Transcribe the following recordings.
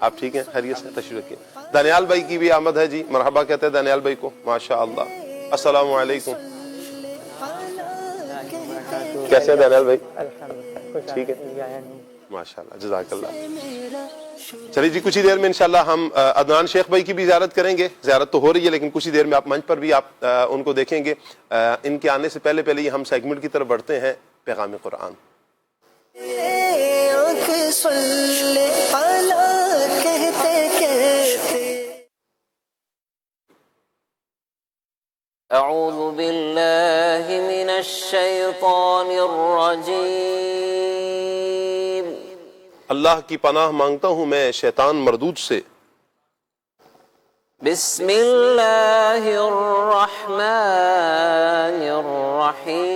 آپ ٹھیک ہیں؟ خیریت سے؟ تشریف رکھیے. دانیال بھائی کی بھی آمد ہے جی، مرحبا کہتے ہیں دانیال بھائی کو. ماشاء اللہ. السلام علیکم. کیسے ہیں دانیال بھائی؟ ٹھیک ہے ماشاء اللہ، جزاک اللہ. چلیے جی، کچھ ہی دیر میں انشاءاللہ ہم عدنان شیخ بھائی کی بھی زیارت کریں گے. زیارت تو ہو رہی ہے لیکن کچھ ہی دیر میں آپ منچ پر بھی آپ ان کو دیکھیں گے. ان کے آنے سے پہلے ہی ہم سیگمنٹ کی طرف بڑھتے ہیں، پیغام قرآن. اعوذ باللہ من الشیطان الرجیم. اللہ کی پناہ مانگتا ہوں میں شیطان مردود سے. بسم اللہ الرحمن الرحیم.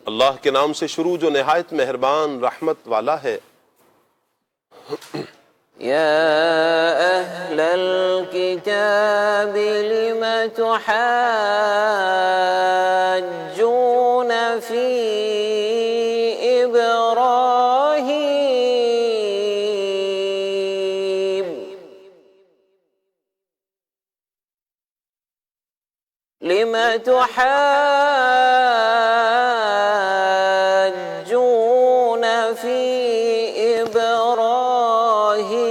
اللہ کے نام سے شروع جو نہایت مہربان رحمت والا ہے. یا اہل الکتاب لم تحاجون فی ابراہیم لم تحاجون فی إبراهيم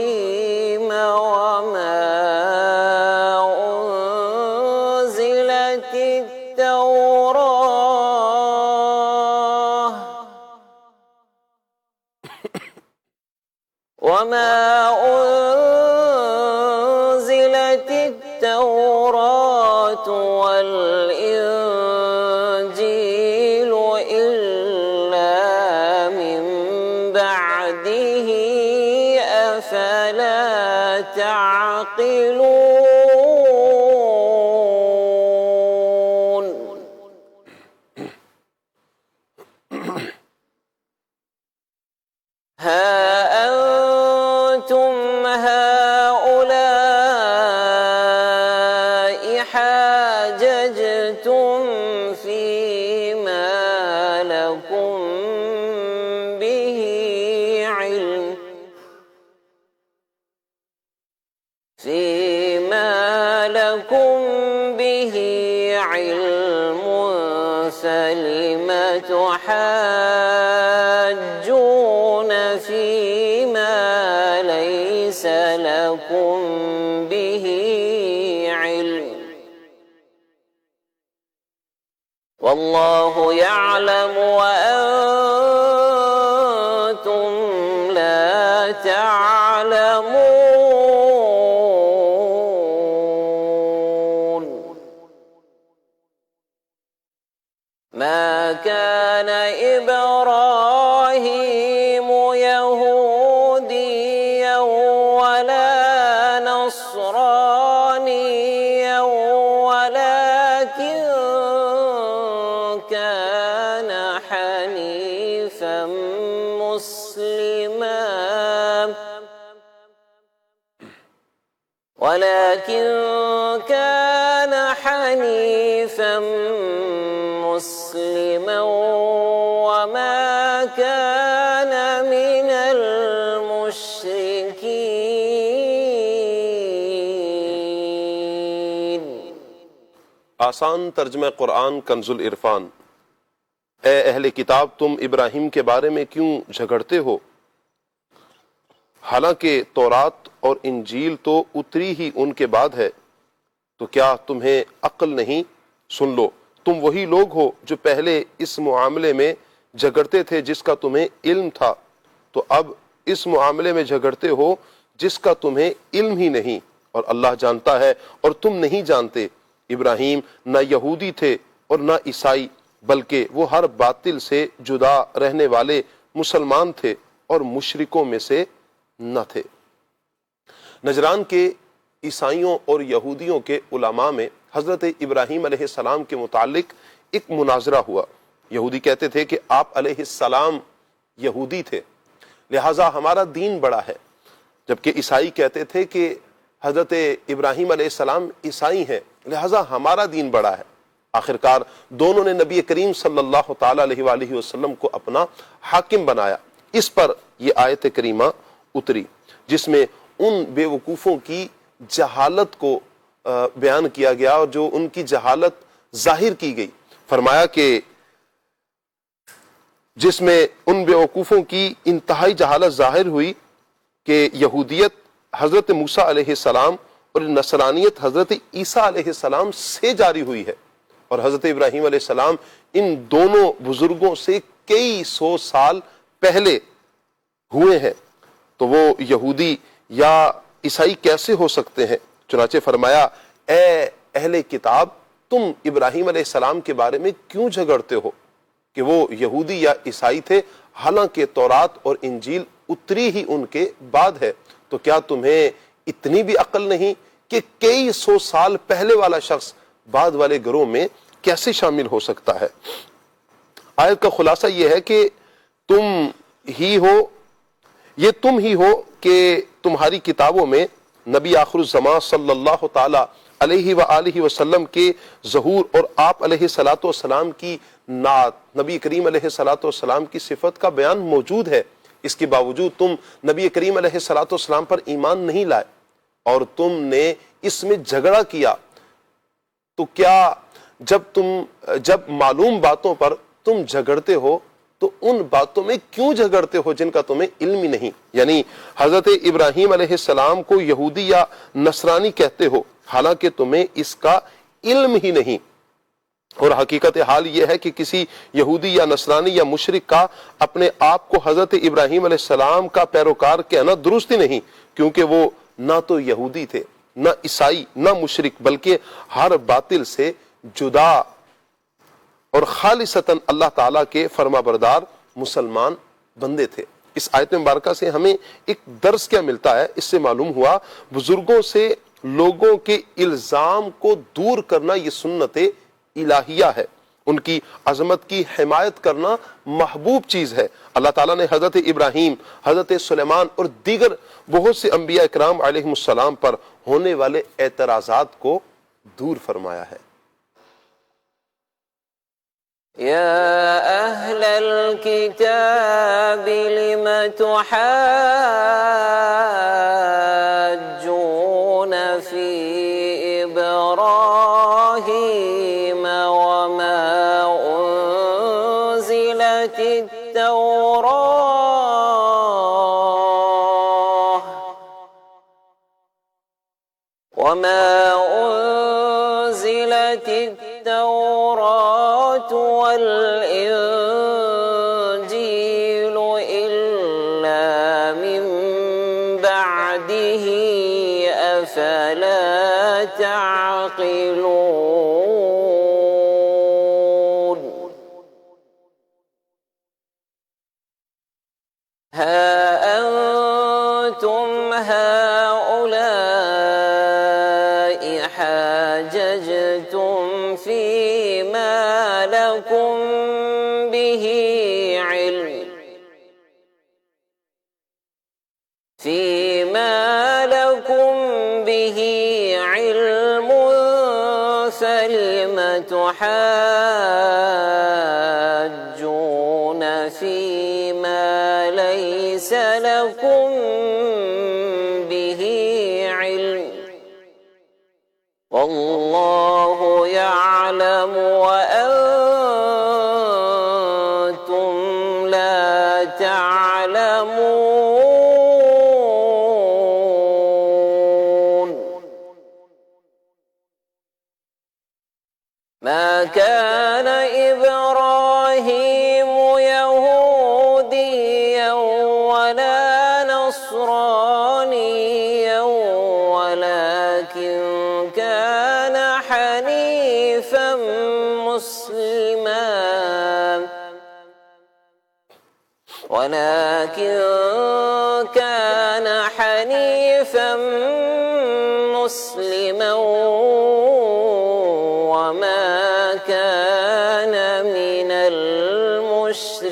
وما أنزلت التوراة والإنجيل إلا من بعده أفلا تعقلون. ها أنتم هؤلاء حاججتم فيما لكم به علم فلم تحاجون فيما ليس لكم به علم والله يعلم وأنتم لا تعلمون. ما كان إبراهيم يهوديا ولا نصرانيا ولكن كان حنيفا مسلما وما كان من المشركين. آسان ترجمہ قرآن کنز العرفان. اے اہل کتاب تم ابراہیم کے بارے میں کیوں جھگڑتے ہو حالانکہ تورات اور انجیل تو اتری ہی ان کے بعد ہے. تو کیا تمہیں عقل نہیں؟ سن لو تم وہی لوگ ہو جو پہلے اس معاملے میں جھگڑتے تھے جس کا تمہیں علم تھا، تو اب اس معاملے میں جھگڑتے ہو جس کا تمہیں علم ہی نہیں، اور اللہ جانتا ہے اور تم نہیں جانتے. ابراہیم نہ یہودی تھے اور نہ عیسائی، بلکہ وہ ہر باطل سے جدا رہنے والے مسلمان تھے اور مشرکوں میں سے نہ تھے. نجران کے عیسائیوں اور یہودیوں کے علماء میں حضرت ابراہیم علیہ السلام کے متعلق ایک مناظرہ ہوا. یہودی کہتے تھے کہ آپ علیہ السلام یہودی تھے لہٰذا ہمارا دین بڑا ہے، جبکہ عیسائی کہتے تھے کہ حضرت ابراہیم علیہ السلام عیسائی ہیں لہٰذا ہمارا دین بڑا ہے. آخرکار دونوں نے نبی کریم صلی اللہ تعالی علیہ وآلہ وسلم کو اپنا حاکم بنایا. اس پر یہ آیت کریمہ اتری جس میں ان بے وقوفوں کی جہالت کو بیان کیا گیا اور جو ان کی جہالت ظاہر کی گئی. فرمایا کہ جس میں ان بے وقوفوں کی انتہائی جہالت ظاہر ہوئی کہ یہودیت حضرت موسیٰ علیہ السلام اور نصرانیت حضرت عیسیٰ علیہ السلام سے جاری ہوئی ہے، اور حضرت ابراہیم علیہ السلام ان دونوں بزرگوں سے کئی سو سال پہلے ہوئے ہیں، تو وہ یہودی یا عیسائی کیسے ہو سکتے ہیں؟ چنانچہ فرمایا اے اہل کتاب تم ابراہیم علیہ السلام کے بارے میں کیوں جھگڑتے ہو کہ وہ یہودی یا عیسائی تھے، حالانکہ تورات اور انجیل اتری ہی ان کے بعد ہے. تو کیا تمہیں اتنی بھی عقل نہیں کہ کئی سو سال پہلے والا شخص بعد والے گروہ میں کیسے شامل ہو سکتا ہے؟ آیت کا خلاصہ یہ ہے کہ تم ہی ہو کہ تمہاری کتابوں میں نبی آخر الزمان صلی اللہ تعالی علیہ وآلہ وسلم کے ظہور اور آپ علیہ الصلوۃ والسلام کی نعت، نبی کریم علیہ الصلوۃ والسلام کی صفت کا بیان موجود ہے. اس کے باوجود تم نبی کریم علیہ الصلوۃ والسلام پر ایمان نہیں لائے اور تم نے اس میں جھگڑا کیا. تو کیا جب معلوم باتوں پر تم جھگڑتے ہو تو ان باتوں میں کیوں جھگڑتے ہو جن کا تمہیں علم ہی نہیں؟ یعنی حضرت ابراہیم علیہ السلام کو یہودی یا نصرانی کہتے ہو حالانکہ تمہیں اس کا علم ہی نہیں. اور حقیقت حال یہ ہے کہ کسی یہودی یا نصرانی یا مشرک کا اپنے آپ کو حضرت ابراہیم علیہ السلام کا پیروکار کہنا درست ہی نہیں، کیونکہ وہ نہ تو یہودی تھے، نہ عیسائی، نہ مشرک، بلکہ ہر باطل سے جدا اور خالصتاً اللہ تعالیٰ کے فرما بردار مسلمان بندے تھے. اس آیت مبارکہ سے ہمیں ایک درس کیا ملتا ہے؟ اس سے معلوم ہوا بزرگوں سے لوگوں کے الزام کو دور کرنا یہ سنت الہیہ ہے، ان کی عظمت کی حمایت کرنا محبوب چیز ہے. اللہ تعالیٰ نے حضرت ابراہیم، حضرت سلیمان اور دیگر بہت سے انبیاء اکرام علیہم السلام پر ہونے والے اعتراضات کو دور فرمایا ہے. يا أهل الكتاب لم تحاجون في إبراهيم وما أنزلت التوراة والإنجيل إلا من بعده أفلا تعقلون ها أنتم هؤلاء حاججتم فيما لكم به علم فلم تحاجون فيما ليس لكم به علم والله يعلم وأنتم لا تعلمون ما كان إبراهيم يهوديا ولا نصرانيا ولكن كان حنيفا مسلما وما كان من المشركين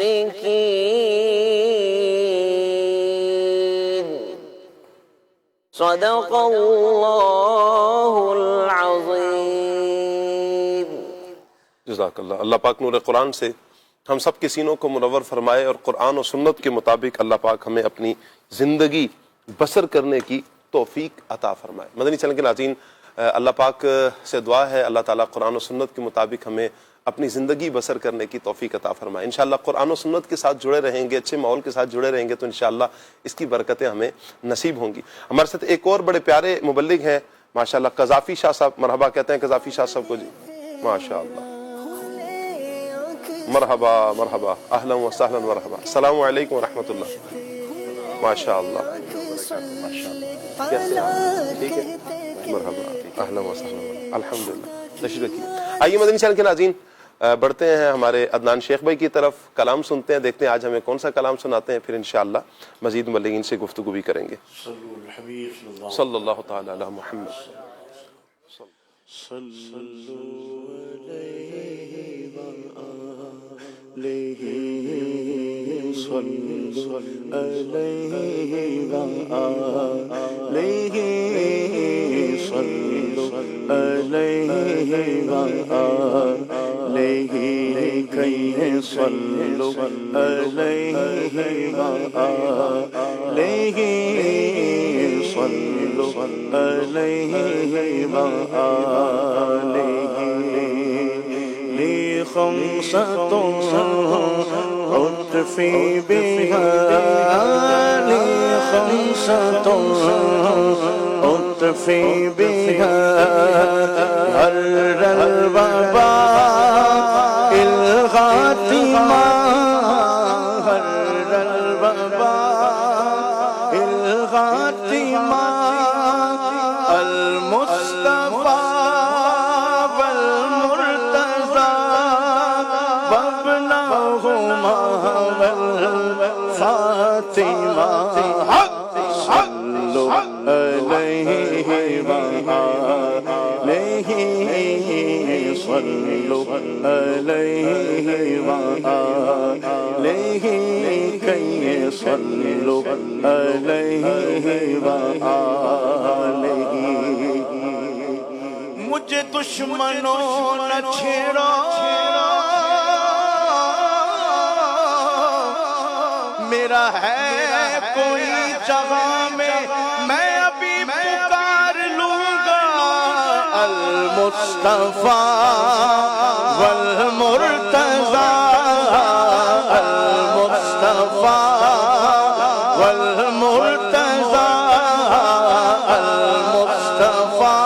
صدق اللہ العظیم. جزاک اللہ. اللہ پاک نور قرآن سے ہم سب کے سینوں کو منور فرمائے اور قرآن و سنت کے مطابق اللہ پاک ہمیں اپنی زندگی بسر کرنے کی توفیق عطا فرمائے۔ مدنی چینل کے ناظرین، اللہ پاک سے دعا ہے اللہ تعالیٰ قرآن و سنت کے مطابق ہمیں اپنی زندگی بسر کرنے کی توفیق عطا فرمائے۔ انشاءاللہ قرآن و سنت کے ساتھ جڑے رہیں گے، اچھے ماحول کے ساتھ جڑے رہیں گے تو انشاءاللہ اس کی برکتیں ہمیں نصیب ہوں گی۔ ہمارے ساتھ ایک اور بڑے پیارے مبلغ ہیں ماشاءاللہ، قذافی شاہ صاحب، مرحبا کہتے ہیں قذافی شاہ صاحب کو جی، ماشاءاللہ، مرحبا مرحبا، اہلا و سہلا مرحبا، السلام علیکم ورحمۃ اللہ، ماشاءاللہ، کیسے ہیں؟ ٹھیک ہے، مرحبا، اہلا و سہلا، الحمدللہ، تشریف رکھیے۔ آئیے مدنی چینل کے ناظرین بڑھتے ہیں ہمارے عدنان شیخ بھائی کی طرف، کلام سنتے ہیں، دیکھتے ہیں آج ہمیں کون سا کلام سناتے ہیں، پھر انشاءاللہ مزید مبلغین سے گفتگو بھی کریں گے۔ صلی اللہ تعالی علی محمد۔ خمسة أطفي بها لي خمسة أطفي بها هر الوباء الغاتمة هر الوباء الغاتمة المصطفى صلوا عليه وآله صلوا عليه وآله كي صلوا عليه وآله مجھے دشمنوں نہ چھیڑو میرا ہے کوئی جگہ میں میں ابھی پکار لوں گا المصطفیٰ والمرتضیٰ المصطفیٰ والمرتضیٰ المصطفیٰ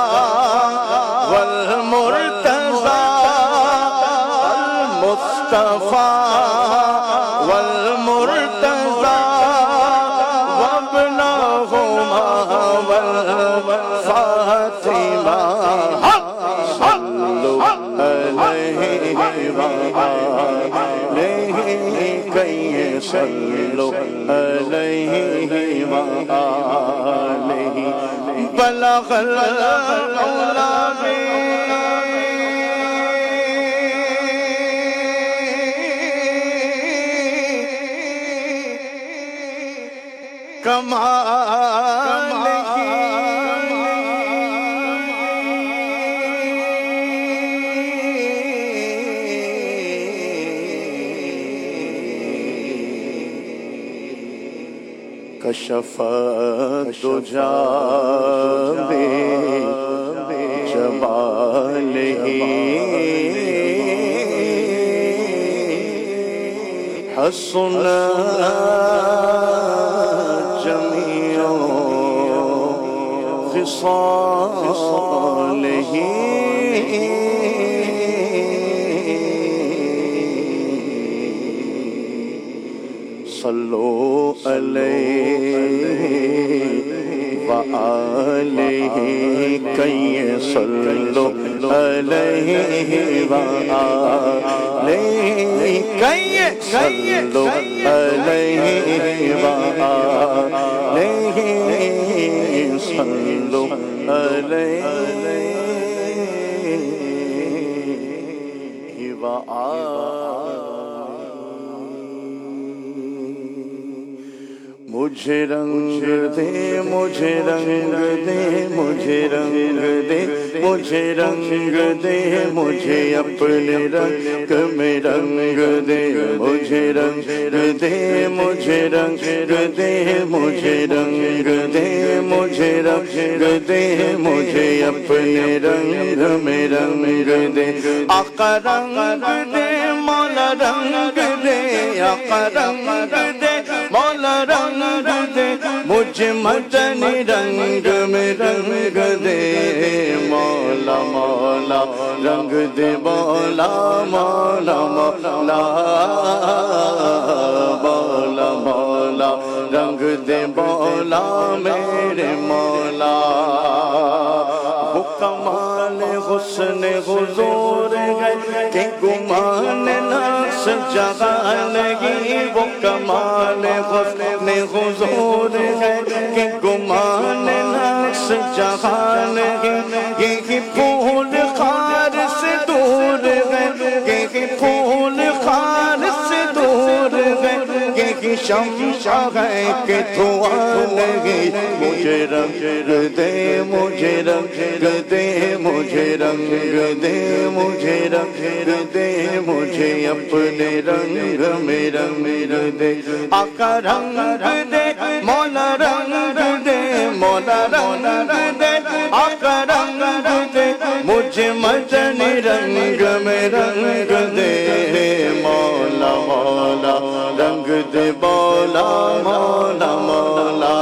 والمرتضیٰ المصطفیٰ صلوا عليه وآله بلغ العلا کمالہ کشف الدجى بجماله حسن جميع خصاله صلوا عليه وآله كي صلوا عليه وآله كي صلوا عليه وآله صلوا عليه وآله مجھے رنگ دے مجھے رنگ دے مجھے رنگ دے مجھے رنگ دے مجھے اپنے رنگ میں رنگ دے مجھے رنگ دے مجھے رنگ دے مجھے رنگ دے مجھے رنگ دے مجھے اپنے رنگ میں رنگ دے آقا رنگ دے مولا رنگ دے آقا رنگ دے مولا رنگ دے مجھے مدنی رنگ میں رنگ دے مولا مولا رنگ دے مولا مولا مولا مولا مولا رنگ دے مولا میرے مولا وہ کمال حسن حضور ہے کہ گمان نقص جہاں نہیں وہ کمال حسن حضور ہے کہ گمان نقص جہاں نہیں یہی پھول خار سے دور ہے یہی پھول خار سے دور ہے یہی شمع ہے کہ دھواں نہیں مجھے رنگ دے مجھے رنگ دے مجھے رنگ دے مجھے رنگ دے مجھے اپنے رنگ میں رنگ دے آقا رنگ دے مولا رنگ دے مولا رنگ دے آقا رنگ دے مجھے مدنی رنگ میں رنگ دے مولا مولا رنگ دے مولا مولا مولا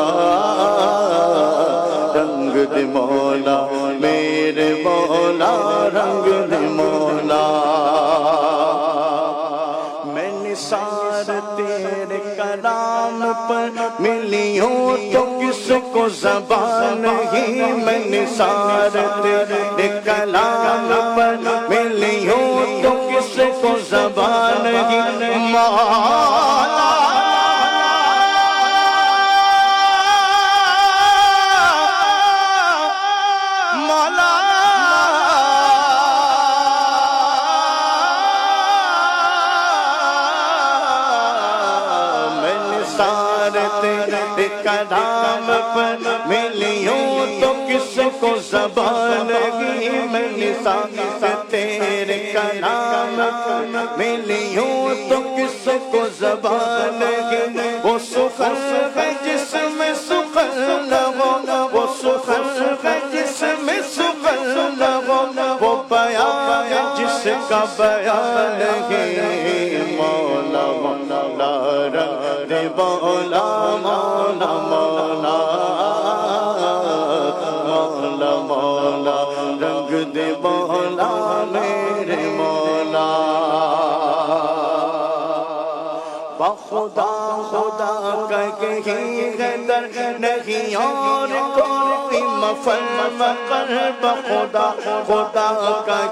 رنگ دے مولا میرے مولا رنگ دے مولا میں نثار تیرے کلام پر ملی ہوں تو کس کو زبان نہیں میں نثار تیرے کلام پر ملی ہوں تو کس کو زبان نہیں مولا تیرے کلام پر ملی ہوں تو کس کو زبان نہیں میں نثار تیرے کلام پر ملی ہوں تو کس کو زبان نہیں وہ سخن ہے جس میں سخن لگو وہ سخن ہے جس میں سخن لگو وہ بیان ہے جس کا بیان نہیں مولا مولا رنگ دے مولا مولا مولا مولا مولا رنگ دے مولا میرے مولا بخدا خدا کہیں غدر نہیں اور کوئی مفر مقر بخدا خدا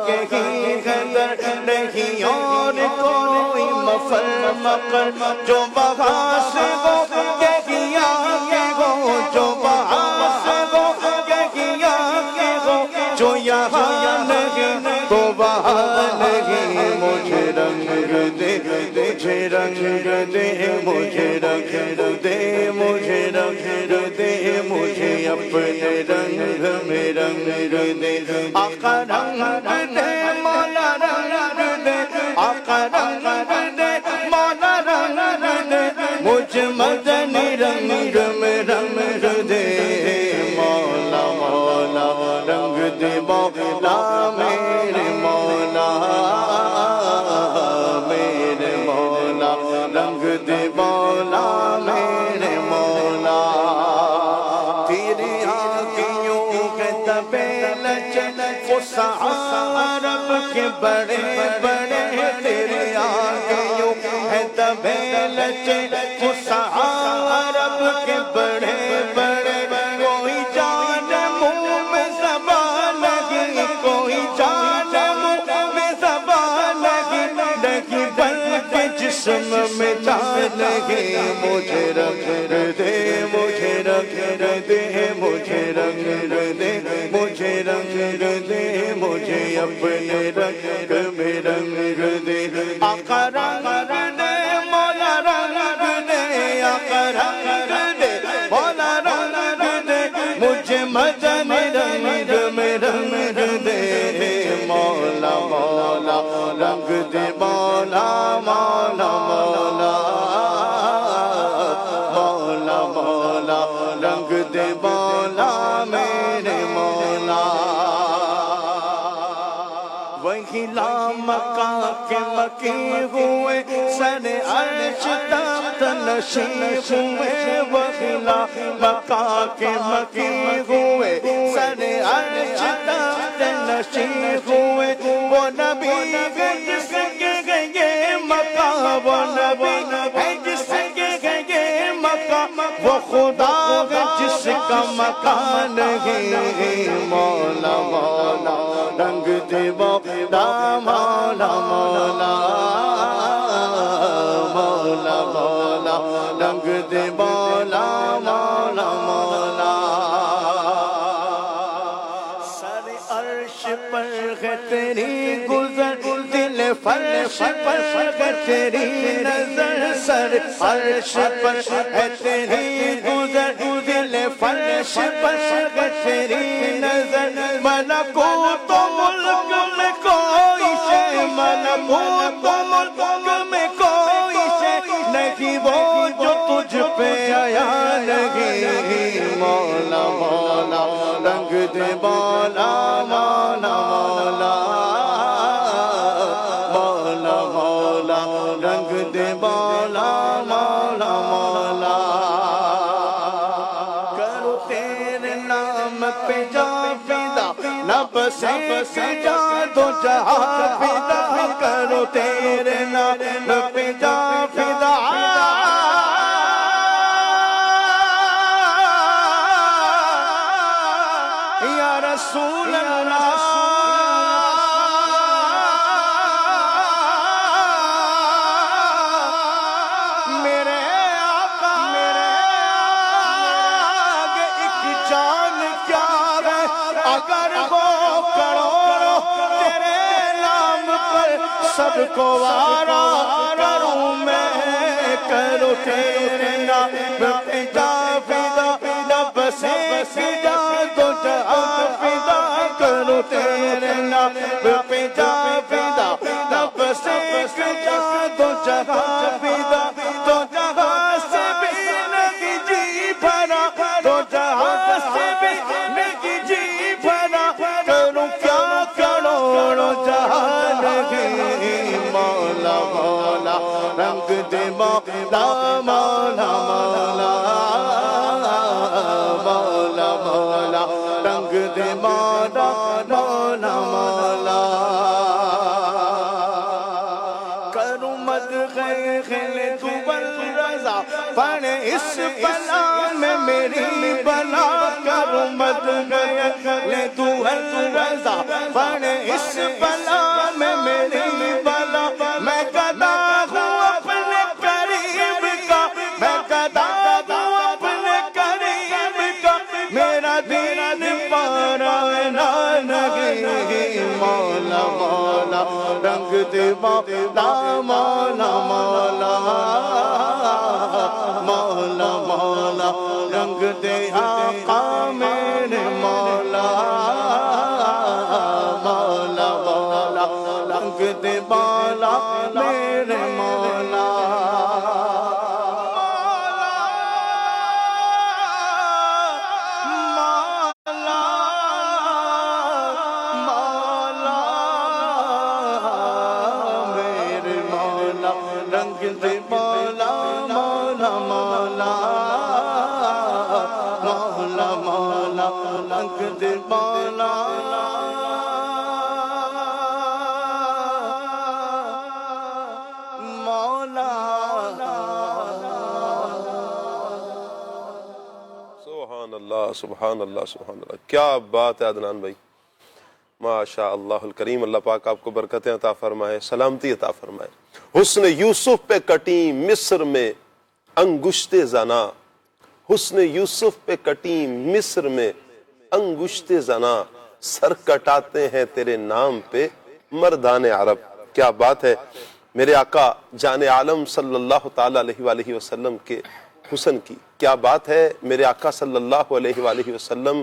کہیں غدر نہیں اور کوئی مفر مقر جو وہاں سے ہو یہی آگے ہو جو وہاں سے ہو یہی آگے ہو جو یہاں نہیں تو وہاں نہیں مجھے رنگ دے مجھے رنگ دے مجھے رنگ دے مجھے رنگ دے مجھے اپنے رنگ میں رنگ دے آقا رنگ دے مولا رنگ دے آقا رنگ دے مولا رنگ دے مجھے مدنی رنگ میں رنگ دے مولا مولا رنگ دے مولا میرے مولا میرے مولا رنگ دے مولا میرے مولا تیری آنکھیوں کے طبیل چل فسع عرب کے بڑے بڑے تیری آنکھیوں کے طبیل چل فسع عرب کے بڑے بڑے کوئی جان منہ میں زبان لگی کوئی جان منہ میں زبان لگی نہیں بلکہ جسم میں جان لگی مجھے رنگ دے مجھے رنگ دے مجھے رنگ دے مجھے رنگ دے مجھے اپنے رنگ میں رنگ دے آقا رنگ دے مولا رنگ دے آقا رنگ دے مولا رنگ دے مجھے مدنی رنگ میں رنگ وکیلا مکہ کے مکی ہوئے سر عرش تخت نشین ہوئے وکیلا مکہ کے مکی ہوئے سر عرش تخت نشین ہوئے وہ نبی ہے جس کے گئے مکہ وہ نبی ہے جس کے گئے مکہ وہ خدا ہے جس کا مکان ہے مولا مولا رنگ دے مولا مولا مولا مولا مولا رنگ دے مولا مولا مولا سر عرش پر ہے تیری گزر دل فرش پر ہے تیری نظر سر عرش پر ہے تیری گزر دل فرش پر ہے تیری نظر ملکوت و ملک میں کوئی شے ملکوت و ملک میں کوئی شے نہیں وہ جو تجھ پہ آیا نہیں مولا مولا رنگ دے مولا مولا مولا مولا مولا رنگ دے مولا مولا مولا کرو تیرے نام پہ جا فدا نہ بسے جا دو جہاں فدا کرو تیرے نام پہ جا فدا یا رسول اللہ میرے آقا میرے آگے ایک جان کیا ہے اگر وہ کروڑوں تیرے نام پر سب کو وارا کروں میں کرو تیرے نام پہ جا فدا رب سے فدا تو جہاں فدا کرو تیرے نام پہ جا فدا رب سے فدا تو جہاں فدا تو جہاں سے بھی نہیں جی بھرا تو جہاں سے بھی نہیں جی بھرا کروں کیا کروڑوں جہان نہیں مولا مولا رنگ دے مولا مولا مولا مولا مولا رنگ دے مولا مولا مولا کروں مد خیل تو بالرضا پڑھ اس بلا میں میری بلا کروں مد خیل تو بالرضا پڑھ اس بلا میں میری بلا میں گدا ہوں اپنے قریب کا میں گدا ہوں اپنے قریب کا میرا دین پرانا نہیں مولا مولا رنگ دے مولا مولا مولا مولا مولا رنگ دے آقا میرے مولا مولا مولا رنگ دے مولا میرے مولا رنگ دے مولا مولا مولا مولا مولا رنگ دے مولا مولا سبحان اللہ سبحان اللہ سبحان اللہ، کیا بات ہے عدنان بھائی، ماشاء اللہ الکریم، اللہ پاک آپ کو برکتیں عطا فرمائے، سلامتی عطا فرمائے۔ حسن یوسف پہ کٹیں مصر میں انگشت زنا، حسن یوسف پہ کٹیں مصر میں انگشت زنا، سر کٹاتے ہیں تیرے نام پہ مردان عرب۔ کیا بات ہے میرے آقا جان عالم صلی اللہ تعالیٰ علیہ وآلہ وسلم کے حسن کی، کیا بات ہے میرے آقا صلی اللہ علیہ وآلہ وسلم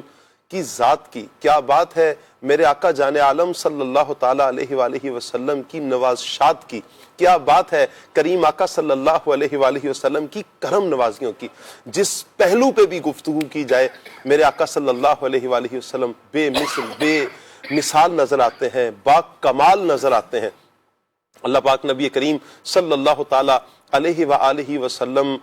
کی ذات کی، کیا بات ہے میرے آقا جان عالم صلی اللہ تعالیٰ علیہ وآلہ وسلم کی نوازشات کی، کیا بات ہے کریم آقا صلی اللہ علیہ وآلہ وسلم کی کرم نوازیوں کی۔ جس پہلو پہ بھی گفتگو کی جائے میرے آقا صلی اللہ علیہ وآلہ وسلم بے مثل، مثال نظر آتے ہیں، با کمال نظر آتے ہیں۔ اللہ پاک نبی کریم صلی اللہ تعالی علیہ وآلہ وسلم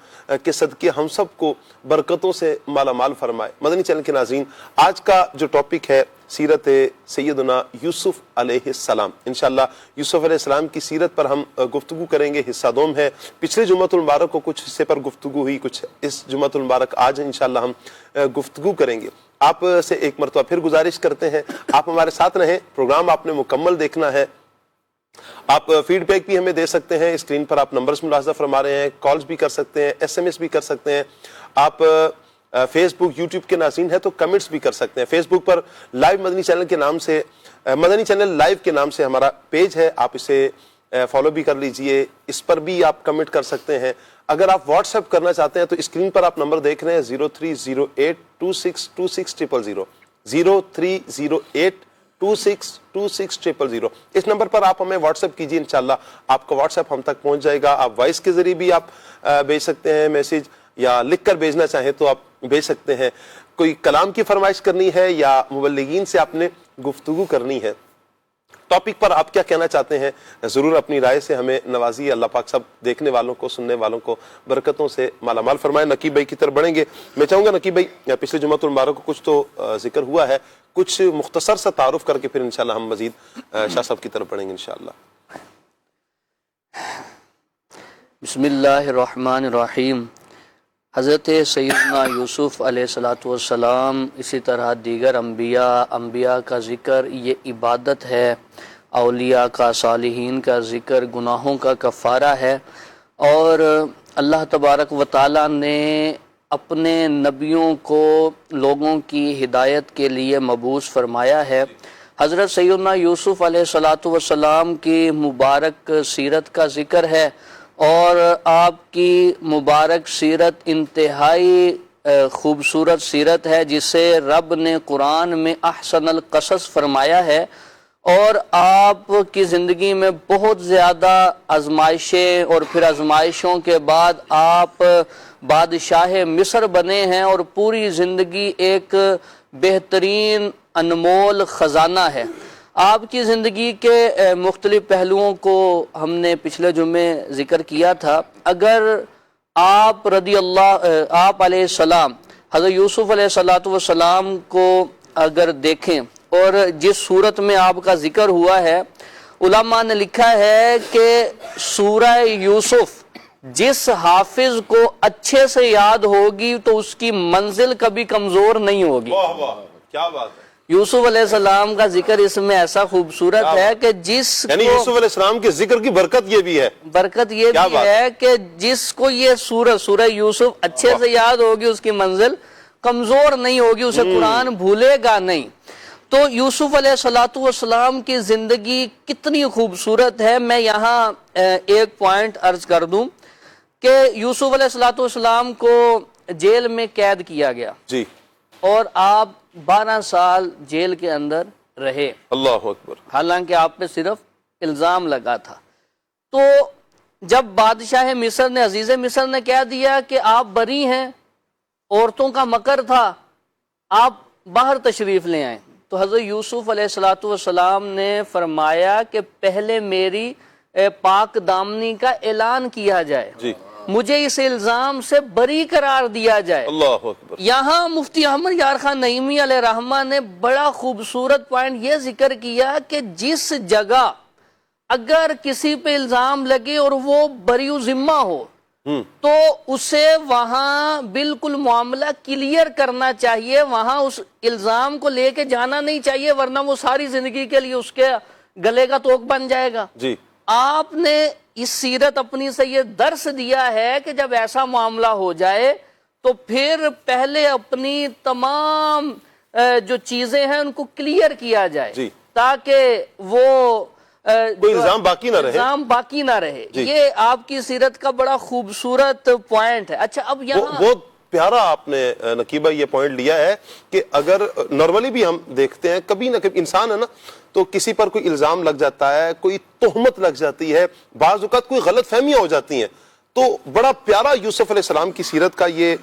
کے صدقے ہم سب کو برکتوں سے مالا مال فرمائے۔ مدنی چینل کے ناظرین، آج کا جو ٹاپک ہے سیرت سیدنا یوسف علیہ السلام۔ انشاءاللہ یوسف علیہ السلام کی سیرت پر ہم گفتگو کریں گے، حصہ دوم ہے۔ پچھلے جمعۃ المبارک کو کچھ حصے پر گفتگو ہوئی، کچھ اس جمعۃ المبارک آج انشاءاللہ ہم گفتگو کریں گے۔ آپ سے ایک مرتبہ پھر گزارش کرتے ہیں آپ ہمارے ساتھ رہیں، پروگرام آپ نے مکمل دیکھنا ہے۔ آپ فیڈ بیک بھی ہمیں دے سکتے ہیں، اسکرین پر آپ نمبرز ملاحظہ فرما رہے ہیں، کالز بھی کر سکتے ہیں، ایس ایم ایس بھی کر سکتے ہیں۔ آپ فیس بک یوٹیوب کے ناظرین ہیں تو کمنٹس بھی کر سکتے ہیں۔ فیس بک پر لائیو مدنی چینل کے نام سے، مدنی چینل لائیو کے نام سے ہمارا پیج ہے، آپ اسے فالو بھی کر لیجئے، اس پر بھی آپ کمنٹ کر سکتے ہیں۔ اگر آپ واٹس ایپ کرنا چاہتے ہیں تو اسکرین پر آپ نمبر دیکھ رہے ہیں 0308262600 0308262600۔ اس نمبر پر آپ ہمیں واٹس ایپ کیجئے، انشاءاللہ آپ کا واٹس ایپ ہم تک پہنچ جائے گا۔ آپ وائس کے ذریعے بھی آپ بھیج سکتے ہیں میسیج، یا لکھ کر بھیجنا چاہیں تو آپ بھیج سکتے ہیں۔ کوئی کلام کی فرمائش کرنی ہے یا مبلغین سے آپ نے گفتگو کرنی ہے، ٹاپک پر آپ کیا کہنا چاہتے ہیں، ضرور اپنی رائے سے ہمیں نوازیے۔ اللہ پاک سب دیکھنے والوں کو، سننے والوں کو برکتوں سے مالا مال فرمائے۔ نقیب بھائی کی طرف بڑھیں گے۔ میں چاہوں گا نقیب بھائی، پچھلے جمعۃ المبارک کو کچھ تو ذکر ہوا ہے، کچھ مختصر سا تعارف کر کے پھر انشاءاللہ ہم مزید شاہ صاحب کی طرف بڑھیں گے انشاءاللہ۔ بسم اللہ الرحمن الرحیم۔ حضرت سیدنا یوسف علیہ السلام، اسی طرح دیگر انبیاء کا ذکر یہ عبادت ہے، اولیاء کا، صالحین کا ذکر گناہوں کا کفارہ ہے، اور اللہ تبارک و تعالیٰ نے اپنے نبیوں کو لوگوں کی ہدایت کے لیے مبعوث فرمایا ہے۔ حضرت سیدنا یوسف علیہ السلام کی مبارک سیرت کا ذکر ہے، اور آپ کی مبارک سیرت انتہائی خوبصورت سیرت ہے، جسے رب نے قرآن میں احسن القصص فرمایا ہے، اور آپ کی زندگی میں بہت زیادہ آزمائشیں، اور پھر آزمائشوں کے بعد آپ بادشاہ مصر بنے ہیں، اور پوری زندگی ایک بہترین انمول خزانہ ہے۔ آپ کی زندگی کے مختلف پہلوؤں کو ہم نے پچھلے جمعے ذکر کیا تھا۔ اگر آپ آپ علیہ السلام، حضرت یوسف علیہ السلام کو اگر دیکھیں، اور جس صورت میں آپ کا ذکر ہوا ہے، علماء نے لکھا ہے کہ سورہ یوسف جس حافظ کو اچھے سے یاد ہوگی تو اس کی منزل کبھی کمزور نہیں ہوگی۔ واہ واہ، کیا بات ہے! یوسف علیہ السلام کا ذکر اس میں ایسا خوبصورت ہے کہ یعنی یوسف علیہ السلام کے ذکر کی برکت یہ بھی ہے، برکت یہ بھی ہے کہ جس کو یہ سورہ یوسف اچھے سے یاد ہوگی اس کی منزل کمزور نہیں ہوگی، اسے قرآن بھولے گا نہیں۔ تو یوسف علیہ السلام کی زندگی کتنی خوبصورت ہے۔ میں یہاں ایک پوائنٹ عرض کر دوں کہ یوسف علیہ السلام کو جیل میں قید کیا گیا جی، اور آپ 12 سال جیل کے اندر رہے، اللہ اکبر، حالانکہ آپ پہ صرف الزام لگا تھا۔ تو جب بادشاہ مصر نے، عزیز مصر نے کہہ دیا کہ آپ بری ہیں، عورتوں کا مکر تھا، آپ باہر تشریف لے آئیں، تو حضرت یوسف علیہ السلام نے فرمایا کہ پہلے میری پاک دامنی کا اعلان کیا جائے، جی، مجھے اس الزام سے بری قرار دیا جائے۔ اللہ اکبر۔ یہاں مفتی احمد یار خان نعیمی علیہ رحمہ نے بڑا خوبصورت پوائنٹ یہ ذکر کیا کہ جس جگہ اگر کسی پہ الزام لگے اور وہ بری ذمہ ہو تو اسے وہاں بالکل معاملہ کلیئر کرنا چاہیے، وہاں اس الزام کو لے کے جانا نہیں چاہیے، ورنہ وہ ساری زندگی کے لیے اس کے گلے کا توق بن جائے گا۔ جی، آپ نے اس سیرت اپنی سے یہ درس دیا ہے کہ جب ایسا معاملہ ہو جائے تو پھر پہلے اپنی تمام جو چیزیں ہیں ان کو کلیئر کیا جائے، جی، تاکہ وہ کوئی الزام باقی نہ رہے، الزام باقی نہ رہے۔ یہ آپ کی سیرت کا بڑا خوبصورت پوائنٹ ہے۔ اچھا، اب یہاں بہت پیارا آپ نے نقیبہ یہ پوائنٹ لیا ہے کہ اگر نارملی بھی ہم دیکھتے ہیں کبھی نہ کبھی انسان ہے نا تو کسی پر کوئی الزام لگ جاتا ہے، کوئی تہمت لگ جاتی ہے، بعض اوقات کوئی غلط فہمیاں ہو جاتی ہیں، تو بڑا پیارا یوسف علیہ السلام کی سیرت کا یہ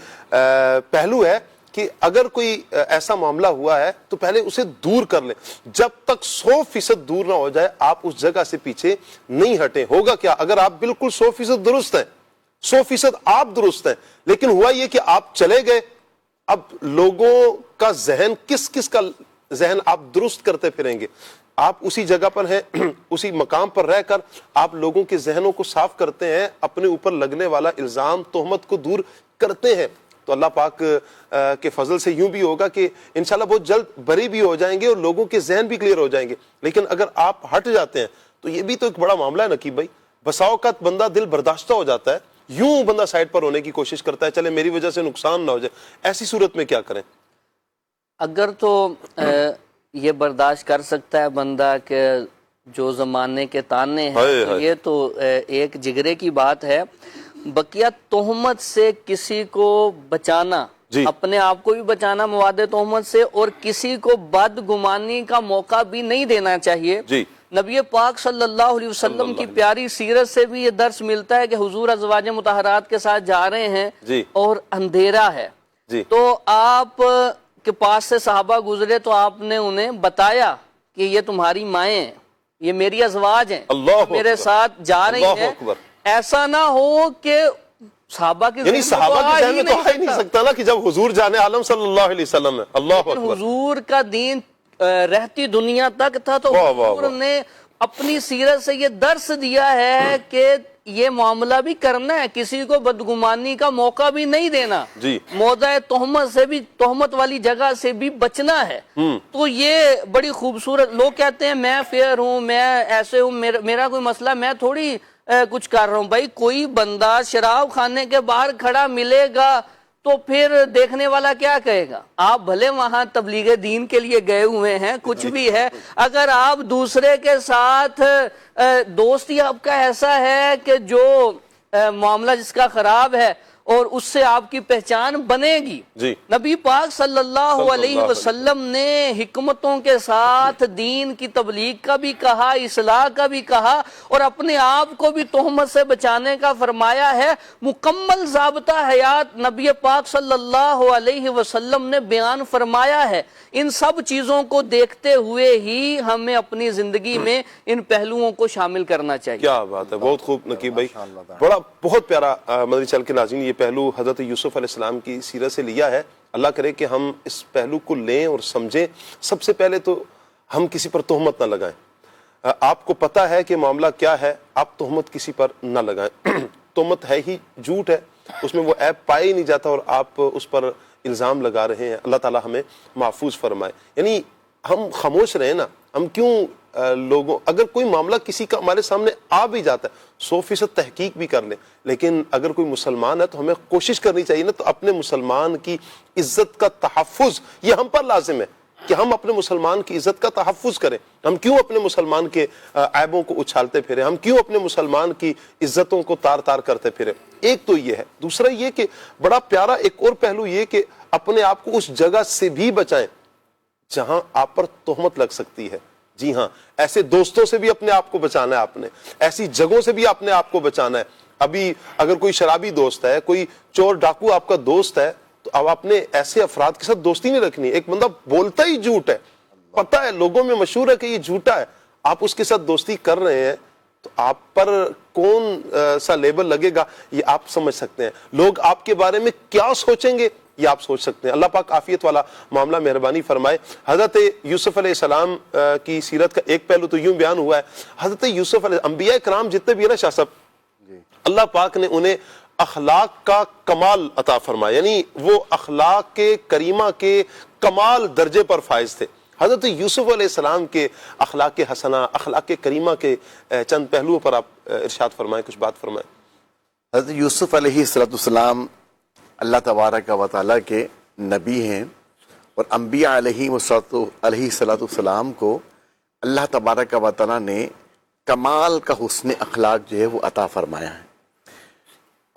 پہلو ہے کہ اگر کوئی ایسا معاملہ ہوا ہے تو پہلے اسے دور کر لیں. جب تک 100% دور نہ ہو جائے آپ اس جگہ سے پیچھے نہیں ہٹیں. ہوگا کیا اگر آپ بالکل 100% درست ہیں, 100% آپ درست ہیں, لیکن ہوا یہ کہ آپ چلے گئے, اب لوگوں کا ذہن کس کا ذہن آپ درست کرتے پھریں گے؟ آپ اسی جگہ پر ہیں, اسی مقام پر رہ کر آپ لوگوں کے ذہنوں کو صاف کرتے ہیں, اپنے اوپر لگنے والا الزام تہمت کو دور کرتے ہیں. تو اللہ پاک کے فضل سے یوں بھی ہوگا کہ انشاءاللہ بہت جلد بری بھی ہو جائیں گے اور لوگوں کے ذہن بھی کلیئر ہو جائیں گے. لیکن اگر آپ ہٹ جاتے ہیں تو یہ بھی تو ایک بڑا معاملہ ہے نقیب بھائی. بسا اوقات بندہ دل برداشتہ ہو جاتا ہے, یوں بندہ سائڈ پر ہونے کی کوشش کرتا ہے, چلے میری وجہ سے نقصان نہ ہو جائے. ایسی صورت میں کیا کریں؟ اگر تو یہ برداشت کر سکتا ہے بندہ کہ جو زمانے کے تانے ہیں تو یہ تو ایک جگرے کی بات ہے. بقیہ تہمت سے کسی کو بچانا, اپنے آپ کو بھی بچانا مواد تہمت سے, اور کسی کو بدگمانی کا موقع بھی نہیں دینا چاہیے. نبی پاک صلی اللہ علیہ وسلم کی پیاری سیرت سے بھی یہ درس ملتا ہے کہ حضور ازواج مطہرات کے ساتھ جا رہے ہیں اور اندھیرا ہے, تو آپ کے پاس سے صحابہ گزرے تو آپ نے انہیں بتایا کہ یہ تمہاری مائیں ہیں, یہ میری ازواج ہیں, میرے ساتھ جا رہی ہیں. ایسا نہ ہو کہ صحابہ کے یعنی صحابہ کے ذہن میں تو آ ہی نہیں سکتا نا کہ جب حضور جان عالم صلی اللہ علیہ وسلم ہے. اللہ اکبر. حضور کا دین رہتی دنیا تک تھا تو حضور نے اپنی سیرت سے یہ درس دیا ہے کہ یہ معاملہ بھی کرنا ہے, کسی کو بدگمانی کا موقع بھی نہیں دینا, موضع تہمت سے بھی, تہمت والی جگہ سے بھی بچنا ہے. تو یہ بڑی خوبصورت. لوگ کہتے ہیں میں فیئر ہوں, میں ایسے ہوں, میرا کوئی مسئلہ, میں تھوڑی کچھ کر رہا ہوں. بھائی کوئی بندہ شراب خانے کے باہر کھڑا ملے گا تو پھر دیکھنے والا کیا کہے گا؟ آپ بھلے وہاں تبلیغ دین کے لیے گئے ہوئے ہیں, کچھ بھی ہے, اگر آپ دوسرے کے ساتھ دوستی آپ کا ایسا ہے کہ جو معاملہ جس کا خراب ہے اور اس سے آپ کی پہچان بنے گی. نبی پاک صلی اللہ علیہ وسلم نے حکمتوں کے ساتھ دین کی تبلیغ کا بھی کہا, اصلاح کا بھی کہا, اور اپنے آپ کو بھی تہمت سے بچانے کا فرمایا ہے. مکمل ضابطہ حیات نبی پاک صلی اللہ علیہ وسلم نے بیان فرمایا ہے. ان سب چیزوں کو دیکھتے ہوئے ہی ہمیں اپنی زندگی میں ان پہلوؤں کو شامل کرنا چاہیے. کیا بات ہے, بہت خوب نقیب بھائی, بہت پیارا. مدنی چینل کے ناظرین, یہ پہلو حضرت یوسف علیہ السلام کی سیرت سے لیا ہے. اللہ کرے کہ ہم اس پہلو کو لیں اور سمجھیں. سب سے پہلے تو ہم کسی پر تہمت نہ لگائیں. آپ کو پتا ہے کہ معاملہ کیا ہے, آپ تہمت کسی پر نہ لگائیں. تہمت ہے ہی جھوٹ ہے, اس میں وہ عیب پایا ہی نہیں جاتا اور آپ اس پر الزام لگا رہے ہیں. اللہ تعالیٰ ہمیں محفوظ فرمائے. یعنی ہم خاموش رہیں نا, ہم کیوں لوگوں, اگر کوئی معاملہ کسی کا ہمارے سامنے آ بھی جاتا ہے 100% تحقیق بھی کر لیں, لیکن اگر کوئی مسلمان ہے تو ہمیں کوشش کرنی چاہیے نا, تو اپنے مسلمان کی عزت کا تحفظ یہ ہم پر لازم ہے کہ ہم اپنے مسلمان کی عزت کا تحفظ کریں. ہم کیوں اپنے مسلمان کے عیبوں کو اچھالتے پھریں, ہم کیوں اپنے مسلمان کی عزتوں کو تار تار کرتے پھریں. ایک تو یہ ہے. دوسرا یہ کہ بڑا پیارا ایک اور پہلو یہ کہ اپنے آپ کو اس جگہ سے بھی بچائیں جہاں آپ پر تہمت لگ سکتی ہے. جی ہاں, ایسے دوستوں سے بھی اپنے آپ کو بچانا ہے, آپ نے ایسی جگہوں سے بھی اپنے آپ کو بچانا ہے. ابھی اگر کوئی شرابی دوست ہے, کوئی چور ڈاکو آپ کا دوست ہے, تو اب آپ نے ایسے افراد کے ساتھ دوستی نہیں رکھنی. ایک بندہ بولتا ہی جھوٹ ہے, پتہ ہے, لوگوں میں مشہور ہے کہ یہ جھوٹا ہے, آپ اس کے ساتھ دوستی کر رہے ہیں تو آپ پر کون سا لیبل لگے گا یہ آپ سمجھ سکتے ہیں. لوگ آپ کے بارے میں کیا سوچیں گے یہ آپ سوچ سکتے ہیں. اللہ پاک عافیت والا معاملہ مہربانی فرمائے. حضرت یوسف علیہ السلام کی سیرت کا ایک پہلو تو یوں بیان ہوا ہے. حضرت یوسف علیہ انبیاء کرام جتنے بھی ہیں نا شاہ صاحب, اللہ پاک نے انہیں اخلاق کا کمال عطا فرمایا, یعنی وہ اخلاق کے کریمہ کے کمال درجے پر فائز تھے. حضرت یوسف علیہ السلام کے اخلاق حسنہ, اخلاق کریمہ کے چند پہلوؤں پر آپ ارشاد فرمائیں, کچھ بات فرمائیں. حضرت یوسف علیہ السلام اللہ تبارک و تعالیٰ کے نبی ہیں, اور انبیاء علیہ السلام کو اللہ تبارک و تعالیٰ نے کمال کا حسن اخلاق جو ہے وہ عطا فرمایا ہے.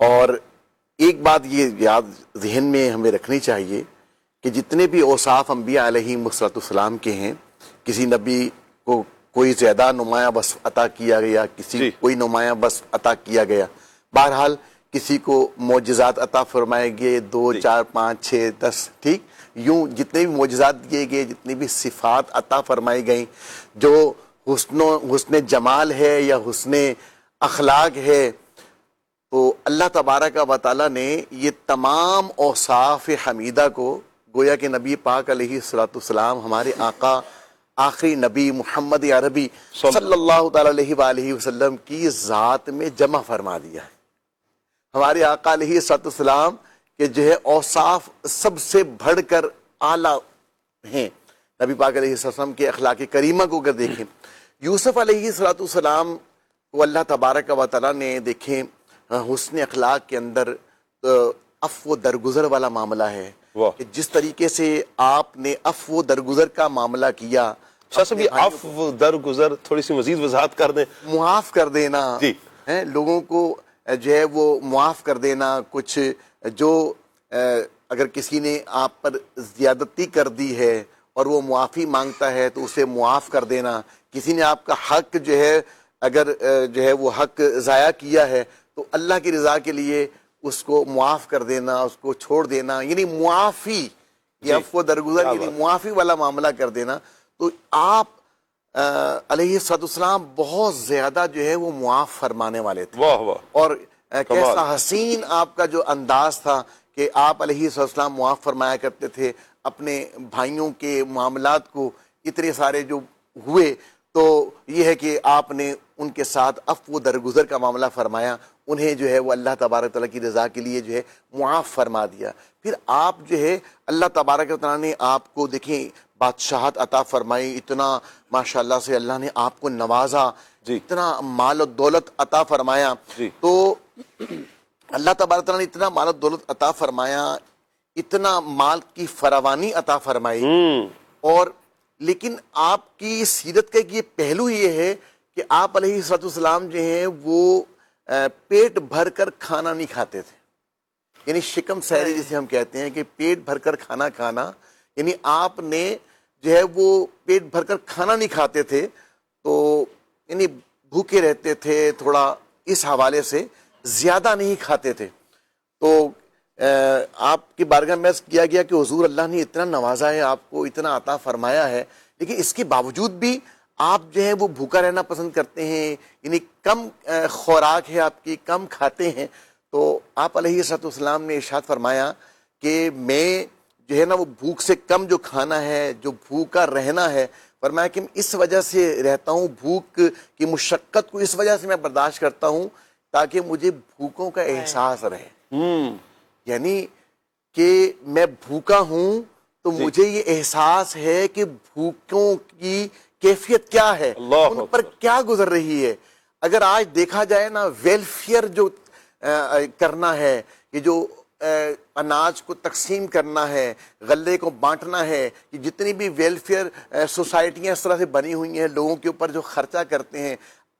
اور ایک بات یہ یاد ذہن میں ہمیں رکھنی چاہیے کہ جتنے بھی اوصاف انبیاء علیہ السلام کے ہیں, کسی نبی کو کوئی زیادہ نمایاں بس عطا کیا گیا, کسی کوئی نمایاں بس عطا کیا گیا, بہرحال کسی کو معجزات عطا فرمائے گئے 2 4 5 6 10, ٹھیک, یوں جتنے بھی معجزات دیے گئے، جتنی بھی صفات عطا فرمائی گئیں، جو حسن جمال ہے یا حسن اخلاق ہے، تو اللہ تبارک و تعالیٰ نے یہ تمام اوصاف حمیدہ کو گویا کہ نبی پاک علیہ الصلوۃ والسلام ہمارے آقا آخری نبی محمد عربی صلی اللہ تعالیٰ علیہ وآلہ وسلم کی ذات میں جمع فرما دیا ہے۔ ہمارے آقا علیہ الصلوۃ والسلام کے جو ہے اوصاف سب سے بڑھ کر اعلیٰ ہیں۔ نبی پاک علیہ السلام کے اخلاق کریمہ کو اگر دیکھیں، یوسف علیہ الصلوۃ والسلام کو اللہ تبارک و تعالیٰ نے دیکھیں حسن اخلاق کے اندر عفو درگزر والا معاملہ ہے کہ جس طریقے سے آپ نے عفو درگزر کا معاملہ کیا، شاہ صاحب یہ عفو درگزر تھوڑی سی مزید وضاحت کر دیں۔ معاف کر دینا، جی لوگوں کو جو ہے وہ معاف کر دینا، کچھ جو اگر کسی نے آپ پر زیادتی کر دی ہے اور وہ معافی مانگتا ہے تو اسے معاف کر دینا، کسی نے آپ کا حق جو ہے اگر جو ہے وہ حق ضائع کیا ہے تو اللہ کی رضا کے لیے اس کو معاف کر دینا، اس کو چھوڑ دینا، یعنی معافی، یہ عفو درگزر یعنی معافی والا معاملہ کر دینا۔ تو آپ علیہ السلام بہت زیادہ جو ہے وہ معاف فرمانے والے تھے، واہ واہ، اور کیسا حسین آپ کا جو انداز تھا کہ آپ علیہ السلام معاف فرمایا کرتے تھے اپنے بھائیوں کے معاملات کو۔ اتنے سارے جو ہوئے تو یہ ہے کہ آپ نے ان کے ساتھ عفو درگزر کا معاملہ فرمایا، انہیں جو ہے وہ اللہ تبارک تعالیٰ کی رضا کے لیے جو ہے معاف فرما دیا۔ پھر آپ جو ہے اللہ تبارک تعالیٰ نے آپ کو دیکھیں بادشاہت عطا فرمائی، اتنا ماشاءاللہ سے اللہ نے آپ کو نوازا، اتنا مال و دولت عطا فرمایا۔ تو اللہ تبارک تعالیٰ نے اتنا مال و دولت عطا فرمایا، اتنا مال کی فراوانی عطا فرمائی، اور لیکن آپ کی سیرت کا یہ پہلو یہ ہے کہ آپ علیہ السلام جو ہیں وہ پیٹ بھر کر کھانا نہیں کھاتے تھے، یعنی شکم سیری جسے ہم کہتے ہیں کہ پیٹ بھر کر کھانا کھانا، یعنی آپ نے جو ہے وہ پیٹ بھر کر کھانا نہیں کھاتے تھے، تو یعنی بھوکے رہتے تھے، تھوڑا اس حوالے سے زیادہ نہیں کھاتے تھے۔ تو آپ کی بارگاہ میں عرض کیا گیا کہ حضور اللہ نے اتنا نوازا ہے، آپ کو اتنا عطا فرمایا ہے، لیکن اس کے باوجود بھی آپ جو ہے وہ بھوکا رہنا پسند کرتے ہیں، یعنی کم خوراک ہے آپ کی، کم کھاتے ہیں۔ تو آپ علیہ السلام نے ارشاد فرمایا کہ میں جو ہے نا وہ بھوک سے کم جو کھانا ہے، جو بھوکا رہنا ہے، فرمایا کہ اس وجہ سے رہتا ہوں، بھوک کی مشقت کو اس وجہ سے میں برداشت کرتا ہوں تاکہ مجھے بھوکوں کا احساس رہے، یعنی کہ میں بھوکا ہوں تو مجھے یہ احساس ہے کہ بھوکوں کی کیفیت کیا ہے، ان پر کیا گزر رہی ہے۔ اگر آج دیکھا جائے نا ویلفیئر جو کرنا ہے، یہ جو اناج کو تقسیم کرنا ہے، غلے کو بانٹنا ہے، کہ جتنی بھی ویلفیئر سوسائٹیاں اس طرح سے بنی ہوئی ہیں، لوگوں کے اوپر جو خرچہ کرتے ہیں،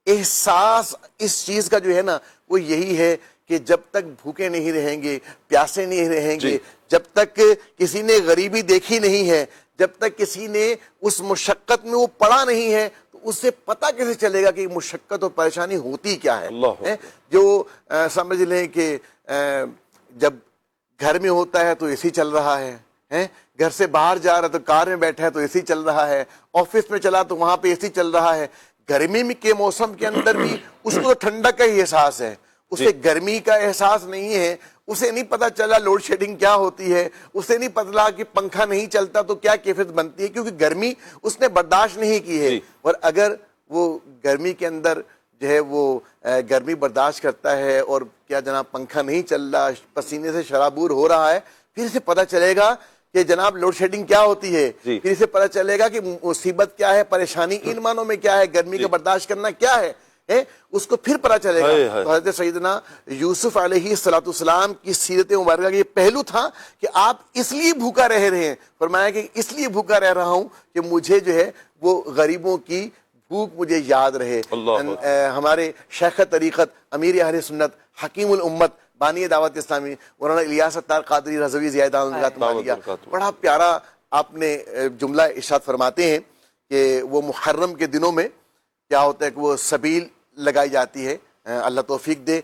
احساس اس چیز کا جو ہے نا وہ یہی ہے کہ جب تک بھوکے نہیں رہیں گے، پیاسے نہیں رہیں گے، جب تک کسی نے غریبی دیکھی نہیں ہے، جب تک کسی نے اس مشقت میں وہ پڑا نہیں ہے، تو اس سے پتہ کیسے چلے گا کہ مشقت اور پریشانی ہوتی کیا ہے۔ جو سمجھ لیں کہ جب گھر میں ہوتا ہے تو اے سی چل رہا ہے، گھر سے باہر جا رہا ہے تو کار میں بیٹھا ہے تو اے سی چل رہا ہے، آفس میں چلا تو وہاں پہ اے سی چل رہا ہے۔ گرمی کے موسم کے اندر بھی اس کو تو ٹھنڈک کا ہی احساس ہے، اسے گرمی کا احساس نہیں ہے، اسے نہیں پتا چلا لوڈ شیڈنگ کیا ہوتی ہے، اسے نہیں پتا چلا کہ پنکھا نہیں چلتا تو کیا کیفیت بنتی ہے، کیونکہ گرمی اس نے برداشت نہیں کی ہے۔ اور اگر وہ گرمی کے اندر جو ہے وہ گرمی برداشت کرتا ہے اور کیا جناب پنکھا نہیں چل رہا، پسینے سے شرابور ہو رہا ہے، پھر اسے پتا چلے گا کہ جناب لوڈ شیڈنگ کیا ہوتی ہے، پھر اسے پتا چلے گا کہ مصیبت کیا ہے، پریشانی ان معنوں میں کیا ہے، گرمی کا برداشت کرنا کیا ہے، اس کو پھر پتا چلے گا۔ تو حضرت سیدنا یوسف علیہ السلام کی سیرت مبارکہ کا یہ پہلو تھا کہ آپ اس لیے بھوکا رہ رہے ہیں، فرمایا کہ اس لیے بھوکا رہ رہا ہوں کہ مجھے جو ہے وہ غریبوں کی بھوک مجھے یاد رہے۔ ہمارے شیخ طریقت امیر اہل سنت حکیم الامت بانی دعوت اسلامی مولانا الیاس اتار قادری رضوی زیادہ بڑا پیارا آپ نے جملہ ارشاد فرماتے ہیں کہ وہ محرم کے دنوں میں کیا ہوتا ہے کہ وہ سبیل لگائی جاتی ہے، اللہ توفیق دے.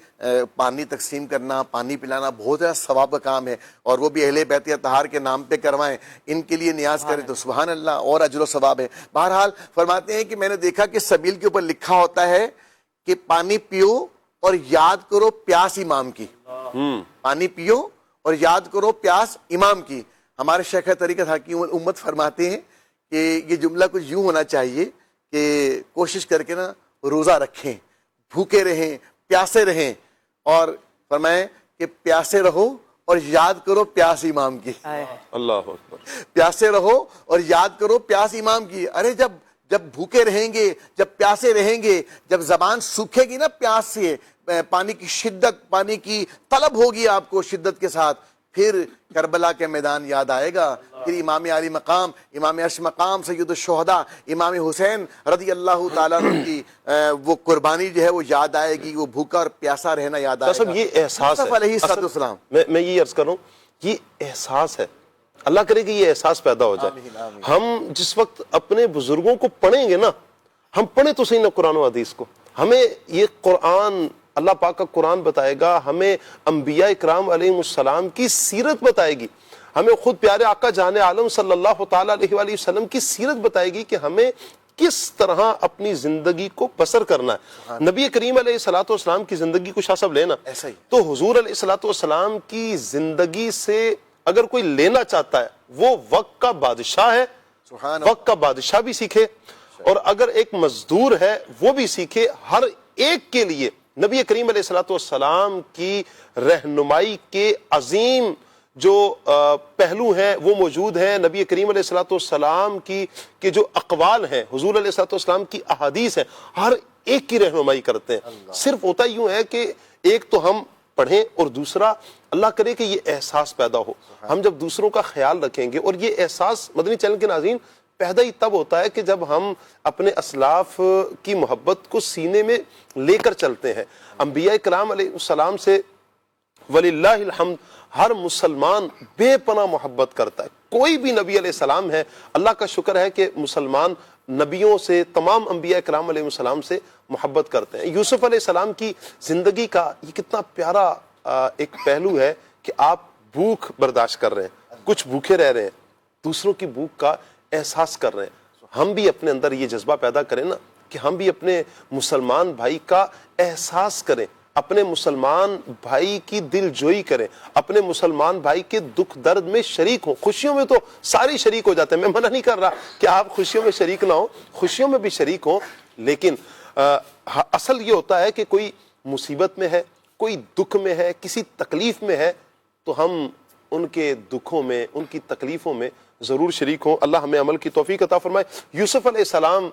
پانی تقسیم کرنا، پانی پلانا بہت زیادہ ثواب کا کام ہے، اور وہ بھی اہل بیت اطہار کے نام پہ کروائیں، ان کے لیے نیاز کریں تو سبحان اللہ اور اجر و ثواب ہے. بہرحال فرماتے ہیں کہ میں نے دیکھا کہ سبیل کے اوپر لکھا ہوتا ہے کہ پانی پیو اور یاد کرو پیاس امام کی. پانی پیو اور یاد کرو پیاس امام کی. ہمارے شیخ طریقت حکیم امت فرماتے ہیں کہ یہ جملہ کچھ یوں ہونا چاہیے کہ کوشش کر کے نا روزہ رکھیں، بھوکے رہیں، پیاسے رہیں، اور فرمائیں کہ پیاسے رہو اور یاد کرو پیاس امام کی. اللہ اکبر. پیاسے رہو اور یاد کرو پیاس امام کی. ارے جب بھوکے رہیں گے، جب پیاسے رہیں گے، جب زبان سوکھے گی نا پیاس سے، پانی کی شدت، پانی کی طلب ہوگی آپ کو شدت کے ساتھ، پھر کربلا کے میدان یاد آئے گا، پھر امام علی مقام، امام عرش مقام، سید الشہداء امام حسین رضی اللہ تعالیٰ عنہ کی وہ قربانی جو ہے وہ یاد آئے گی، وہ بھوکا اور پیاسا رہنا یاد آئے گا. یہ احساس ہے. علیہ السلام. میں یہ عرض کر رہا ہوں، یہ احساس ہے. اللہ کرے کہ یہ احساس پیدا ہو جائے. ہم جس وقت اپنے بزرگوں کو پڑھیں گے نا، ہم پڑھیں تو صحیح نا قرآن و حدیث کو، ہمیں یہ قرآن، اللہ پاک کا قرآن بتائے گا، ہمیں انبیاء اکرام علیہ السلام کی سیرت بتائے گی، ہمیں خود پیارے آقا جان عالم صلی اللہ تعالیٰ علیہ وآلہ وسلم کی سیرت بتائے گی کہ ہمیں کس طرح اپنی زندگی کو بسر کرنا ہے. نبی کریم علیہ الصلوۃ والسلام کی زندگی کو شاہ صاحب لینا تو حضور علیہ الصلوۃ والسلام کی زندگی سے اگر کوئی لینا چاہتا ہے وہ وقت کا بادشاہ ہے، وقت کا بادشاہ بھی سیکھے، اور اگر ایک مزدور ہے وہ بھی سیکھے. ہر ایک کے لیے نبی کریم علیہ الصلوۃ والسلام کی رہنمائی کے عظیم جو پہلو ہیں وہ موجود ہیں. نبی کریم علیہ الصلوۃ والسلام کی جو اقوال ہیں، حضور علیہ الصلوۃ والسلام کی احادیث ہیں، ہر ایک کی رہنمائی کرتے ہیں. صرف ہوتا یوں ہے کہ ایک تو ہم پڑھیں اور دوسرا اللہ کرے کہ یہ احساس پیدا ہو. ہم جب دوسروں کا خیال رکھیں گے، اور یہ احساس مدنی چینل کے ناظرین پیدا ہی تب ہوتا ہے کہ جب ہم اپنے اسلاف کی محبت کو سینے میں لے کر چلتے ہیں. انبیاء کرام علیہ السلام سے وللہ الحمد ہر مسلمان بے پناہ محبت کرتا ہے. کوئی بھی نبی علیہ السلام ہے، اللہ کا شکر ہے کہ مسلمان نبیوں سے، تمام انبیاء کرام علیہ السلام سے محبت کرتے ہیں. یوسف علیہ السلام کی زندگی کا یہ کتنا پیارا ایک پہلو ہے کہ آپ بھوک برداشت کر رہے ہیں، کچھ بھوکے رہ رہے ہیں، دوسروں کی بھوک کا احساس کر رہے ہیں. ہم بھی اپنے اندر یہ جذبہ پیدا کریں نا کہ ہم بھی اپنے مسلمان بھائی کا احساس کریں، اپنے مسلمان بھائی کی دل جوئی کریں، اپنے مسلمان بھائی کے دکھ درد میں شریک ہوں. خوشیوں میں تو ساری شریک ہو جاتے ہیں، میں منع نہیں کر رہا کہ آپ خوشیوں میں شریک نہ ہوں، خوشیوں میں بھی شریک ہوں، لیکن اصل یہ ہوتا ہے کہ کوئی مصیبت میں ہے، کوئی دکھ میں ہے، کسی تکلیف میں ہے، تو ہم ان کے دکھوں میں، ان کی تکلیفوں میں ضرور شریک ہوں. اللہ ہمیں عمل کی توفیق عطا فرمائے. یوسف علیہ السلام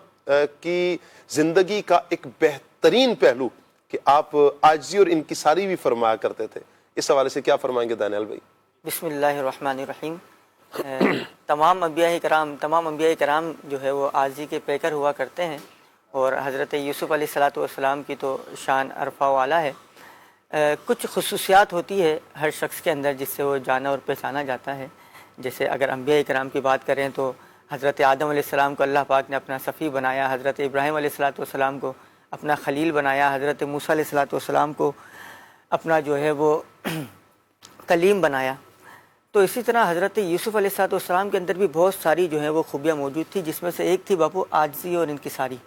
کی زندگی کا ایک بہترین پہلو کہ آپ عاجزی اور انکساری بھی فرمایا کرتے تھے، اس حوالے سے کیا فرمائیں گے دانیال بھائی؟ بسم اللہ الرحمن الرحیم. تمام انبیاء کرام جو ہے وہ عاجزی کے پیکر ہوا کرتے ہیں، اور حضرت یوسف علیہ الصلوۃ والسلام کی تو شان عرفہ والا ہے. کچھ خصوصیات ہوتی ہے ہر شخص کے اندر جس سے وہ جانا اور پہچانا جاتا ہے. جیسے اگر انبیاء کرام کی بات کریں تو حضرت آدم علیہ السلام کو اللہ پاک نے اپنا صفی بنایا، حضرت ابراہیم علیہ الصلوۃ والسلام کو اپنا خلیل بنایا، حضرت موسیٰ علیہ الصلوۃ والسلام کو اپنا جو ہے وہ کلیم بنایا. تو اسی طرح حضرت یوسف علیہ الصلوۃ والسلام کے اندر بھی بہت ساری جو ہے وہ خوبیاں موجود تھی، جس میں سے ایک تھی باپو عاجزی اور انکساری.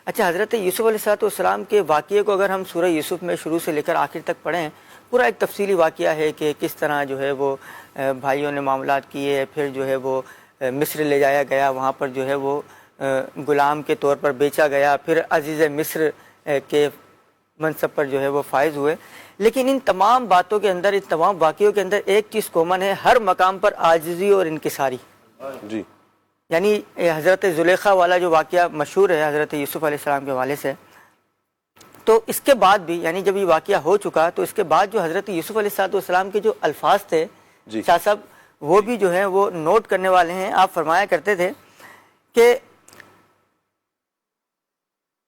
اچھا، حضرت یوسف علیہ الصلوۃ والسلام کے واقعے کو اگر ہم سورہ یوسف میں شروع سے لے کر آخر تک پڑھیں، پورا ایک تفصیلی واقعہ ہے کہ کس طرح جو ہے وہ بھائیوں نے معاملات کیے، پھر جو ہے وہ مصر لے جایا گیا، وہاں پر جو ہے وہ غلام کے طور پر بیچا گیا، پھر عزیز مصر کے منصب پر جو ہے وہ فائز ہوئے. لیکن ان تمام باتوں کے اندر، ان تمام واقعوں کے اندر ایک چیز کامن ہے، ہر مقام پر عاجزی اور انکساری. جی، یعنی حضرت زلیخا والا جو واقعہ مشہور ہے حضرت یوسف علیہ السلام کے حوالے سے، تو اس کے بعد بھی، یعنی جب یہ واقعہ ہو چکا تو اس کے بعد جو حضرت یوسف علیہ السلام کے جو الفاظ تھے شاہ صاحب، وہ بھی جو ہیں وہ نوٹ کرنے والے ہیں. آپ فرمایا کرتے تھے کہ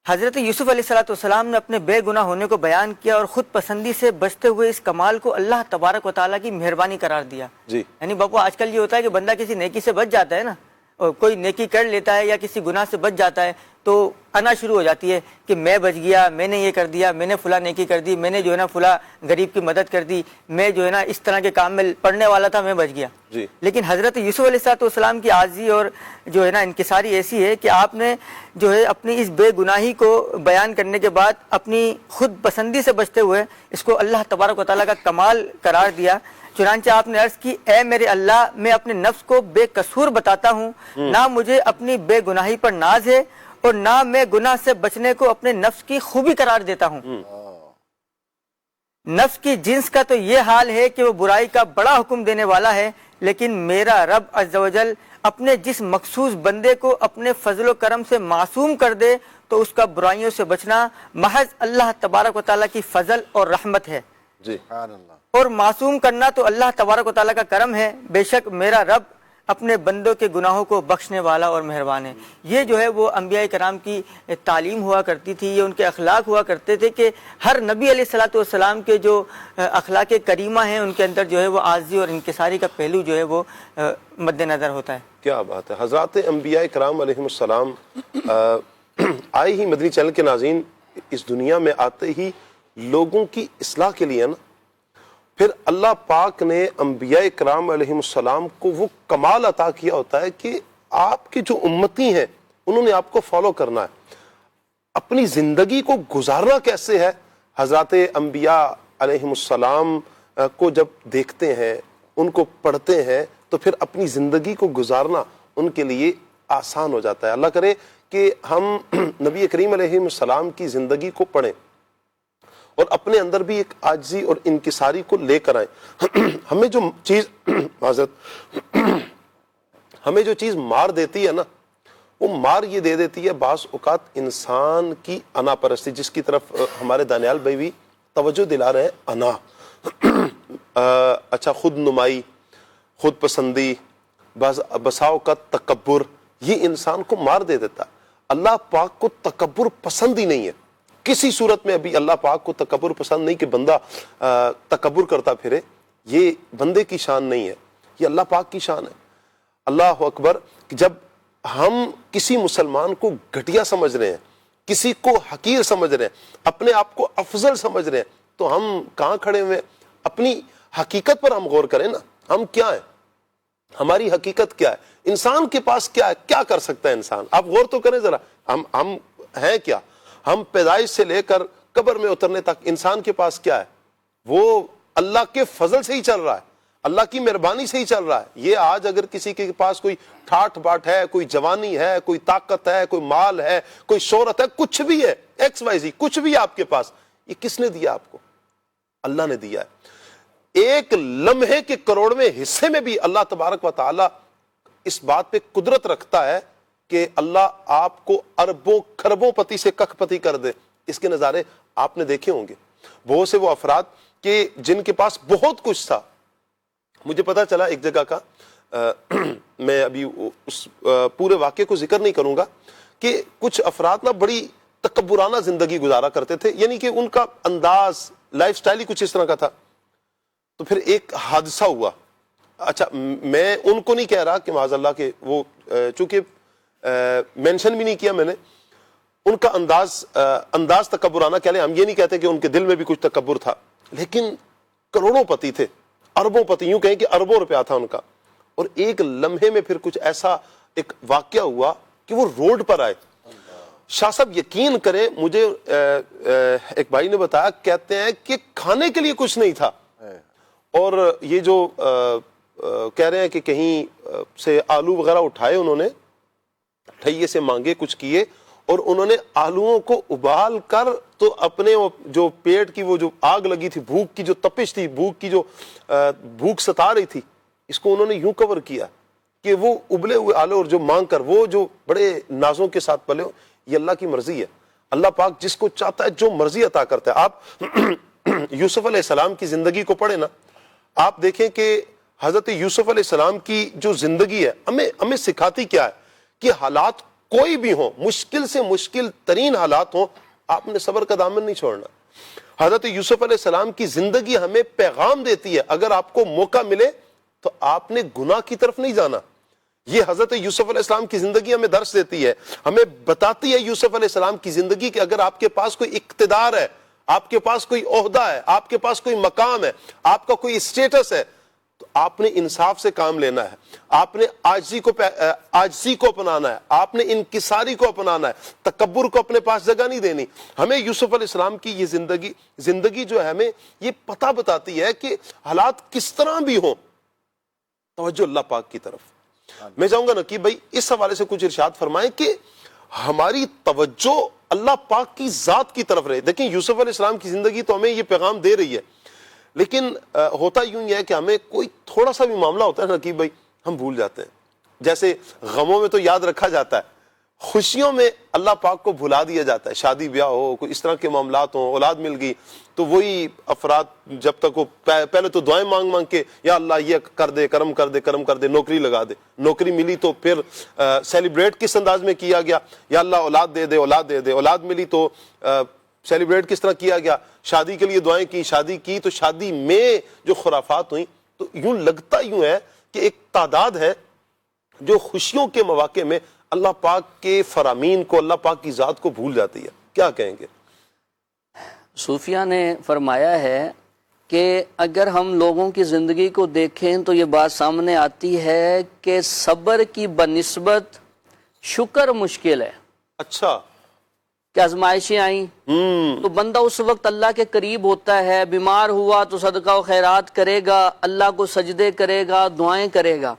حضرت یوسف علیہ السلام نے اپنے بے گناہ ہونے کو بیان کیا اور خود پسندی سے بچتے ہوئے اس کمال کو اللہ تبارک و تعالیٰ کی مہربانی قرار دیا. جی، یعنی باپو آج کل یہ ہوتا ہے کہ بندہ کسی نیکی سے بچ جاتا ہے نا، کوئی نیکی کر لیتا ہے یا کسی گناہ سے بچ جاتا ہے تو انا شروع ہو جاتی ہے کہ میں بچ گیا، میں نے یہ کر دیا، میں نے فلاں نیکی کر دی، میں نے جو ہے نا فلاں غریب کی مدد کر دی، میں جو ہے نا اس طرح کے کام میں پڑھنے والا تھا، میں بچ گیا. جی. لیکن حضرت یوسف علیہ السلام کی عاجزی اور جو ہے نا انکساری ایسی ہے کہ آپ نے جو ہے اپنی اس بے گناہی کو بیان کرنے کے بعد اپنی خود پسندی سے بچتے ہوئے اس کو اللہ تبارک و تعالیٰ کا کمال قرار دیا. چنانچہ آپ نے عرض کی اے میرے اللہ، میں اپنے نفس کو بے قصور بتاتا ہوں، نہ مجھے اپنی بے گناہی پر ناز ہے اور نہ میں گناہ سے بچنے کو اپنے نفس کی خوبی قرار دیتا ہوں. نفس کی جنس کا تو یہ حال ہے کہ وہ برائی کا بڑا حکم دینے والا ہے، لیکن میرا رب عز و جل اپنے جس مخصوص بندے کو اپنے فضل و کرم سے معصوم کر دے تو اس کا برائیوں سے بچنا محض اللہ تبارک و تعالیٰ کی فضل اور رحمت ہے. جی. اور معصوم کرنا تو اللہ تبارک و تعالیٰ کا کرم ہے. بے شک میرا رب اپنے بندوں کے گناہوں کو بخشنے والا اور مہربان ہے. یہ جو ہے وہ انبیاء کرام کی تعلیم ہوا کرتی تھی، یہ ان کے اخلاق ہوا کرتے تھے کہ ہر نبی علیہ الصلوۃ والسلام کے جو اخلاق کریمہ ہیں ان کے اندر جو ہے وہ عاجزی اور انکساری کا پہلو جو ہے وہ مد نظر ہوتا ہے. کیا بات ہے. حضرات انبیاء کرام علیہ السلام آئے ہی مدنی چینل کے ناظرین اس دنیا میں آتے ہی لوگوں کی اصلاح کے لیے نا، پھر اللہ پاک نے انبیاء کرام علیہ السلام کو وہ کمال عطا کیا ہوتا ہے کہ آپ کی جو امتی ہیں انہوں نے آپ کو فالو کرنا ہے. اپنی زندگی کو گزارنا کیسے ہے، حضرات انبیاء علیہ السلام کو جب دیکھتے ہیں، ان کو پڑھتے ہیں تو پھر اپنی زندگی کو گزارنا ان کے لیے آسان ہو جاتا ہے. اللہ کرے کہ ہم نبی کریم علیہ السلام کی زندگی کو پڑھیں اور اپنے اندر بھی ایک عاجزی اور انکساری کو لے کر آئیں. ہمیں جو چیز حضرت ہمیں جو چیز مار دیتی ہے نا، وہ مار یہ دے دیتی ہے بعض اوقات انسان کی انا پرستی، جس کی طرف ہمارے دانیال بھائی بھی توجہ دلا رہے ہیں. انا اچھا، خود نمائی، خود پسندی، بسا اوقات تکبر، یہ انسان کو مار دے دیتا ہے. اللہ پاک کو تکبر پسند ہی نہیں ہے کسی صورت میں. ابھی اللہ پاک کو تکبر پسند نہیں کہ بندہ تکبر کرتا پھرے، یہ بندے کی شان نہیں ہے، یہ اللہ پاک کی شان ہے. اللہ اکبر. جب ہم کسی مسلمان کو گھٹیا سمجھ رہے ہیں، کسی کو حقیر سمجھ رہے ہیں، اپنے آپ کو افضل سمجھ رہے ہیں، تو ہم کہاں کھڑے ہوئے؟ اپنی حقیقت پر ہم غور کریں نا. ہم کیا ہیں؟ ہماری حقیقت کیا ہے؟ انسان کے پاس کیا ہے؟ کیا کر سکتا ہے انسان؟ آپ غور تو کریں ذرا. ہم ہیں کیا؟ ہم پیدائش سے لے کر قبر میں اترنے تک انسان کے پاس کیا ہے؟ وہ اللہ کے فضل سے ہی چل رہا ہے، اللہ کی مہربانی سے ہی چل رہا ہے. یہ آج اگر کسی کے پاس کوئی ٹھاٹ باٹ ہے، کوئی جوانی ہے، کوئی طاقت ہے، کوئی مال ہے، کوئی شہرت ہے، کچھ بھی ہے، ایکس وائی زی، کچھ بھی آپ کے پاس، یہ کس نے دیا آپ کو؟ اللہ نے دیا ہے. ایک لمحے کے کروڑویں حصے میں بھی اللہ تبارک و تعالی اس بات پہ قدرت رکھتا ہے کہ اللہ آپ کو اربوں کھربوں پتی سے ککھ پتی کر دے. اس کے نظارے آپ نے دیکھے ہوں گے. بہت سے وہ افراد کہ جن کے پاس بہت کچھ تھا. مجھے پتا چلا ایک جگہ کا، میں ابھی اس پورے واقعے کو ذکر نہیں کروں گا، کہ کچھ افراد نا بڑی تکبرانہ زندگی گزارا کرتے تھے، یعنی کہ ان کا انداز، لائف سٹائل ہی کچھ اس طرح کا تھا. تو پھر ایک حادثہ ہوا. اچھا، میں ان کو نہیں کہہ رہا کہ معاذ اللہ کہ وہ چونکہ مینشن بھی نہیں کیا میں نے، ان کا انداز تکبرانہ کہہ لیں. ہم یہ نہیں کہتے کہ ان کے دل میں بھی کچھ تکبر تھا، لیکن کروڑوں پتی تھے، اربوں پتی، یوں کہیں کہ اربوں روپیہ تھا ان کا. اور ایک لمحے میں پھر کچھ ایسا ایک واقعہ ہوا کہ وہ روڈ پر آئے. شاہ صاحب یقین کریں، مجھے ایک بھائی نے بتایا، کہتے ہیں کہ کھانے کے لیے کچھ نہیں تھا، اور یہ جو کہہ رہے ہیں کہ کہیں سے آلو وغیرہ اٹھائے انہوں نے، ٹھئیے سے مانگے، کچھ کیے، اور انہوں نے آلوؤں کو ابال کر تو اپنے جو پیٹ کی وہ جو آگ لگی تھی، بھوک کی جو تپش تھی، بھوک کی جو بھوک ستا رہی تھی، اس کو انہوں نے یوں کور کیا کہ وہ ابلے ہوئے آلو اور جو مانگ کر وہ جو بڑے نازوں کے ساتھ پلے ہو. یہ اللہ کی مرضی ہے. اللہ پاک جس کو چاہتا ہے جو مرضی عطا کرتا ہے. آپ یوسف علیہ السلام کی زندگی کو پڑھیں نا، آپ دیکھیں کہ حضرت یوسف علیہ السلام کی جو زندگی ہے ہمیں سکھاتی کیا ہے کہ حالات کوئی بھی ہوں، مشکل سے مشکل ترین حالات ہوں، آپ نے صبر کا دامن نہیں چھوڑنا. حضرت یوسف علیہ السلام کی زندگی ہمیں پیغام دیتی ہے، اگر آپ کو موقع ملے تو آپ نے گناہ کی طرف نہیں جانا. یہ حضرت یوسف علیہ السلام کی زندگی ہمیں درس دیتی ہے، ہمیں بتاتی ہے یوسف علیہ السلام کی زندگی کہ اگر آپ کے پاس کوئی اقتدار ہے، آپ کے پاس کوئی عہدہ ہے، آپ کے پاس کوئی مقام ہے، آپ کا کوئی اسٹیٹس ہے، تو آپ نے انصاف سے کام لینا ہے، آپ نے عاجزی کو اپنانا ہے، آپ نے انکساری کو اپنانا ہے، تکبر کو اپنے پاس جگہ نہیں دینی۔ ہمیں یوسف علیہ السلام کی یہ زندگی جو ہے ہمیں یہ پتہ بتاتی ہے کہ حالات کس طرح بھی ہوں، توجہ اللہ پاک کی طرف۔ میں چاہوں گا نقیب بھائی اس حوالے سے کچھ ارشاد فرمائیں کہ ہماری توجہ اللہ پاک کی ذات کی طرف رہے۔ دیکھیں یوسف علیہ السلام کی زندگی تو ہمیں یہ پیغام دے رہی ہے، لیکن ہوتا یوں ہی ہے کہ ہمیں کوئی تھوڑا سا بھی معاملہ ہوتا ہے نقیب بھائی ہم بھول جاتے ہیں۔ جیسے غموں میں تو یاد رکھا جاتا ہے، خوشیوں میں اللہ پاک کو بھلا دیا جاتا ہے۔ شادی بیاہ ہو، کوئی اس طرح کے معاملات ہوں، اولاد مل گئی تو وہی افراد جب تک وہ پہلے تو دعائیں مانگ کے یا اللہ یہ کر دے، کرم کر دے، نوکری لگا دے، نوکری ملی تو پھر سیلیبریٹ کس انداز میں کیا گیا، یا اللہ اولاد دے دے، اولاد ملی تو سیلیبریٹ کس طرح کیا گیا، شادی کے لیے دعائیں کی، شادی کی تو شادی میں جو خرافات ہوئیں، تو یوں لگتا یوں ہے کہ ایک تعداد ہے جو خوشیوں کے مواقع میں اللہ پاک کے فرامین کو، اللہ پاک کی ذات کو بھول جاتی ہے۔ کیا کہیں گے؟ صوفیہ نے فرمایا ہے کہ اگر ہم لوگوں کی زندگی کو دیکھیں تو یہ بات سامنے آتی ہے کہ صبر کی بنسبت شکر مشکل ہے۔ اچھا، کہ آزمائشیں آئیں تو بندہ اس وقت اللہ کے قریب ہوتا ہے، بیمار ہوا تو صدقہ و خیرات کرے گا، اللہ کو سجدے کرے گا، دعائیں کرے گا،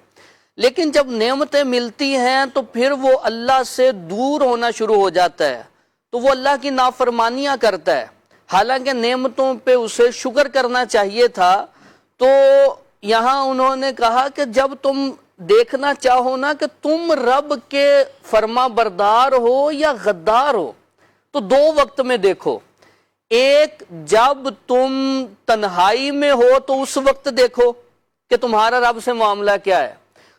لیکن جب نعمتیں ملتی ہیں تو پھر وہ اللہ سے دور ہونا شروع ہو جاتا ہے، تو وہ اللہ کی نافرمانیاں کرتا ہے، حالانکہ نعمتوں پہ اسے شکر کرنا چاہیے تھا۔ تو یہاں انہوں نے کہا کہ جب تم دیکھنا چاہو نا کہ تم رب کے فرما بردار ہو یا غدار ہو تو دو وقت میں دیکھو، ایک جب تم تنہائی میں ہو تو اس وقت دیکھو کہ تمہارا رب سے معاملہ کیا ہے،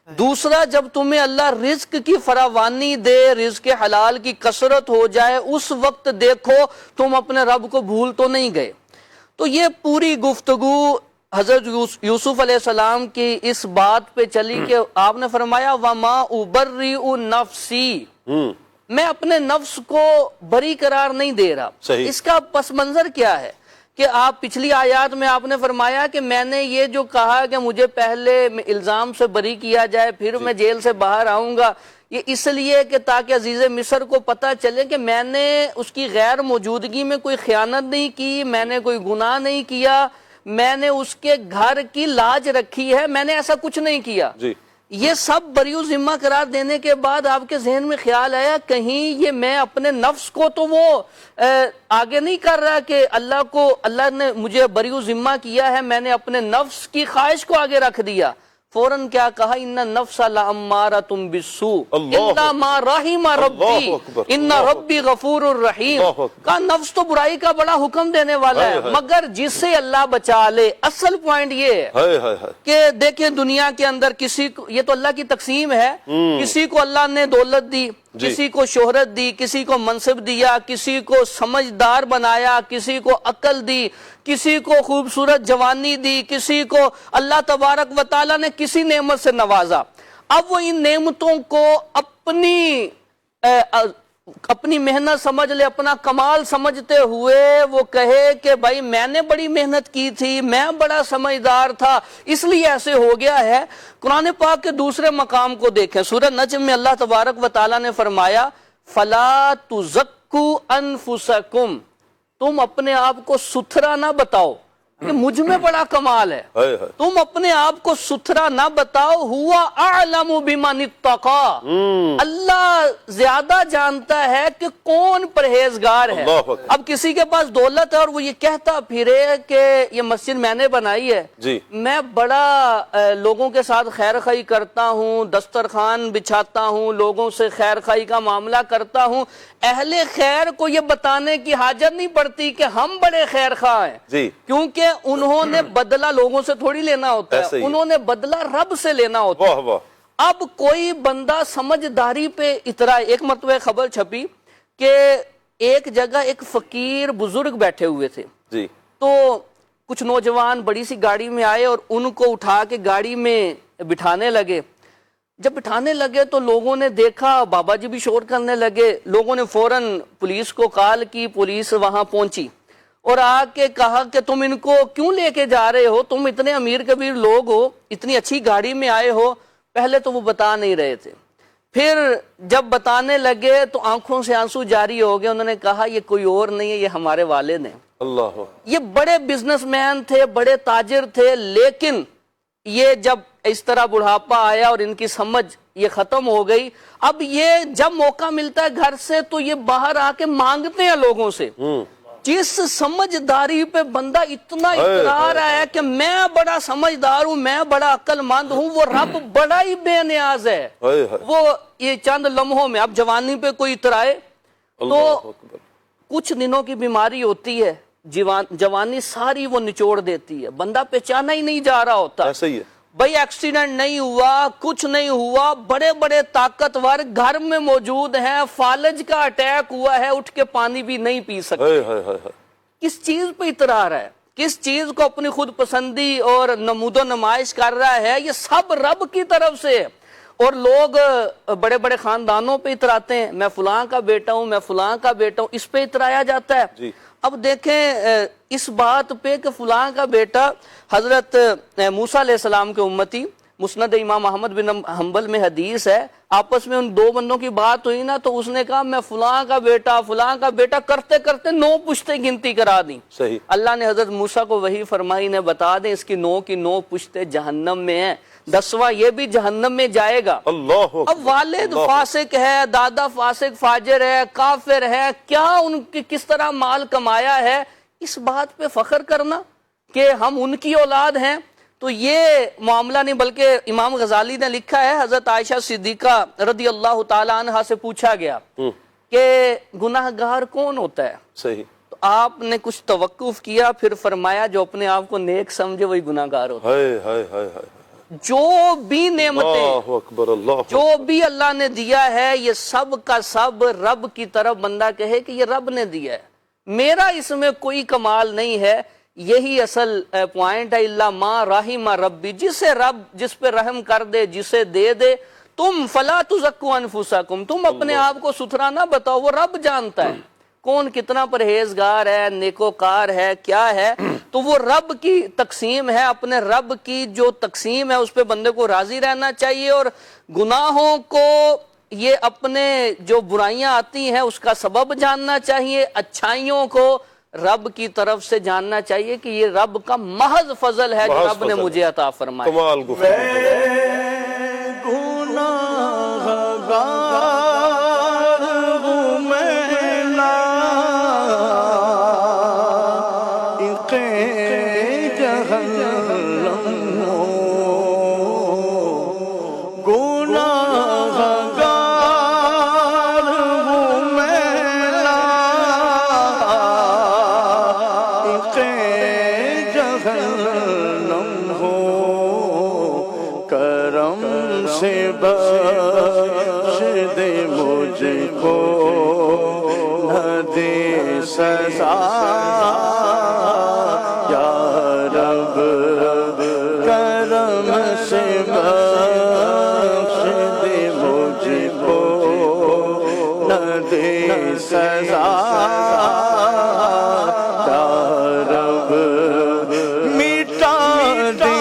دوسرا جب تمہیں اللہ رزق کی فراوانی دے، رزق حلال کی کثرت ہو جائے، اس وقت دیکھو تم اپنے رب کو بھول تو نہیں گئے۔ تو یہ پوری گفتگو حضرت یوسف علیہ السلام کی اس بات پہ چلی کہ آپ نے فرمایا وَمَا أُبَرِّئُ نَفْسِي، میں اپنے نفس کو بری قرار نہیں دے رہا۔ اس کا پس منظر کیا ہے کہ آپ پچھلی آیات میں آپ نے فرمایا کہ میں نے یہ جو کہا کہ مجھے پہلے الزام سے بری کیا جائے پھر میں جیل سے باہر آؤں گا، یہ اس لیے کہ تاکہ عزیز مصر کو پتہ چلے کہ میں نے اس کی غیر موجودگی میں کوئی خیانت نہیں کی، میں نے کوئی گناہ نہیں کیا، میں نے اس کے گھر کی لاج رکھی ہے، میں نے ایسا کچھ نہیں کیا۔ یہ سب بری و ذمہ قرار دینے کے بعد آپ کے ذہن میں خیال آیا کہیں یہ میں اپنے نفس کو تو وہ آگے نہیں کر رہا کہ اللہ نے مجھے بری و ذمہ کیا ہے، میں نے اپنے نفس کی خواہش کو آگے رکھ دیا۔ فوراً کیا کہا ان النفس لامارۃ بالسوء الا ما رحم ربی ان ربی غفور الرحیم۔ کہا نفس تو برائی کا بڑا حکم دینے والا ہے مگر جس سے اللہ بچا لے۔ اصل پوائنٹ یہ ہے کہ دیکھیں دنیا کے اندر کسی کو، یہ تو اللہ کی تقسیم ہے، کسی کو اللہ نے دولت دی، کسی کو شہرت دی، کسی کو منصب دیا، کسی کو سمجھدار بنایا، کسی کو عقل دی، کسی کو خوبصورت جوانی دی، کسی کو اللہ تبارک و تعالیٰ نے کسی نعمت سے نوازا۔ اب وہ ان نعمتوں کو اپنی محنت سمجھ لے، اپنا کمال سمجھتے ہوئے وہ کہے کہ بھائی میں نے بڑی محنت کی تھی، میں بڑا سمجھدار تھا اس لیے ایسے ہو گیا ہے۔ قرآن پاک کے دوسرے مقام کو دیکھیں، سورہ نجم میں اللہ تبارک و تعالیٰ نے فرمایا فَلَا تُزَكُّوا أَنفُسَكُمْ، تم اپنے آپ کو ستھرا نہ بتاؤ کہ مجھ میں بڑا کمال ہے، تم اپنے آپ کو ستھرا نہ بتاؤ، ہوا اعلم بمن اتقى، اللہ زیادہ جانتا ہے کہ کون پرہیزگار ہے۔ اب کسی کے پاس دولت ہے اور وہ یہ کہتا پھرے کہ یہ مسجد میں نے بنائی ہے، میں بڑا لوگوں کے ساتھ خیر خواہی کرتا ہوں، دسترخوان بچھاتا ہوں، لوگوں سے خیر خواہی کا معاملہ کرتا ہوں، اہل خیر کو یہ بتانے کی حاجت نہیں پڑتی کہ ہم بڑے خیر خواہ ہیں، کیونکہ انہوں نے بدلہ لوگوں سے تھوڑی لینا ہوتا ہے، انہوں نے بدلہ رب سے لینا ہوتا ہے۔ اب کوئی بندہ سمجھداری پہ اترائے، ایک مرتبہ خبر چھپی کہ ایک جگہ ایک فقیر بزرگ بیٹھے ہوئے تھے، تو کچھ نوجوان بڑی سی گاڑی میں آئے اور ان کو اٹھا کے گاڑی میں بٹھانے لگے، جب بٹھانے لگے تو لوگوں نے دیکھا، بابا جی بھی شور کرنے لگے، لوگوں نے فوراً پولیس کو کال کی، پولیس وہاں پہنچی اور آ کے کہا کہ تم ان کو کیوں لے کے جا رہے ہو، تم اتنے امیر کبیر لوگ ہو، اتنی اچھی گاڑی میں آئے ہو۔ پہلے تو وہ بتا نہیں رہے تھے، پھر جب بتانے لگے تو آنکھوں سے آنسو جاری ہو گئے۔ انہوں نے کہا یہ کوئی اور نہیں ہے، یہ ہمارے والد ہیں۔ اللہ، یہ بڑے بزنس مین تھے، بڑے تاجر تھے، لیکن یہ جب اس طرح بڑھاپا آیا اور ان کی سمجھ یہ ختم ہو گئی، اب یہ جب موقع ملتا ہے گھر سے تو یہ باہر آ کے مانگتے ہیں لوگوں سے۔ جس سمجھداری پہ بندہ اتنا اقرار ہے کہ میں بڑا سمجھدار ہوں، میں بڑا عقل مند ہوں، وہ رب بڑا ہی بے نیاز ہے۔ وہ یہ چند لمحوں میں، اب جوانی پہ کوئی اترائے تو کچھ دنوں کی بیماری ہوتی ہے، جوانی ساری وہ نچوڑ دیتی ہے، بندہ پہچانا ہی نہیں جا رہا ہوتا۔ ایسا ہی ہے بھائی ایکسیڈنٹ نہیں ہوا، کچھ نہیں ہوا، بڑے بڑے طاقتور گھر میں موجود ہیں، فالج کا اٹیک ہوا ہے، اٹھ کے پانی بھی نہیں پی سکتے۔ کس چیز پہ اترار ہے، کس چیز کو اپنی خود پسندی اور نمود و نمائش کر رہا ہے؟ یہ سب رب کی طرف سے۔ اور لوگ بڑے بڑے خاندانوں پہ اتراتے ہیں، میں فلاں کا بیٹا ہوں، میں فلاں کا بیٹا ہوں، اس پہ اترایا جاتا ہے۔ اب دیکھیں اس بات پہ کہ فلاں کا بیٹا، حضرت موسیٰ علیہ السلام کے امتی، مسند امام احمد بن حنبل میں حدیث ہے، آپس میں ان دو بندوں کی بات ہوئی نا تو اس نے کہا میں فلاں کا بیٹا، فلاں کا بیٹا، کرتے کرتے 9 پشتیں گنتی کرا دیں۔ صحیح۔ اللہ نے حضرت موسیٰ کو وحی فرمائی نے بتا دیں اس کی 9 کی 9 پشتیں جہنم میں ہیں، 10واں یہ بھی جہنم میں جائے گا۔ اللہ، اب والد فاسق ہے، دادا فاسق فاجر ہے، کافر ہے، کیا ان کی کس طرح مال کمایا ہے، اس بات پہ فخر کرنا کہ ہم ان کی اولاد ہیں، تو یہ معاملہ نہیں۔ بلکہ امام غزالی نے لکھا ہے، حضرت عائشہ صدیقہ رضی اللہ تعالی عنہا سے پوچھا گیا کہ گناہ گار کون ہوتا ہے؟ صحیح۔ تو آپ نے کچھ توقف کیا، پھر فرمایا جو اپنے آپ کو نیک سمجھے وہی گناہ گار ہوتا ہے۔ جو بھی نعمتیں، جو بھی اللہ نے دیا ہے، یہ سب کا سب رب کی طرف بندہ کہے کہ یہ رب نے دیا ہے، میرا اس میں کوئی کمال نہیں ہے۔ یہی اصل پوائنٹ ہے، اللہ ما رحم ربی، جسے رب جس پہ رحم کر دے، جسے دے دے۔ تم فلا تزکوا انفسکم، تم اپنے آپ کو ستھرا نہ بتاؤ، وہ رب جانتا ہے کون کتنا پرہیزگار ہے، نیکوکار ہے، کیا ہے، تو وہ رب کی تقسیم ہے۔ اپنے رب کی جو تقسیم ہے اس پہ بندے کو راضی رہنا چاہیے، اور گناہوں کو یہ اپنے جو برائیاں آتی ہیں اس کا سبب جاننا چاہیے، اچھائیوں کو رب کی طرف سے جاننا چاہیے کہ یہ رب کا محض فضل ہے جو رب نے مجھے عطا فرمایا۔ کمال بخش دے مجھ کو، نہ دے سزا یا رب، کرم سے بخش دے مجھ کو، نہ دے سزا یا رب، مٹا دے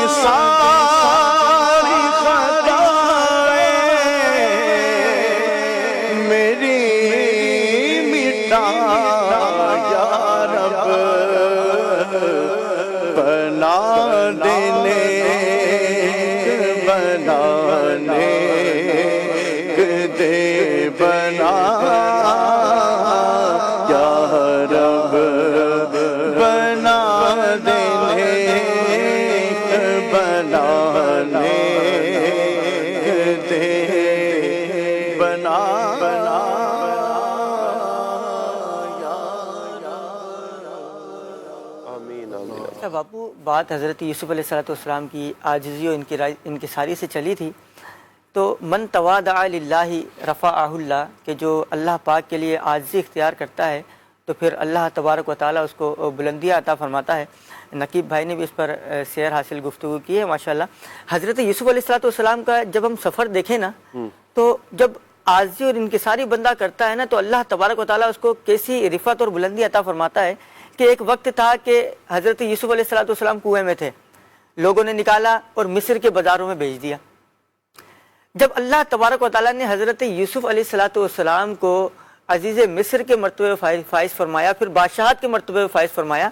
باپو بات حضرت یوسف علیہ السلام کی عاجزی و انکساری سے چلی تھی، تو من تواضع للہ رفعہ اللہ، کہ جو اللہ پاک کے لیے عاجزی اختیار کرتا ہے تو پھر اللہ تبارک و تعالیٰ اس کو بلندیاں عطا فرماتا ہے۔ نقیب بھائی نے بھی اس پر سیر حاصل گفتگو کی ہے ماشاءاللہ۔ حضرت یوسف علیہ السلام کا جب ہم سفر دیکھیں نا تو جب عاجزی اور انکساری بندہ کرتا ہے نا تو اللہ تبارک و تعالیٰ اس کو کیسی رفعت اور بلندی عطا فرماتا ہے کہ ایک وقت تھا کہ حضرت یوسف علیہ السلام کنویں میں تھے، لوگوں نے نکالا اور مصر کے بازاروں میں بھیج دیا۔ جب اللہ تبارک و تعالیٰ نے حضرت یوسف علیہ السلام کو عزیز مصر کے مرتبے فائز فرمایا، پھر بادشاہت کے مرتبے فائز فرمایا،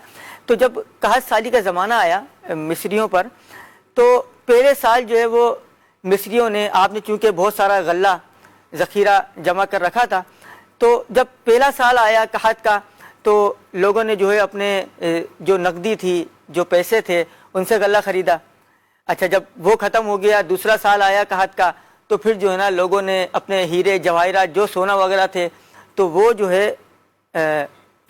تو جب قحط سالی کا زمانہ آیا مصریوں پر تو پہلے سال جو ہے وہ مصریوں نے، آپ نے چونکہ بہت سارا غلہ ذخیرہ جمع کر رکھا تھا، تو جب پہلا سال آیا قحط کا تو لوگوں نے جو ہے اپنے جو نقدی تھی، جو پیسے تھے، ان سے غلہ خریدا۔ اچھا جب وہ ختم ہو گیا، دوسرا سال آیا قحط کا، تو پھر جو ہے نا لوگوں نے اپنے ہیرے جواہرات جو سونا وغیرہ تھے تو وہ جو ہے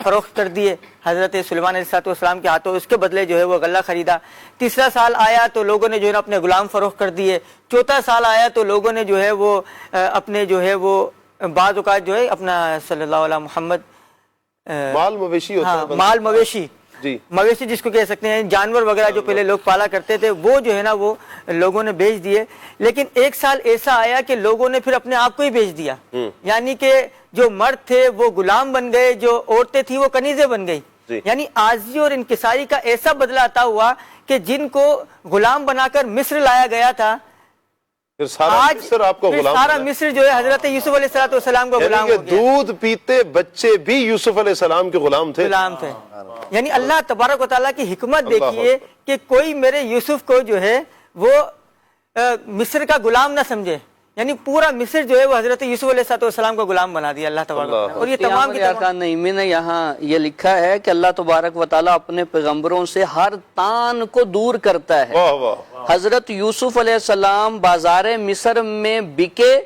فروخت کر دیے حضرت سلیمان علیہ السلام کے ہاتھوں، اس کے بدلے جو ہے وہ غلہ خریدا۔ تیسرا سال آیا تو لوگوں نے جو ہے نا اپنے غلام فروخت کر دیے۔ چوتھا سال آیا تو لوگوں نے جو ہے وہ اپنے جو ہے وہ بعض اوقات جو ہے اپنا صلی اللہ علیہ محمد مال مویشی ہوتا ہے، مال مویشی، جی مویشی جس کو کہہ سکتے ہیں، جانور وغیرہ جو پہلے لوگ پالا کرتے تھے، وہ جو ہے نا وہ لوگوں نے بیچ دیے۔ لیکن ایک سال ایسا آیا کہ لوگوں نے پھر اپنے آپ کو ہی بیچ دیا، یعنی کہ جو مرد تھے وہ غلام بن گئے، جو عورتیں تھیں وہ کنیزیں بن گئی۔ یعنی عاجزی اور انکساری کا ایسا بدلہ عطا ہوا کہ جن کو غلام بنا کر مصر لایا گیا تھا، آج سارا مصر جو ہے حضرت یوسف علیہ السلام کا غلام ہو گیا۔ دودھ پیتے بچے بھی یوسف علیہ السلام کے غلام تھے۔ یعنی اللہ تبارک و تعالیٰ کی حکمت دیکھیے کہ کوئی میرے یوسف کو جو ہے وہ مصر کا غلام نہ سمجھے، یعنی پورا مصر جو ہے وہ حضرت یوسف علیہ السلام کا غلام بنا دیا اللہ تبارک و تعالیٰ۔ اور یہ تمام ارکان نعیمی نے یہاں یہ لکھا ہے کہ اللہ تبارک و تعالیٰ اپنے پیغمبروں سے ہر تان کو دور کرتا ہے۔ حضرت یوسف علیہ السلام بازار مصر میں بکے،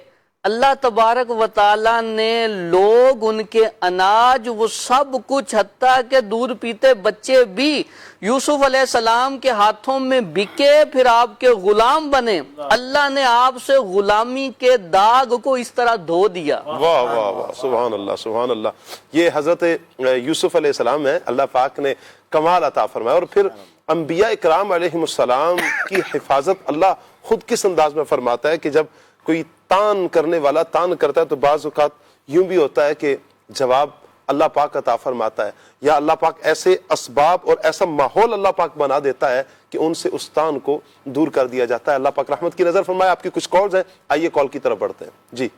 اللہ تبارک و تعالیٰ نے لوگ، ان کے اناج، وہ سب کچھ، حتیٰ کہ دودھ پیتے بچے بھی یوسف علیہ السلام کے ہاتھوں میں بکے، پھر آپ کے غلام بنے۔ اللہ نے آپ سے غلامی کے داغ کو اس طرح دھو دیا۔ واہ واہ واہ، سبحان اللہ سبحان اللہ۔ یہ حضرت یوسف علیہ السلام ہے، اللہ پاک نے کمال عطا فرمایا۔ اور پھر انبیاء اکرام علیہ السلام کی حفاظت اللہ خود کس انداز میں فرماتا ہے کہ جب کوئی تان کرنے والا تان کرتا ہے تو بعض اوقات یوں بھی ہوتا ہے کہ جواب اللہ پاک عطا فرماتا ہے، یا اللہ پاک ایسے اسباب اور ایسا ماحول اللہ پاک بنا دیتا ہے کہ ان سے اس تان کو دور کر دیا جاتا ہے۔ اللہ پاک رحمت کی نظر فرمائے۔ آپ کی کچھ کالز ہیں، آئیے کال کی طرف بڑھتے ہیں۔ جی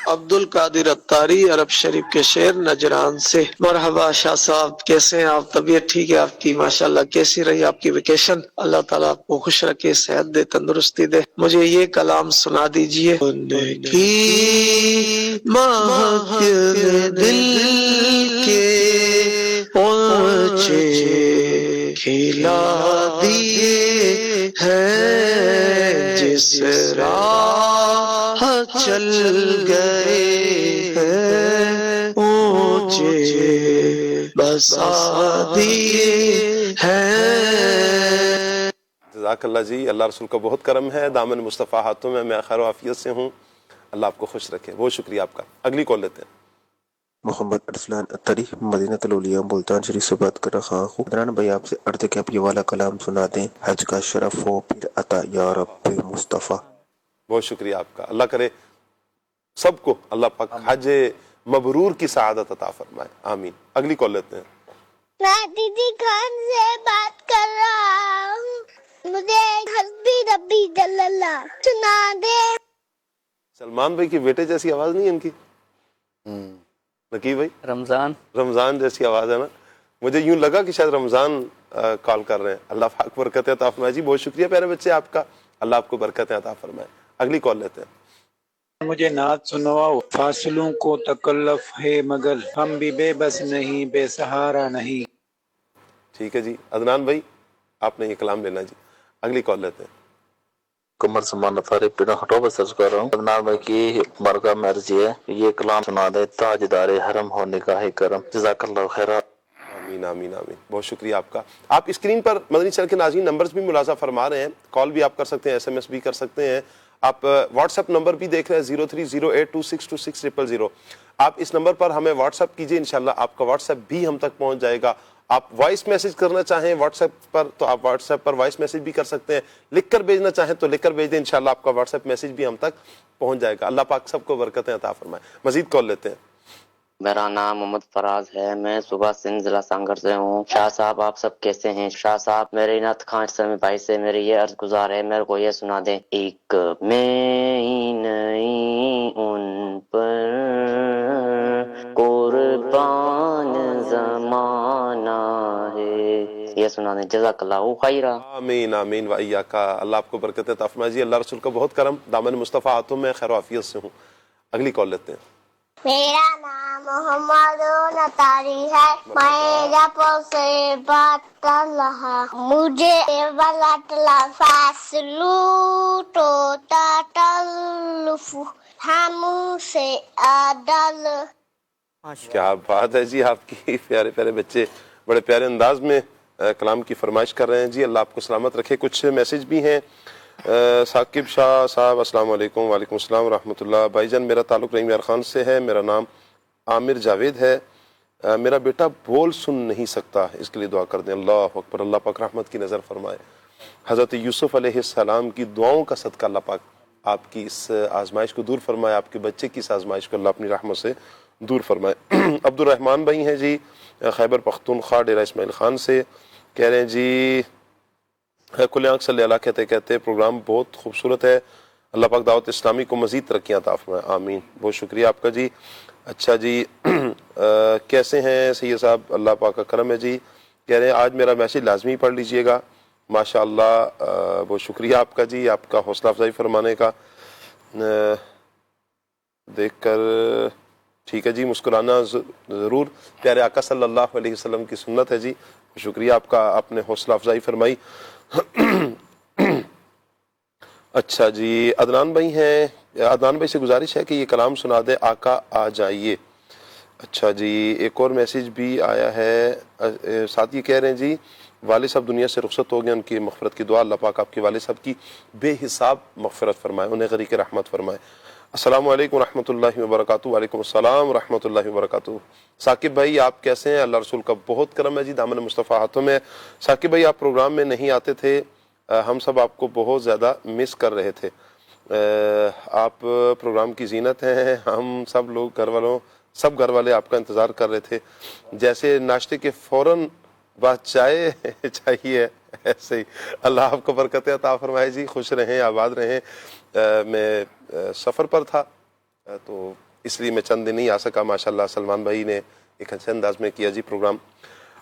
عبد القادر اتاری عرب شریف کے شہر نجران سے۔ مرحبا شاہ صاحب، کیسے ہیں آپ؟ طبیعت ٹھیک ہے آپ کی؟ ماشاءاللہ کیسی رہی آپ کی ویکیشن؟ اللہ تعالیٰ آپ کو خوش رکھے، صحت دے، تندرستی دے۔ مجھے یہ کلام سنا دیجئے۔ مہک دل کے اونچے کھلا دیے ہیں، جس راہ چل گئے ہیں اونچے بسا دیے ہیں۔ جزاک اللہ جی، اللہ رسول کا بہت کرم ہے، دامن مصطفیٰ ہاتھوں میں خیر و عافیت سے ہوں، اللہ آپ کو خوش رکھے۔ بہت شکریہ آپ کا۔ اگلی کال لیتے ہیں۔ محمد ارسلان اتری مدینہ الاولیاء ملتان شریف سے بات کر رہا ہوں۔ عمران بھائی آپ سے عرض ہے کہ آپ یہ والا کلام سنا دیں، حج کا شرف ہو پھر عطا یا رب مصطفیٰ۔ بہت شکریہ آپ کا، اللہ کرے سب کو اللہ پاک حج مبرور کی سعادت عطا فرمائے، آمین۔ اگلی کال لیتے ہیں۔ میں دیدی خان سے بات کر رہا ہوں، مجھے حسبی ربی جل اللہ سنا دے۔ سلمان بھائی کی بیٹے جیسی آواز نہیں ہے ان کی؟ نقیب بھائی رمضان جیسی آواز ہے نا، مجھے یوں لگا کہ شاید رمضان کال کر رہے ہیں۔ اللہ پاک برکت عطا فرمائے جی، بہت شکریہ پیارے بچے آپ کا، اللہ آپ کو برکت عطا فرمائے۔ اگلی کال لیتے ہیں۔ مجھے نعت سنواؤ۔ فاصلوں کو تکلف ہے مگر ہم بھی بے بس نہیں، بے سہارا نہیں۔ ٹھیک ہے جی، عدنان بھائی آپ نے یہ کلام لینا جی۔ اگلی کال لیتے ہیں۔ کمر سمان فارغ پیڑا ہٹو بس سرچ کر رہا ہوں۔ عدنان بھائی کی مرگاہ میں عرضی ہے یہ کلام سنا دے، تاجدار حرم ہو نگاہ کرم۔ جزاک اللہ خیر۔ آمین آمین آمین، بہت شکریہ آپ کا۔ آپ اسکرین پر مدنی چینل کے ناظرین نمبرز بھی ملاحظہ فرما رہے ہیں، کال بھی آپ کر سکتے ہیں، ایس ایم ایس بھی کر سکتے ہیں۔ آپ واٹس ایپ نمبر بھی دیکھ رہے ہیں 0308262600۔ آپ اس نمبر پر ہمیں واٹس ایپ کیجئے، انشاءاللہ آپ کا واٹس ایپ بھی ہم تک پہنچ جائے گا۔ آپ وائس میسج کرنا چاہیں واٹس ایپ پر تو آپ واٹس ایپ پر وائس میسج بھی کر سکتے ہیں، لکھ کر بھیجنا چاہیں تو لکھ کر بھیج دیں، انشاءاللہ آپ کا واٹس ایپ میسج بھی ہم تک پہنچ جائے گا۔ اللہ پاک سب کو برکتیں عطا فرمائے۔ مزید کال لیتے ہیں۔ میرا نام محمد فراز ہے، میں صبح سندھ ضلع سانگر سے ہوں۔ شاہ صاحب آپ سب کیسے ہیں؟ شاہ صاحب میرے نعت خواں اسلامی بھائی سے میری یہ عرض گزار ہے، میرے کو یہ سنا دیں۔ ایک میں ہی نہیں ان پر قربان زمانہ ہے، یہ سنا دیں، جزاک اللہ خیرہ۔ آمین آمین و ایاکا، اللہ آپ کو برکت عطا فرمائے جی، اللہ رسول کا بہت کرم، دامن مصطفیٰ ہاتھوں میں خیر و عافیت سے ہوں۔ اگلی کال لیتے ہیں۔ میرا نام محمد نتاری ہے، میں جاپور سے بات کر رہا ہوں۔ مجھے بلٹ فاصلو تو تلف ہم سے عدل۔ کیا بات ہے جی، آپ کی پیارے پیارے بچے بڑے پیارے انداز میں کلام کی فرمائش کر رہے ہیں جی، اللہ آپ کو سلامت رکھے۔ کچھ میسج بھی ہیں۔ ثاقب شاہ صاحب السلام علیکم۔ وعلیکم السلام ورحمۃ اللہ۔ بھائی جان میرا تعلق رحیم یار خان سے ہے، میرا نام عامر جاوید ہے، میرا بیٹا بول سن نہیں سکتا، اس کے لیے دعا کر دیں۔ اللہ اکبر، اللہ پاک رحمت کی نظر فرمائے۔ حضرت یوسف علیہ السلام کی دعاؤں کا صدقہ اللہ پاک آپ کی اس آزمائش کو دور فرمائے، آپ کے بچے کی اس آزمائش کو اللہ اپنی رحمت سے دور فرمائے۔ عبد الرحمن بھائی ہیں جی خیبر پختونخوا ڈیرہ اسماعیل خان سے، کہہ رہے ہیں جی کل آنکھ صلی اللہ کہتے کہتے پروگرام بہت خوبصورت ہے، اللہ پاک دعوت اسلامی کو مزید ترقیاں عطا فرمائے، آمین۔ بہت شکریہ آپ کا جی۔ اچھا جی کیسے ہیں سید صاحب؟ اللہ پاک کا کرم ہے جی، کہہ رہے ہیں آج میرا میسج لازمی پڑھ لیجئے گا، ماشاء اللہ۔ بہت شکریہ آپ کا جی، آپ کا حوصلہ افزائی فرمانے کا دیکھ کر ٹھیک ہے جی، مسکرانا ضرور پیارے آقا صلی اللہ علیہ وسلم کی سنت ہے جی، شکریہ آپ کا، آپ نے حوصلہ افزائی فرمائی۔ اچھا جی عدنان بھائی ہیں، عدنان بھائی سے گزارش ہے کہ یہ کلام سنا دے آقا آ جائیے۔ اچھا جی ایک اور میسج بھی آیا ہے، ساتھ یہ کہہ رہے ہیں جی والد صاحب دنیا سے رخصت ہو گئے، ان کی مغفرت کی دعا، اللہ پاک آپ کے والد صاحب کی بے حساب مغفرت فرمائے، انہیں غریق رحمت فرمائے۔ السلام علیکم ورحمۃ اللہ وبرکاتہ۔ وعلیکم السلام ورحمۃ اللہ وبرکاتہ۔ ثاقب بھائی آپ کیسے ہیں؟ اللہ رسول کا بہت کرم ہے جی، دامن مصطفیٰ ہاتھوں میں۔ ثاقب بھائی آپ پروگرام میں نہیں آتے تھے، ہم سب آپ کو بہت زیادہ مس کر رہے تھے، آپ پروگرام کی زینت ہیں، ہم سب لوگ سب گھر والے آپ کا انتظار کر رہے تھے، جیسے ناشتے کے فوراً بعد چائے چاہیے ایسے ہی، اللہ آپ کو برکتیں عطا فرمائے جی، خوش رہیں آباد رہیں۔ میں سفر پر تھا تو اس لیے میں چند دن نہیں آ سکا، ماشاءاللہ سلمان بھائی نے ایک اچھے انداز میں کیا جی پروگرام۔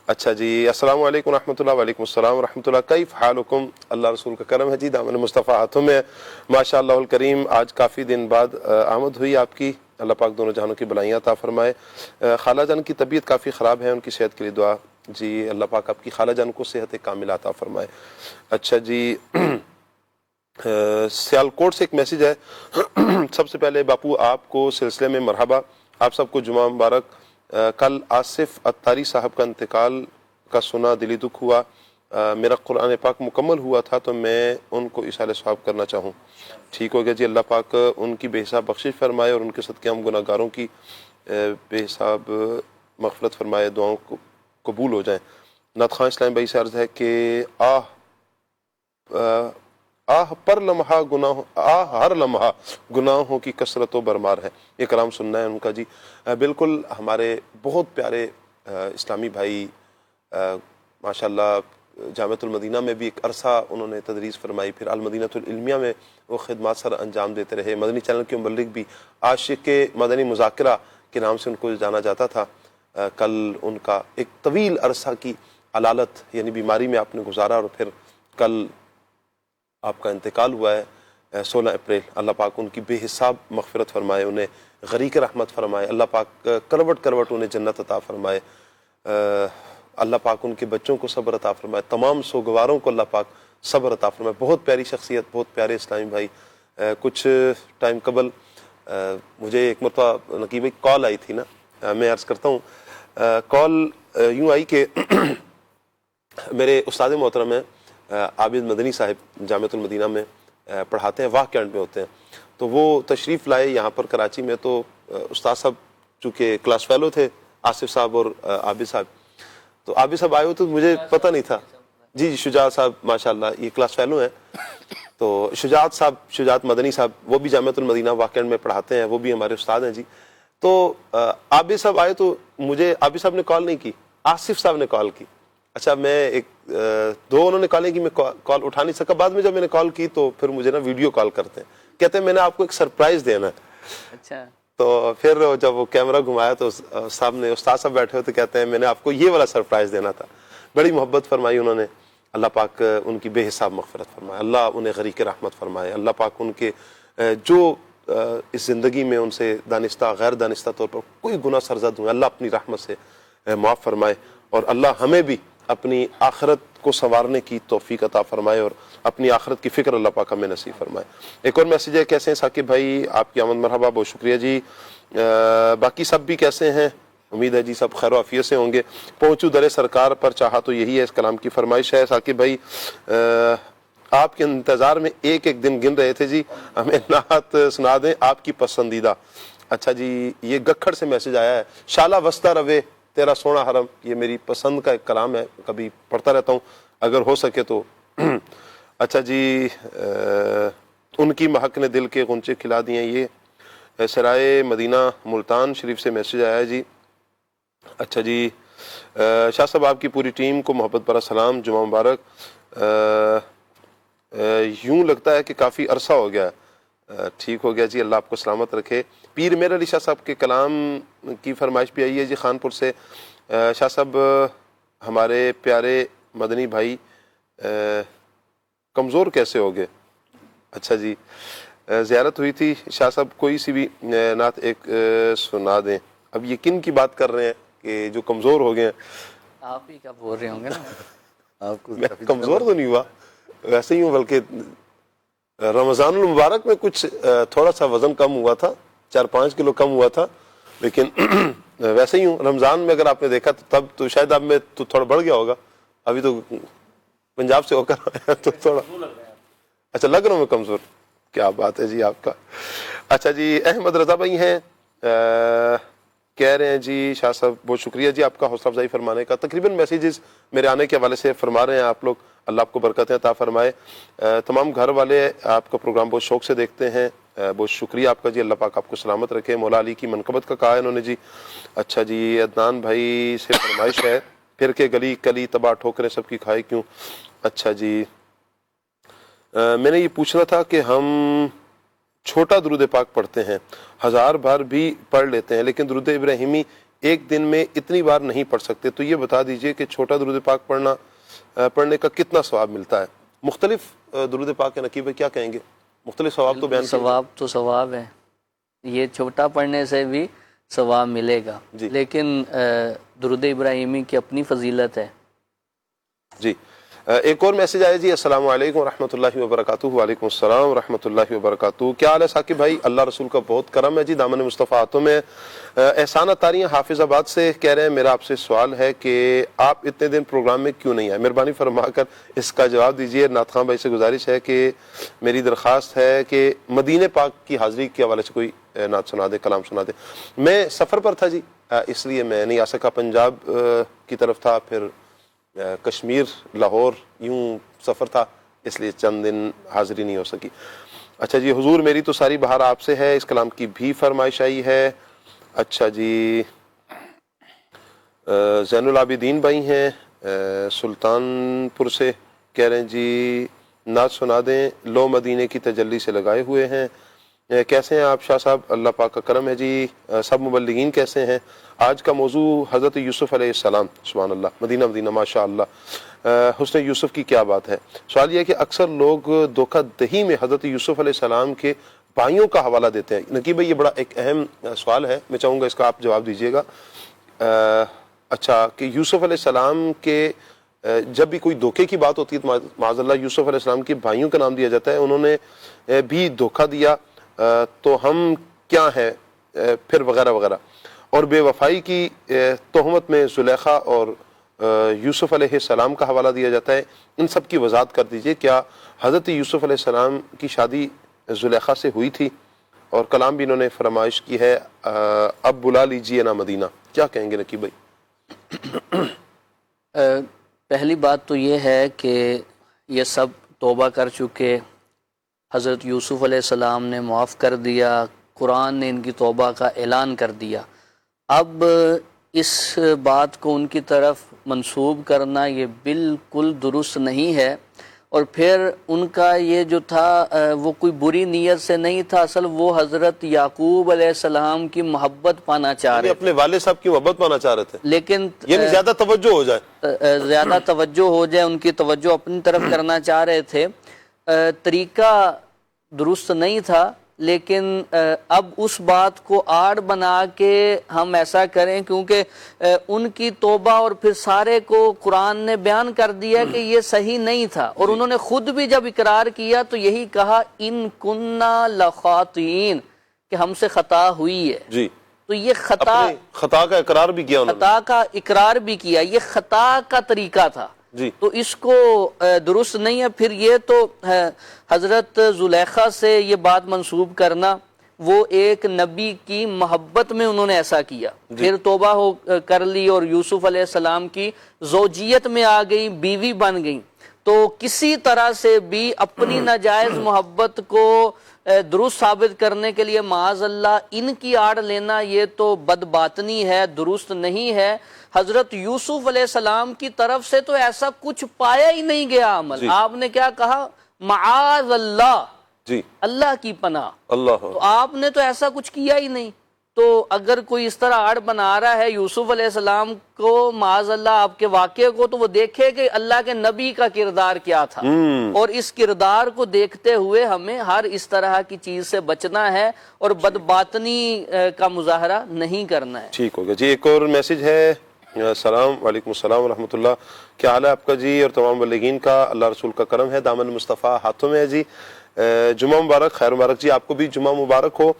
اچھا جی السلام علیکم ورحمۃ اللہ۔ وعلیکم السلام ورحمۃ اللہ، کیف حالکم؟ اللہ رسول کا کرم ہے جی، دامن مصطفیٰ ہاتھوں میں، ماشاء اللہ الکریم۔ آج کافی دن بعد آمد ہوئی آپ کی، اللہ پاک دونوں جہانوں کی بلائیاں عطا فرمائے۔ خالہ جان کی طبیعت کافی خراب ہے، ان کی صحت کے لیے دعا جی، اللہ پاک آپ کی خالہ جان کو صحت کاملہ عطا فرمائے۔ اچھا جی سیالکوٹ سے ایک میسج ہے، سب سے پہلے باپو آپ کو سلسلے میں مرحبا، آپ سب کو جمعہ مبارک۔ کل آصف اتاری صاحب کا انتقال کا سنا دلی دکھ ہوا، میرا قرآن پاک مکمل ہوا تھا تو میں ان کو اصالہ ثواب کرنا چاہوں، ٹھیک ہو گیا جی، اللہ پاک ان کی بے حساب بخشش فرمائے اور ان کے صدقے ہم گناہ گاروں کی بے حساب مغفرت فرمائے، دعاؤں کو قبول ہو جائیں۔ نعت خواں اسلام بھائی سے عرض ہے کہ پر لمحہ ہر لمحہ گناہوں کی کثرت و برمار ہے، یہ کلام سننا ہے ان کا جی۔ بالکل ہمارے بہت پیارے اسلامی بھائی ماشاءاللہ جامعۃ المدینہ میں بھی ایک عرصہ انہوں نے تدریس فرمائی، پھر المدینۃ العلمیہ میں وہ خدمات سر انجام دیتے رہے، مدنی چینل کے مبلغ بھی، عاشق مدنی مذاکرہ کے نام سے ان کو جانا جاتا تھا۔ کل ان کا ایک طویل عرصہ کی علالت یعنی بیماری میں آپ نے گزارا اور پھر کل آپ کا انتقال ہوا ہے 16 اپریل، اللہ پاک ان کی بے حساب مغفرت فرمائے، انہیں غریق رحمت فرمائے، اللہ پاک کروٹ کروٹ انہیں جنت عطا فرمائے، اللہ پاک ان کے بچوں کو صبر عطا فرمائے، تمام سوگواروں کو اللہ پاک صبر عطا فرمائے۔ بہت پیاری شخصیت، بہت پیارے اسلامی بھائی۔ کچھ ٹائم قبل مجھے ایک مرتبہ نقیب بھائی کال آئی تھی نا، میں عرض کرتا ہوں، کال یوں آئی کہ میرے استاد محترم ہیں عابد مدنی صاحب، جامعۃ المدینہ میں پڑھاتے ہیں، واہ کینٹ میں ہوتے ہیں، تو وہ تشریف لائے یہاں پر کراچی میں، تو استاد صاحب چونکہ کلاس فیلو تھے آصف صاحب اور عابد صاحب، تو عابد صاحب آئے ہوئے تو مجھے پتہ نہیں تھا. جی شجاعت صاحب ماشاءاللہ یہ کلاس فیلو ہیں. تو شجاعت مدنی صاحب وہ بھی جامعۃ المدینہ واقعہ میں پڑھاتے ہیں، وہ بھی ہمارے استاد ہیں جی. تو عابد صاحب آئے تو مجھے عابد صاحب نے کال نہیں کی، آصف صاحب نے کال کی. اچھا میں دو انہوں نے کالیں کی، میں کال اٹھا نہیں سکا. بعد میں جب میں نے کال کی تو پھر مجھے نا ویڈیو کال کرتے ہیں، کہتے ہیں میں نے آپ کو ایک سرپرائز دینا ہے. اچھا. تو پھر جب وہ کیمرہ گھمایا تو صاحب نے استاد صاحب بیٹھے ہوئے تو کہتے ہیں میں نے آپ کو یہ والا سرپرائز دینا تھا. بڑی محبت فرمائی انہوں نے. اللہ پاک ان کی بے حساب مغفرت فرمائے، اللہ انہیں غریق رحمت فرمائے. اللہ پاک ان کے جو اس زندگی میں ان سے دانستہ غیر دانستہ طور پر کوئی گناہ سرزد ہوئے، اللہ اپنی رحمت سے معاف فرمائے. اور اللہ ہمیں بھی اپنی آخرت کو سنوارنے کی توفیق عطا فرمائے اور اپنی آخرت کی فکر اللہ پاک ہمیں نصیب فرمائے. ایک اور میسیج ہے، کیسے ہیں ثاقب بھائی؟ آپ کی آمد مرحبا، بہت شکریہ جی. باقی سب بھی کیسے ہیں؟ امید ہے جی سب خیر و عافیت سے ہوں گے. پہنچوں در سرکار پر چاہا تو یہی ہے اس کلام کی فرمائش ہے. ثاقب بھائی آپ کے انتظار میں ایک ایک دن گن رہے تھے جی، ہمیں نعت سنا دیں آپ کی پسندیدہ. اچھا جی یہ گکھڑ سے میسج آیا ہے، شالا وسطہ روے تیرا سونا حرم. یہ میری پسند کا ایک کلام ہے، کبھی پڑھتا رہتا ہوں اگر ہو سکے تو. اچھا جی ان کی مہک نے دل کے غنچے کھلا دیے. یہ سرائے مدینہ ملتان شریف سے میسج آیا ہے جی. اچھا جی شاہ صاحب آپ کی پوری ٹیم کو محبت برا سلام، جمعہ مبارک. یوں لگتا ہے کہ کافی عرصہ ہو گیا. ٹھیک ہو گیا جی، اللہ آپ کو سلامت رکھے. پیر میر علی شاہ صاحب کے کلام کی فرمائش بھی آئی ہے جی خانپور سے. شاہ صاحب ہمارے پیارے مدنی بھائی کمزور کیسے ہو گئے؟ اچھا جی زیارت ہوئی تھی، شاہ صاحب کوئی سی بھی نعت ایک سنا دیں. اب یہ کن کی بات کر رہے ہیں کہ جو کمزور ہو گئے ہیں؟ آپ ہی کیا بول رہے ہوں گے نا. آپ کو میں کمزور تو نہیں ہوا، ویسے ہی ہوں، بلکہ رمضان المبارک میں کچھ تھوڑا سا وزن کم ہوا تھا، 4-5 کلو کم ہوا تھا، لیکن ویسے ہی ہوں. رمضان میں اگر آپ نے دیکھا تو تب تو شاید اب میں تو تھوڑا بڑھ گیا ہوگا. ابھی تو پنجاب سے ہو کر آیا تو تھوڑا اچھا لگ رہا ہوں میں کمزور. کیا بات ہے جی آپ کا. اچھا جی احمد رضا بھائی ہیں، کہہ رہے ہیں جی شاہ صاحب بہت شکریہ جی آپ کا حوصلہ افزائی فرمانے کا. تقریباً میسیجز میرے آنے کے حوالے سے فرما رہے ہیں آپ لوگ، اللہ آپ کو برکتیں عطا فرمائے. تمام گھر والے آپ کا پروگرام بہت شوق سے دیکھتے ہیں، بہت شکریہ آپ کا جی، اللہ پاک آپ کو سلامت رکھے. مولا علی کی منقبت کا کہا ہے انہوں نے جی. اچھا جی عدنان بھائی سے فرمائش ہے، پھر کے گلی کلی تباہ ٹھوکریں سب کی کھائے کیوں. اچھا جی میں نے یہ پوچھنا تھا کہ ہم چھوٹا درود پاک پڑھتے ہیں، 1000 بار بھی پڑھ لیتے ہیں، لیکن درود ابراہیمی ایک دن میں اتنی بار نہیں پڑھ سکتے. تو یہ بتا دیجئے کہ چھوٹا درود پاک پڑھنے کا کتنا ثواب ملتا ہے؟ مختلف درود پاک کے نقیب کیا کہیں گے؟ مختلف ثواب تو بیان ثواب تو ثواب ہے، یہ چھوٹا پڑھنے سے بھی ثواب ملے گا جی. لیکن درود ابراہیمی کی اپنی فضیلت ہے. جی ایک اور میسج آیا جی، السلام علیکم ورحمۃ اللہ وبرکاتہ. وعلیکم السلام ورحمۃ اللہ وبرکاتہ. کیا حال ہے ثاقب بھائی؟ اللہ رسول کا بہت کرم ہے جی، دامن مصطفیٰ ہاتھوں میں. احسان اتاریاں حافظ آباد سے کہہ رہے ہیں میرا آپ سے سوال ہے کہ آپ اتنے دن پروگرام میں کیوں نہیں آئے؟ مہربانی فرما کر اس کا جواب دیجیے. نعت خان بھائی سے گزارش ہے کہ میری درخواست ہے کہ مدینہ پاک کی حاضری کے حوالے سے کوئی نعت سنا دے، کلام سنا دے. میں سفر پر تھا جی، اس لیے میں نہیں آ سکا. پنجاب کی طرف تھا، پھر کشمیر لاہور یوں سفر تھا، اس لیے چند دن حاضری نہیں ہو سکی. اچھا جی حضور میری تو ساری بہار آپ سے ہے، اس کلام کی بھی فرمائش آئی ہے. اچھا جی زین العابدین بھائی ہیں سلطان پور سے، کہہ رہے ہیں جی نعت سنا دیں، لو مدینے کی تجلی سے لگائے ہوئے ہیں. کیسے ہیں آپ شاہ صاحب؟ اللہ پاک کا کرم ہے جی. سب مبلغین کیسے ہیں؟ آج کا موضوع حضرت یوسف علیہ السلام. سبحان اللہ، مدینہ مدینہ ماشاء اللہ. حسن یوسف کی کیا بات ہے. سوال یہ ہے کہ اکثر لوگ دھوکہ دہی میں حضرت یوسف علیہ السلام کے بھائیوں کا حوالہ دیتے ہیں. نقیب بھائی یہ بڑا ایک اہم سوال ہے، میں چاہوں گا اس کا آپ جواب دیجیے گا. اچھا کہ یوسف علیہ السلام کے جب بھی کوئی دھوکے کی بات ہوتی ہے تو معاذ اللہ یوسف علیہ السلام کے بھائیوں کا نام دیا جاتا ہے، انہوں نے بھی دھوکہ دیا تو ہم کیا ہیں پھر وغیرہ وغیرہ. اور بے وفائی کی تہمت میں زلیخا اور یوسف علیہ السلام کا حوالہ دیا جاتا ہے. ان سب کی وضاحت کر دیجئے. کیا حضرت یوسف علیہ السلام کی شادی زلیخا سے ہوئی تھی؟ اور کلام بھی انہوں نے فرمائش کی ہے اب بلا لیجئے نا مدینہ، کیا کہیں گے نقیب بھائی؟ پہلی بات تو یہ ہے کہ یہ سب توبہ کر چکے، حضرت یوسف علیہ السلام نے معاف کر دیا، قرآن نے ان کی توبہ کا اعلان کر دیا۔ اب اس بات کو ان کی طرف منسوب کرنا یہ بالکل درست نہیں ہے، اور پھر ان کا یہ جو تھا وہ کوئی بری نیت سے نہیں تھا، اصل وہ حضرت یعقوب علیہ السلام کی محبت پانا چاہ رہے، اپنے والد صاحب کی محبت پانا چاہ رہے تھے، لیکن یعنی زیادہ توجہ ہو جائے، زیادہ توجہ ہو جائے، ان کی توجہ اپنی طرف کرنا چاہ رہے تھے۔ طریقہ درست نہیں تھا، لیکن اب اس بات کو آڑ بنا کے ہم ایسا کریں، کیونکہ ان کی توبہ اور پھر سارے کو قرآن نے بیان کر دیا کہ یہ صحیح نہیں تھا، اور انہوں نے خود بھی جب اقرار کیا تو یہی کہا ان کننا لخاطئین، کہ ہم سے خطا ہوئی ہے۔ جی، تو یہ خطا کا اقرار بھی کیا، خطا کا اقرار بھی کیا، یہ خطا کا طریقہ تھا، تو اس کو درست نہیں ہے۔ پھر یہ تو حضرت زلیخا سے یہ بات منسوب کرنا، وہ ایک نبی کی محبت میں انہوں نے ایسا کیا، پھر توبہ کر لی اور یوسف علیہ السلام کی زوجیت میں آ گئی، بیوی بن گئی، تو کسی طرح سے بھی اپنی ناجائز محبت کو درست ثابت کرنے کے لیے معاذ اللہ ان کی آڑ لینا یہ تو بدباطنی ہے، درست نہیں ہے۔ حضرت یوسف علیہ السلام کی طرف سے تو ایسا کچھ پایا ہی نہیں گیا عمل، آپ نے کیا کہا؟ معاذ اللہ، جی، اللہ کی پناہ، اللہ، تو آپ نے تو ایسا کچھ کیا ہی نہیں۔ تو اگر کوئی اس طرح آڑ بنا رہا ہے یوسف علیہ السلام کو، معاذ اللہ آپ کے واقعے کو، تو وہ دیکھے کہ اللہ کے نبی کا کردار کیا تھا، اور اس کردار کو دیکھتے ہوئے ہمیں ہر اس طرح کی چیز سے بچنا ہے اور بدباطنی کا مظاہرہ نہیں کرنا ہے۔ ٹھیک ہوگا جی۔ ایک اور میسج ہے، السلام وعلیکم السلام ورحمۃ اللہ، کیا حال ہے آپ کا جی اور تمام بلغین کا؟ اللہ رسول کا کرم ہے، دامن مصطفیٰ ہاتھوں میں ہے جی۔ جمعہ مبارک، خیر مبارک جی، آپ کو بھی جمعہ مبارک ہو۔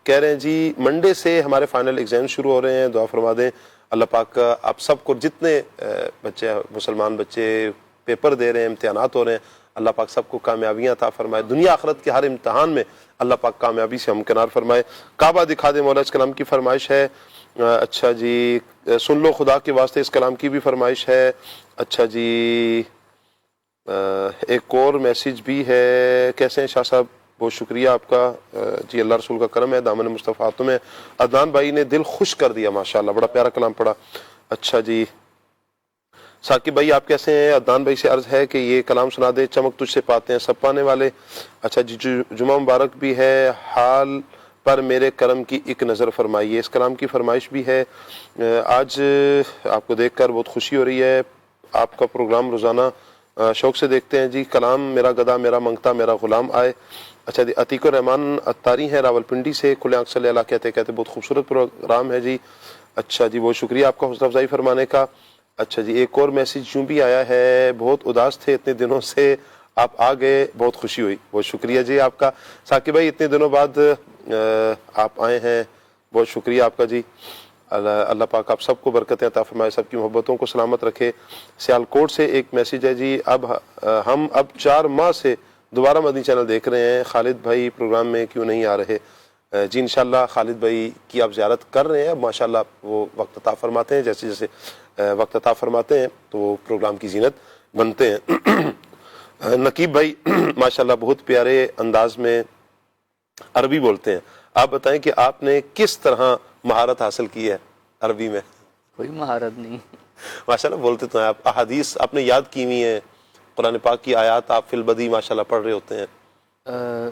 کہہ رہے ہیں جی منڈے سے ہمارے فائنل ایگزام شروع ہو رہے ہیں، دعا فرما دیں اللہ پاک آپ سب کو، جتنے بچے مسلمان بچے پیپر دے رہے ہیں، امتحانات ہو رہے ہیں، اللہ پاک سب کو کامیابیاں عطا فرمائے، دنیا آخرت کے ہر امتحان میں اللہ پاک کامیابی سے ہمکنار فرمائے۔ کعبہ دکھا دے مولا، اس کلام کی فرمائش ہے۔ اچھا جی، سن لو خدا کے واسطے، اس کلام کی بھی فرمائش ہے۔ اچھا جی، ایک اور میسج بھی ہے، کیسے ہیں شاہ صاحب؟ بہت شکریہ آپ کا جی، اللہ رسول کا کرم ہے، دامن مصطفیٰ تمہیں۔ عدنان بھائی نے دل خوش کر دیا، ماشاءاللہ، بڑا پیارا کلام پڑھا۔ اچھا جی، ثاقب بھائی آپ کیسے ہیں؟ عدنان بھائی سے عرض ہے کہ یہ کلام سنا دے، چمک تجھ سے پاتے ہیں سب پانے والے۔ اچھا جی، جمعہ مبارک بھی ہے، حال پر میرے کرم کی ایک نظر فرمائیے، اس کلام کی فرمائش بھی ہے۔ آج آپ کو دیکھ کر بہت خوشی ہو رہی ہے، آپ کا پروگرام روزانہ شوق سے دیکھتے ہیں جی۔ کلام میرا گدا میرا منگتا میرا غلام آئے۔ اچھا جی، عتیق الرحمان اتاری ہیں راول پنڈی سے، کھلے آنکھ صلی اللہ کہتے کہتے بہت خوبصورت پروگرام ہے جی۔ اچھا جی، بہت شکریہ آپ کا حوصلہ افزائی فرمانے کا۔ اچھا جی، ایک اور میسج یوں بھی آیا ہے، بہت اداس تھے اتنے دنوں سے، آپ آ گئے، بہت خوشی ہوئی، بہت شکریہ جی آپ کا۔ ثاقب بھائی اتنے دنوں بعد آپ آئے ہیں، بہت شکریہ آپ کا جی۔ اللہ پاک آپ سب کو برکتیں عطا فرمائے، سب کی محبتوں کو سلامت رکھے۔ سیالکوٹ سے ایک میسج ہے جی، ہم 4 ماہ سے دوبارہ مدنی چینل دیکھ رہے ہیں، خالد بھائی پروگرام میں کیوں نہیں آ رہے؟ جی انشاءاللہ خالد بھائی کی آپ زیارت کر رہے ہیں، ماشاءاللہ وہ وقت عطا فرماتے ہیں، جیسے جیسے وقت عطا فرماتے ہیں تو وہ پروگرام کی زینت بنتے ہیں۔ نقیب بھائی ماشاءاللہ بہت پیارے انداز میں عربی بولتے ہیں، آپ بتائیں کہ آپ نے کس طرح مہارت حاصل کی ہے عربی میں؟ کوئی مہارت نہیں، ماشاءاللہ بولتے تو ہیں آپ، احادیث آپ نے یاد کی ہوئی ہیں، قرآن پاک کی آیات آپ فی البدی ماشاءاللہ پڑھ رہے ہوتے ہیں۔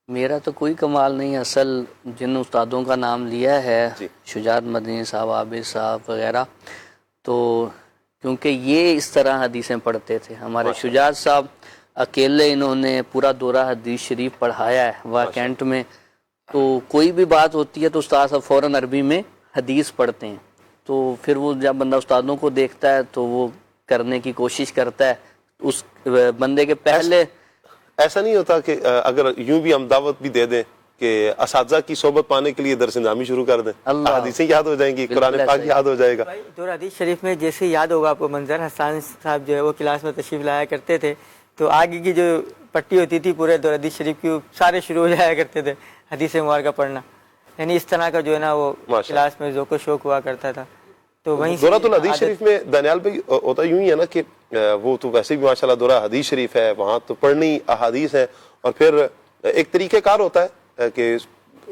میرا تو کوئی کمال نہیں، اصل جن استادوں کا نام لیا ہے شجاعت مدنی صاحب، عابد صاحب وغیرہ، تو کیونکہ یہ اس طرح حدیثیں پڑھتے تھے، ہمارے شجاعت صاحب اکیلے انہوں نے پورا دورہ حدیث شریف پڑھایا ہے واکینٹ میں، تو کوئی بھی بات ہوتی ہے تو استاد صاحب فوراً عربی میں حدیث پڑھتے ہیں، تو پھر وہ جب بندہ استادوں کو دیکھتا ہے تو وہ کرنے کی کوشش کرتا ہے اس بندے کے پہلے۔ ایسا نہیں ہوتا کہ اگر یوں بھی ہم دعوت بھی دے دیں کہ اساتذہ کی صحبت پانے کے لیے درس نظامی شروع کر دیں، حدیثیں یاد ہو جائیں گی، قرآن پاک یاد ہو جائے گا۔ دورہ حدیث شریف میں جیسے یاد ہوگا آپ کو منظر، حسان صاحب جو ہے وہ کلاس میں تشریف لایا کرتے تھے، تو آگے کی جو پٹی ہوتی تھی پورے دور حدیث شریف کی سارے شروع ہو جایا کرتے تھے حدیث مبارکہ پڑھنا، یعنی اس طرح کا جو ہے نا وہ کلاس میں ذوق و شوق ہوا کرتا تھا. تو وہیں دورہ الحدیث شریف میں دانیال بھائی ہوتا یوں ہی ہے نا کہ وہ تو ویسے بھی ماشاءاللہ دورہ حدیث شریف ہے، وہاں تو پڑھنی احادیث ہیں، اور پھر ایک طریقہ کار ہوتا ہے کہ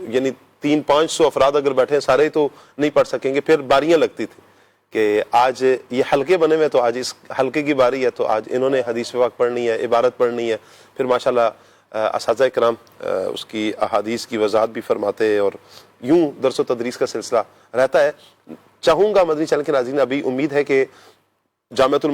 یعنی 300-500 افراد اگر بیٹھے ہیں سارے تو نہیں پڑھ سکیں گے، پھر باریاں لگتی تھی کہ آج یہ حلقے بنے ہوئے تو آج اس حلقے کی باری ہے، تو آج انہوں نے حدیث پاک پڑھنی ہے، عبارت پڑھنی ہے. پھر ماشاءاللہ اساتذہ کرام اس کی احادیث کی وضاحت بھی فرماتے ہیں، اور یوں درس و تدریس کا سلسلہ رہتا ہے. چاہوں گا مدنی چینل کے ناظرین، ابھی امید ہے کہ جامعات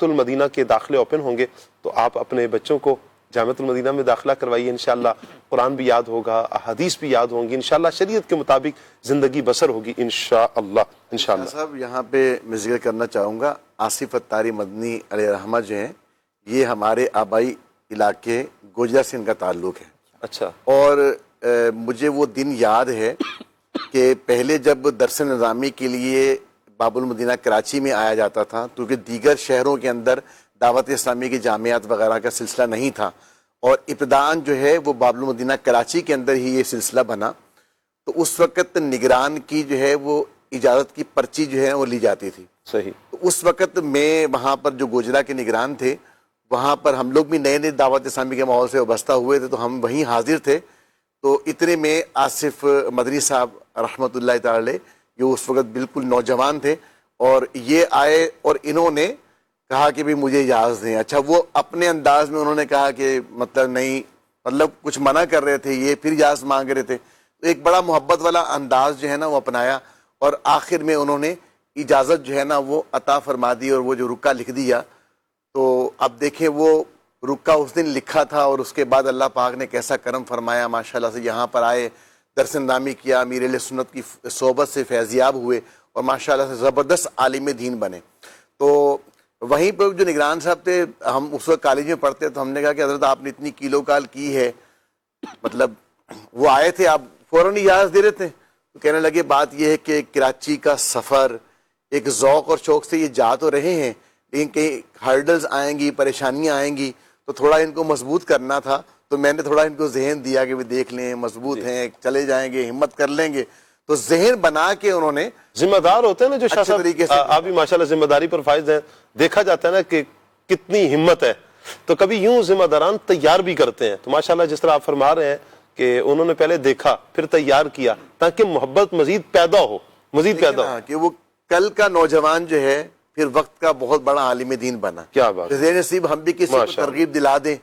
المدینہ کے داخلے اوپن ہوں گے، تو آپ اپنے بچوں کو جامعۃ المدینہ میں داخلہ کروائیے. انشاءاللہ قرآن بھی یاد ہوگا، احادیث بھی یاد ہوں گی، انشاءاللہ شریعت کے مطابق زندگی بسر ہوگی انشاءاللہ. صاحب یہاں پہ میں ذکر کرنا چاہوں گا، آصف اتاری مدنی علیہ رحمہ جو ہیں یہ ہمارے آبائی علاقے گوجرا سے ان کا تعلق ہے. اچھا. اور مجھے وہ دن یاد ہے کہ پہلے جب درس نظامی کے لیے باب المدینہ کراچی میں آیا جاتا تھا، کیونکہ دیگر شہروں کے اندر دعوت اسلامی کی جامعات وغیرہ کا سلسلہ نہیں تھا، اور ابتداءً جو ہے وہ باب المدینہ کراچی کے اندر ہی یہ سلسلہ بنا. تو اس وقت نگران کی جو ہے وہ اجازت کی پرچی جو ہے وہ لی جاتی تھی. صحیح. تو اس وقت میں وہاں پر جو گوجرا کے نگران تھے، وہاں پر ہم لوگ بھی نئے نئے دعوت اسلامی کے ماحول سے وابستہ ہوئے تھے، تو ہم وہیں حاضر تھے. تو اتنے میں آصف مدنی صاحب رحمۃ اللہ تعالی جو اس وقت بالکل نوجوان تھے، اور یہ آئے اور انہوں نے کہا کہ بھی مجھے اجازت دیں. اچھا، وہ اپنے انداز میں انہوں نے کہا کہ مطلب نہیں، مطلب کچھ منع کر رہے تھے، یہ پھر اجازت مانگ رہے تھے. تو ایک بڑا محبت والا انداز جو ہے نا وہ اپنایا، اور آخر میں انہوں نے اجازت جو ہے نا وہ عطا فرما دی، اور وہ جو رکا لکھ دیا. تو اب دیکھیں وہ رکا اس دن لکھا تھا، اور اس کے بعد اللہ پاک نے کیسا کرم فرمایا، ماشاءاللہ سے یہاں پر آئے، درس نظامی کیا، امیر اہل سنت کی صحبت سے فیضیاب ہوئے، اور ماشاءاللہ سے زبردست عالم دین بنے. تو وہیں پر جو نگران صاحب تھے، ہم اس وقت کالج میں پڑھتے، تو ہم نے کہا کہ حضرت آپ نے اتنی کیلو کال کی ہے، مطلب وہ آئے تھے، آپ فوراً اجازت دے رہے تھے. تو کہنے لگے بات یہ ہے کہ کراچی کا سفر ایک ذوق اور شوق سے یہ جا تو رہے ہیں، لیکن کہیں ہرڈلز آئیں گی، پریشانیاں آئیں گی، تو تھوڑا ان کو مضبوط کرنا تھا. تو میں نے تھوڑا ان کو ذہن دیا کہ وہ دیکھ لیں، مضبوط ہیں، چلے جائیں گے، ہمت کر لیں گے. تو ذہن بنا کے انہوں نے، ذمہ دار ہوتے ہیں نا جو شاہ صاحب، طریقے سے آپ بھی ماشاءاللہ ذمہ داری پر فائز ہیں، دیکھا جاتا ہے نا کہ کتنی ہمت ہے. تو کبھی یوں ذمہ داران تیار بھی کرتے ہیں. تو ماشاءاللہ جس طرح آپ فرما رہے ہیں کہ انہوں نے پہلے دیکھا پھر تیار کیا، تاکہ محبت مزید پیدا ہو کہ وہ کل کا نوجوان جو ہے پھر وقت کا بہت بڑا عالم دین بنا. کیا بات. ذہن نصیب ہم بھی کسی کو ترغیب دلا دیں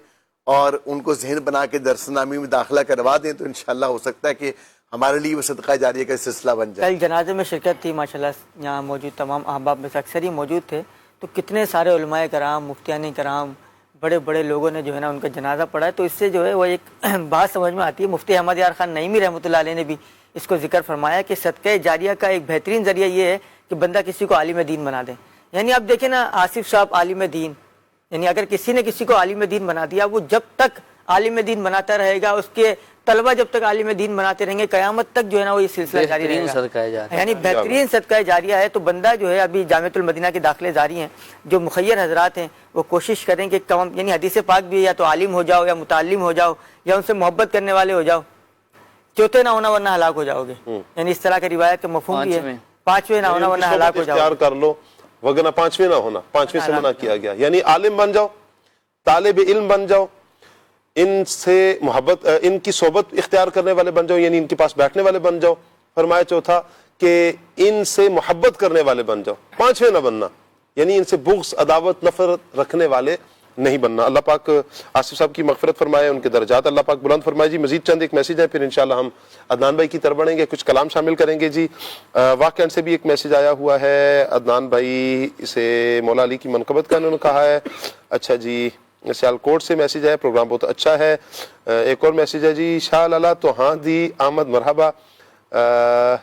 اور ان کو ذہن بنا کے درس نامی میں داخلہ کروا دیں، تو انشاءاللہ ہو سکتا ہے کہ ہمارے لیے وہ صدقہ جاریہ کا سلسلہ بن جائے. کل جنازے میں شرکت تھی ماشاءاللہ، یہاں موجود تمام احباب میں سے اکثر ہی موجود تھے. تو کتنے سارے علماء کرام، مفتیان کرام، بڑے بڑے لوگوں نے جو ہے نا ان کا جنازہ پڑھا ہے. تو اس سے جو ہے وہ ایک بات سمجھ میں آتی ہے. مفتی احمد یار خان نعیمی رحمۃ اللہ علیہ نے بھی اس کو ذکر فرمایا کہ صدقہ جاریہ کا ایک بہترین ذریعہ یہ ہے کہ بندہ کسی کو عالم دین بنا دے. یعنی اب دیکھیں نا، آصف صاحب عالم دین، یعنی اگر کسی نے کسی کو عالم دین بنا دیا، وہ جب تک عالم دین بناتا رہے گا، اس کے طلبہ جب تک عالم دین بناتے رہیں گے، قیامت تک جو ہے نا وہ یہ سلسلہ جاری رہے گا. یعنی بہترین صدقہ جاریہ ہے. تو بندہ جو ہے، ابھی جامعۃ المدینہ کے داخلے جاری ہیں، جو مخیر حضرات ہیں وہ کوشش کریں کہ یعنی حدیث پاک بھی یا تو عالم ہو جاؤ، یا متعلم ہو جاؤ، یا ان سے محبت کرنے والے ہو جاؤ. چوتھے نہ ہونا ورنہ ہلاک ہو جاؤ گے، یعنی اس طرح کا روایت کا مفہوم بھی ہے. پانچویں نہ ہونا ورنہ ہلاک ہو جاؤ. اختیار کر لو، وگرنہ پانچویں نہ ہونا، پانچویں سے منع کیا گیا. یعنی عالم بن جاؤ، طالب علم بن جاؤ، ان سے محبت، ان کی صحبت اختیار کرنے والے بن جاؤ، یعنی ان کے پاس بیٹھنے والے بن جاؤ. فرمایا چوتھا کہ ان سے محبت کرنے والے بن جاؤ. پانچویں نہ بننا، یعنی ان سے بغض، عداوت، نفرت رکھنے والے نہیں بننا. اللہ پاک آصف صاحب کی مغفرت فرمائے، ان کے درجات اللہ پاک بلند فرمائے. جی مزید چند ایک میسیج ہے، پھر انشاءاللہ ہم عدنان بھائی کی طرف بڑھیں گے، کچھ کلام شامل کریں گے. جی واقعہ سے بھی ایک میسیج آیا ہوا ہے. عدنان بھائی اسے مولا علی کی منقبت کا انہوں نے کہا ہے. اچھا جی، سیالکوٹ سے میسیج ہے، پروگرام بہت اچھا ہے. ایک اور میسیج ہے جی، شاہ لالا تو ہاں دی آمد مرحبا،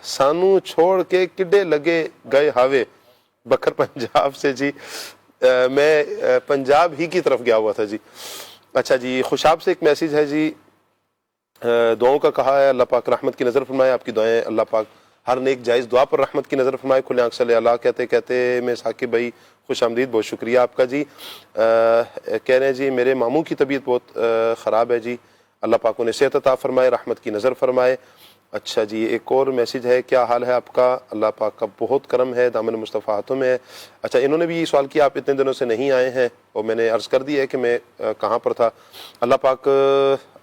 سانو چھوڑ کے کڈے لگے گئے ہاوے. بکر پنجاب سے جی، میں پنجاب ہی کی طرف گیا ہوا تھا جی. اچھا جی، خوشاب سے ایک میسیج ہے جی، دعاؤں کا کہا ہے، اللہ پاک رحمت کی نظر فرمائے، آپ کی دعائیں اللہ پاک ہر نیک جائز دعا پر رحمت کی نظر فرمائے. کھلے آنکھ صلی اللہ کہتے کہتے میں ثاقب بھائی خوش آمدید, بہت شکریہ آپ کا جی. کہہ رہے ہیں جی میرے ماموں کی طبیعت بہت خراب ہے جی, اللہ پاک انہیں صحت عطا فرمائے, رحمت کی نظر فرمائے. اچھا جی, ایک اور میسج ہے, کیا حال ہے آپ کا, اللہ پاک کا بہت کرم ہے, دامن مصطفیٰ ہاتھوں میں ہے. اچھا, انہوں نے بھی یہ سوال کیا, آپ اتنے دنوں سے نہیں آئے ہیں, اور میں نے عرض کر دی ہے کہ میں کہاں پر تھا. اللہ پاک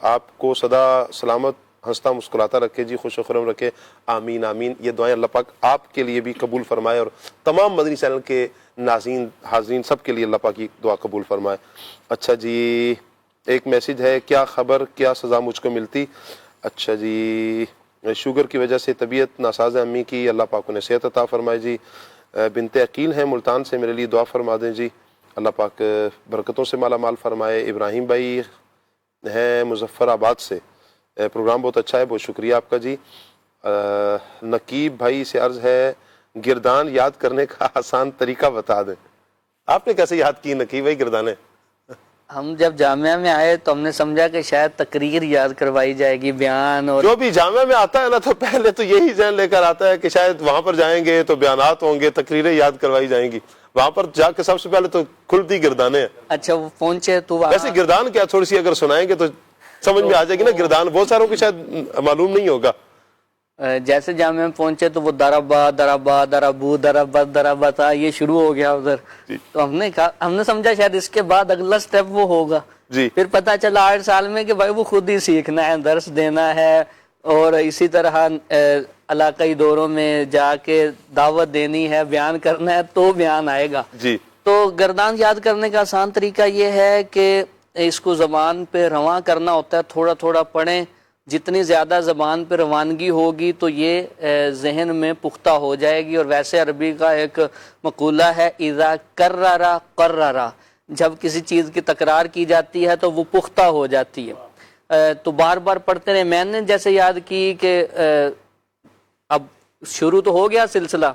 آپ کو سدا سلامت ہنستا مسکراتا رکھے جی, خوش و خرم رکھے, آمین آمین. یہ دعائیں اللہ پاک آپ کے لیے بھی قبول فرمائے, اور تمام مدنی چینل کے ناظرین حاضرین سب کے لیے اللہ پاک کی دعا قبول فرمائے. اچھا جی, ایک میسج ہے, کیا خبر, کیا سزا مجھ کو ملتی. اچھا جی, شوگر کی وجہ سے طبیعت ناساز ہے امی کی, اللہ پاک انہیں صحت عطا فرمائے جی. بنت عقیل ہیں ملتان سے, میرے لیے دعا فرما دیں جی, اللہ پاک برکتوں سے مالا مال فرمائے. ابراہیم بھائی ہیں مظفر آباد سے, پروگرام بہت اچھا ہے, بہت شکریہ آپ کا جی. نقیب بھائی سے عرض ہے, گردان یاد کرنے کا آسان طریقہ بتا دیں. آپ نے کیسے یاد کی نقیب بھائی گردانے؟ ہم جب جامعہ میں آئے تو ہم نے سمجھا کہ شاید تقریر یاد کروائی جائے گی, بیان, اور جو بھی جامعہ میں آتا ہے نا تو پہلے تو یہی ذہن لے کر آتا ہے کہ شاید وہاں پر جائیں گے تو بیانات ہوں گے, تقریریں یاد کروائی جائیں گی. وہاں پر جا کے سب سے پہلے تو کھلتی گردانے ہیں. اچھا, وہ پہنچے تو ویسے گردان کیا تھوڑی سی اگر سنائیں گے تو سمجھ میں آ جائے گی نا. گردان بہت ساروں کو شاید معلوم نہیں ہوگا. جیسے جامعہ میں پہنچے تو وہ دربا دربا دربو دربت دربتا یہ شروع ہو گیا ادھر. تو ہم نے سمجھا شاید اس کے بعد اگلا سٹیپ وہ ہوگا. پھر پتا چلا 8 سال میں کہ بھائی وہ خود ہی سیکھنا ہے, درس دینا ہے, اور اسی طرح علاقائی دوروں میں جا کے دعوت دینی ہے, بیان کرنا ہے, تو بیان آئے گا. تو گردان یاد کرنے کا آسان طریقہ یہ ہے کہ اس کو زبان پہ رواں کرنا ہوتا ہے, تھوڑا تھوڑا پڑھیں. جتنی زیادہ زبان پہ روانگی ہوگی تو یہ ذہن میں پختہ ہو جائے گی. اور ویسے عربی کا ایک مقولہ ہے, اذا کررا قررا, جب کسی چیز کی تکرار کی جاتی ہے تو وہ پختہ ہو جاتی ہے. تو بار بار پڑھتے رہے. میں نے جیسے یاد کی کہ اب شروع تو ہو گیا سلسلہ,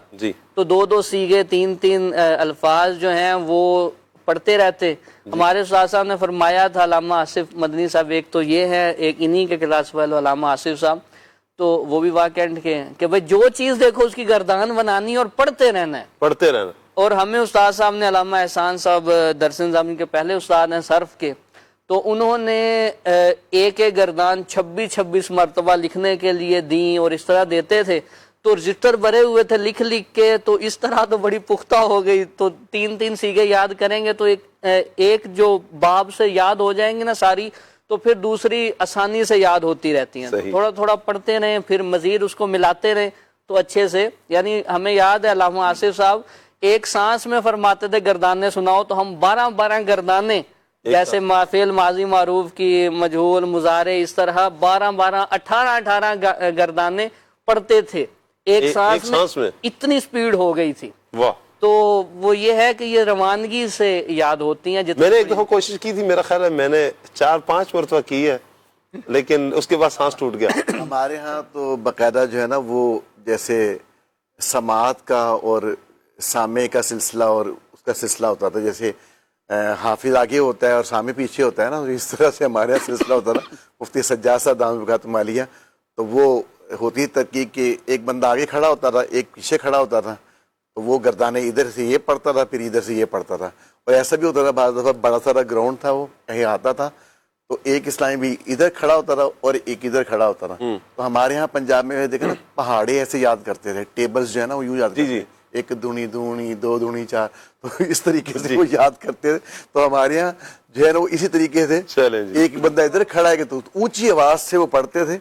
تو 2 سیغے 3 الفاظ جو ہیں وہ پڑھتے رہتے. ہمارے استاد صاحب نے فرمایا تھا, علامہ آصف مدنی صاحب, ایک تو یہ ہے, ایک انہی کے کلاس والے علامہ آصف صاحب, تو وہ بھی واقعہ کے ہیں کہ بھائی جو چیز دیکھو اس کی گردان بنانی اور پڑھتے رہنا ہے. اور ہمیں استاد صاحب نے, علامہ احسان صاحب درس نظامی کے پہلے استاد ہیں صرف کے, تو انہوں نے ایک گردان 26 مرتبہ لکھنے کے لیے دیں, اور اس طرح دیتے تھے. تو رجسٹر بھرے ہوئے تھے لکھ کے, تو اس طرح تو بڑی پختہ ہو گئی. تو 3 سیغے یاد کریں گے تو ایک جو باب سے یاد ہو جائیں گے نا ساری, تو پھر دوسری آسانی سے یاد ہوتی رہتی ہیں. تھوڑا تھوڑا پڑھتے رہیں, پھر مزید اس کو ملاتے رہیں تو اچھے سے. یعنی ہمیں یاد ہے علامہ آصف صاحب ایک سانس میں فرماتے تھے گردانے سناؤ, تو ہم 12 گردانے, جیسے فعل ماضی معروف کی, مجہول, مضارع, اس طرح 12 18 گردانے پڑھتے تھے ایک سانس میں. اتنی سپیڈ ہو گئی تھی. واہ. تو وہ یہ ہے کہ یہ روانگی سے یاد ہوتی ہیں. میں نے ایک دفعہ کوشش کی تھی, میرا خیال ہے میں نے 4-5 مرتبہ کی ہے, لیکن اس کے بعد سانس ٹوٹ گیا. ہمارے ہاں تو باقاعدہ جو ہے نا وہ جیسے سماعت کا اور سامع کا سلسلہ اور اس کا سلسلہ ہوتا تھا. جیسے حافظ آگے ہوتا ہے اور سامع پیچھے ہوتا ہے نا, اس طرح سے ہمارے یہاں سلسلہ ہوتا تھا. مفتی سجاد صاحب دامت برکاتہ عالیہ, تو وہ ہوتی ترکیب کہ ایک بندہ آگے کھڑا ہوتا تھا, ایک پیچھے کھڑا ہوتا تھا, تو وہ گردانے ادھر سے یہ پڑھتا تھا, پھر ادھر سے یہ پڑھتا تھا. اور ایسا بھی ہوتا تھا بعض دفعہ بڑا سارا گراؤنڈ تھا, وہ کہیں آتا تھا تو ایک اسلامی بھی ادھر کھڑا ہوتا تھا اور ایک ادھر کھڑا ہوتا تھا. تو ہمارے ہاں پنجاب میں دیکھا نا پہاڑے ایسے یاد کرتے تھے, ٹیبلز جو ہے نا وہ یوں یاد کرتے تھے, 1 دونی 2 دونی 4, تو اس طریقے سے وہ یاد کرتے تھے. تو ہمارے یہاں جو ہے نا وہ اسی طریقے سے ایک بندہ ادھر کھڑا ہے کہ تو اونچی آواز سے وہ پڑھتے تھے.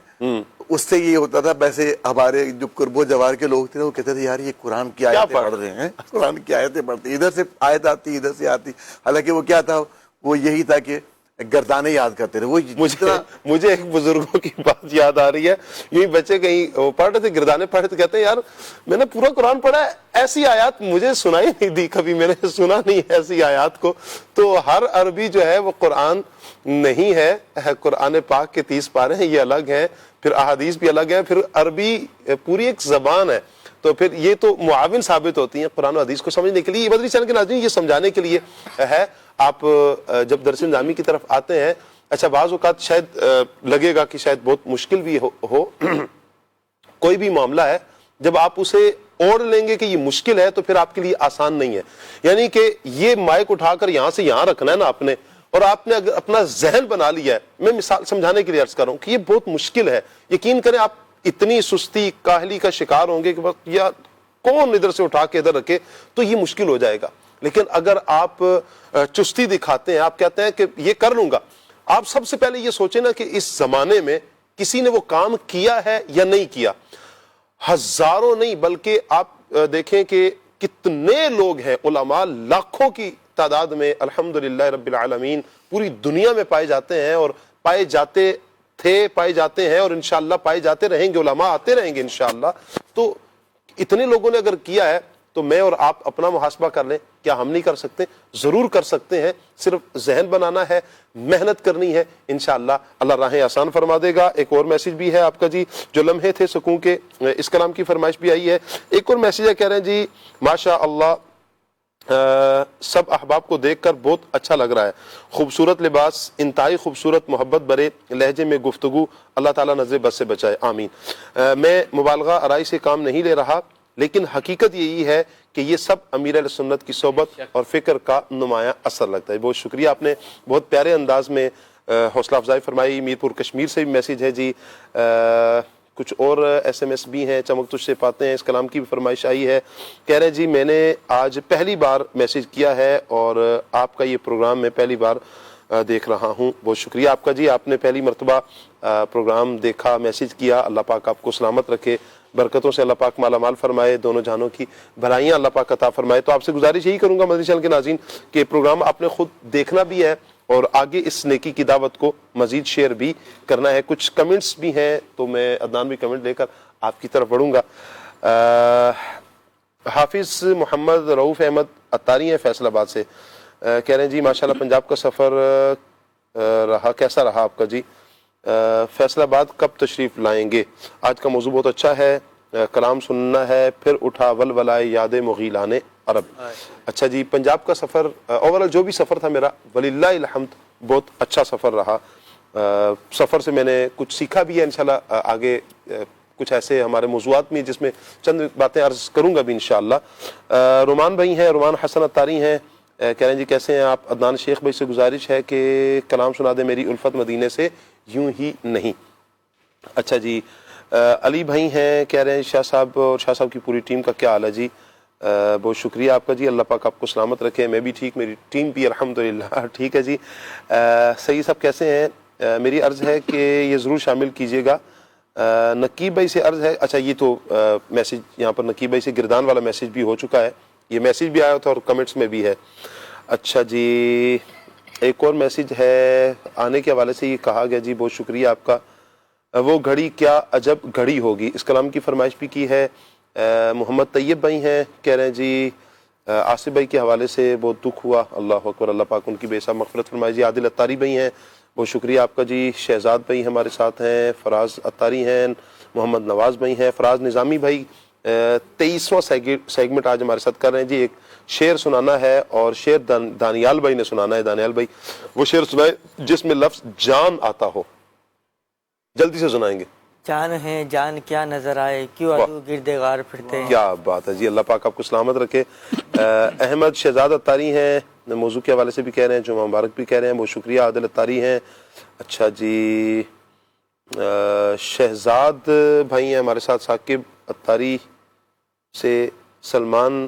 اس سے یہ ہوتا تھا, ویسے ہمارے جو قرب و جوار کے لوگ تھے وہ کہتے تھے یار یہ قرآن کی آیتیں پڑھ رہے ہیں, قرآن کی آیتیں پڑھتے, ادھر سے آیت آتی ادھر سے آتی. حالانکہ وہ کیا تھا, وہ یہی تھا کہ گردانے یاد کرتے تھے. مجھے ایک بزرگوں کی بات یاد آ رہی ہے, یہی بچے کہیں پڑھ رہے تھے, گردانے پڑھ رہے تھے, کہتے ہیں یار میں نے پورا قرآن پڑھا ہے, ایسی آیات مجھے سنائی نہیں دی کبھی, میں نے سنا نہیں ایسی آیات کو. تو ہر عربی جو ہے وہ قرآن نہیں ہے, قرآن پاک کے 30 پارے ہیں, یہ الگ ہیں, پھر احادیث بھی الگ ہے, پھر عربی پوری ایک زبان ہے. تو پھر یہ تو معاون ثابت ہوتی ہیں قرآن و حدیث کو سمجھنے کے لیے. یہ مدنی چینل کے ناظرین یہ سمجھانے کے لیے ہے. آپ جب درس نظامی کی طرف آتے ہیں, اچھا بعض اوقات شاید لگے گا کہ شاید بہت مشکل بھی ہو کوئی بھی معاملہ ہے جب آپ اسے اوڑھ لیں گے کہ یہ مشکل ہے تو پھر آپ کے لیے آسان نہیں ہے. یعنی کہ یہ مائک اٹھا کر یہاں سے یہاں رکھنا ہے نا آپ نے, اور آپ نے اگر اپنا ذہن بنا لیا ہے, میں مثال سمجھانے کے لیے عرض کر رہا ہوں کہ یہ بہت مشکل ہے. یقین کریں آپ اتنی سستی کاہلی کا شکار ہوں گے کہ بس یا کون ادھر سے اٹھا کے ادھر رکھے, تو یہ مشکل ہو جائے گا. لیکن اگر آپ چستی دکھاتے ہیں, آپ کہتے ہیں کہ یہ کر لوں گا, آپ سب سے پہلے یہ سوچیں نا کہ اس زمانے میں کسی نے وہ کام کیا ہے یا نہیں کیا. ہزاروں نہیں بلکہ آپ دیکھیں کہ کتنے لوگ ہیں, علماء لاکھوں کی تعداد میں الحمدللہ رب العالمین پوری دنیا میں پائے جاتے ہیں, اور پائے جاتے تھے, پائے جاتے ہیں, اور انشاءاللہ پائے جاتے رہیں گے, علماء آتے رہیں گے انشاءاللہ. تو اتنے لوگوں نے اگر کیا ہے تو میں اور آپ اپنا محاسبہ کر لیں, کیا ہم نہیں کر سکتے؟ ضرور کر سکتے ہیں, صرف ذہن بنانا ہے, محنت کرنی ہے, انشاءاللہ اللہ راہیں آسان فرما دے گا. ایک اور میسج بھی ہے آپ کا جی, جو لمحے تھے سکون کے, اس کلام کی فرمائش بھی آئی ہے. ایک اور میسج ہے, کہہ رہے ہیں جی ماشاء اللہ سب احباب کو دیکھ کر بہت اچھا لگ رہا ہے, خوبصورت لباس, انتہائی خوبصورت, محبت برے لہجے میں گفتگو, اللہ تعالیٰ نظر بد سے بچائے, آمین. میں مبالغہ آرائی سے کام نہیں لے رہا, لیکن حقیقت یہی ہے کہ یہ سب امیر اہل سنت کی صحبت اور فکر کا نمایاں اثر لگتا ہے. بہت شکریہ, آپ نے بہت پیارے انداز میں حوصلہ افزائی فرمائی. میرپور کشمیر سے بھی میسج ہے جی, کچھ اور ایس ایم ایس بھی ہیں, چمک تجھ سے پاتے ہیں, اس کلام کی بھی فرمائش آئی ہے. کہہ رہے ہیں جی میں نے آج پہلی بار میسج کیا ہے اور آپ کا یہ پروگرام میں پہلی بار دیکھ رہا ہوں. بہت شکریہ آپ کا جی, آپ نے پہلی مرتبہ پروگرام دیکھا, میسج کیا. اللہ پاک آپ کو سلامت رکھے, برکتوں سے اللہ پاک مالا مال فرمائے, دونوں جہانوں کی بھلائیاں اللہ پاک عطا فرمائے. تو آپ سے گزارش یہی کروں گا مدنی چینل کے ناظرین کہ پروگرام آپ نے خود دیکھنا بھی ہے اور آگے اس نیکی کی دعوت کو مزید شیئر بھی کرنا ہے. کچھ کمنٹس بھی ہیں تو میں عدنان بھی کمنٹ لے کر آپ کی طرف بڑھوں گا. حافظ محمد رؤوف احمد اتاری ہیں فیصل آباد سے, کہہ رہے ہیں جی ماشاءاللہ پنجاب کا سفر رہا, کیسا رہا آپ کا جی؟ فیصل آباد کب تشریف لائیں گے؟ آج کا موضوع بہت اچھا ہے, کلام سننا ہے, پھر اٹھا ولولائے یاد مغیلان عرب. اچھا جی, پنجاب کا سفر اوورال جو بھی سفر تھا میرا وللہ الحمد بہت اچھا سفر رہا. سفر سے میں نے کچھ سیکھا بھی ہے, انشاءاللہ آگے کچھ ایسے ہمارے موضوعات میں جس میں چند باتیں عرض کروں گا بھی انشاءاللہ. رومان بھائی ہیں, رومان حسن اتاری ہیں, کہہ رہے ہیں جی کیسے ہیں آپ؟ عدنان شیخ بھائی سے گزارش ہے کہ کلام سنا دیں, میری الفت مدینے سے یوں ہی نہیں. اچھا جی, علی بھائی ہیں, کہہ رہے ہیں شاہ صاحب اور شاہ صاحب کی پوری ٹیم کا کیا حال ہے جی؟ بہت شکریہ آپ کا جی, اللہ پاک آپ کو سلامت رکھے. میں بھی ٹھیک, میری ٹیم بھی الحمدللہ ٹھیک ہے جی. سعید صاحب کیسے ہیں؟ میری عرض ہے کہ یہ ضرور شامل کیجیے گا. نقیب بھائی سے عرض ہے, اچھا یہ تو میسج یہاں پر نقیب بھائی سے گردان والا میسج بھی ہو چکا ہے, یہ میسج بھی آیا تھا اور کمنٹس میں بھی ہے. اچھا جی, ایک اور میسج ہے آنے کے حوالے سے, یہ کہا گیا جی, بہت شکریہ آپ کا, وہ گھڑی کیا عجب گھڑی ہوگی, اس کلام کی فرمائش بھی کی ہے. محمد طیب بھائی ہیں, کہہ رہے ہیں جی آصف بھائی کے حوالے سے بہت دکھ ہوا, اللہ اکبر, اللہ پاک ان کی بے حساب مغفرت فرمائے جی. عادل اتاری بھائی ہیں, بہت شکریہ آپ کا جی. شہزاد بھائی ہمارے ساتھ ہیں, فراز اتاری ہیں, محمد نواز بھائی ہیں, فراز نظامی بھائی 23واں سیگمنٹ آج ہمارے ساتھ کر رہے ہیں جی. ایک شعر سنانا ہے اور شعر دانیال بھائی نے سنانا ہے. دانیال بھائی وہ شعر سنائے جس میں لفظ جان آتا ہو, جلدی سے سنائیں گے. جان ہے جان کیا نظر آئے, کیوں عدو گرد غار پھرتے ہیں. کیا بات ہے جی, اللہ پاک آپ کو سلامت رکھے. احمد شہزاد اتاری ہیں, موضوع کے حوالے سے بھی کہہ رہے ہیں, جمعہ مبارک بھی کہہ رہے ہیں, بہت شکریہ. عادل اتاری ہیں. اچھا جی, شہزاد بھائی ہیں ہمارے ساتھ, ثاقب اتاری سے سلمان,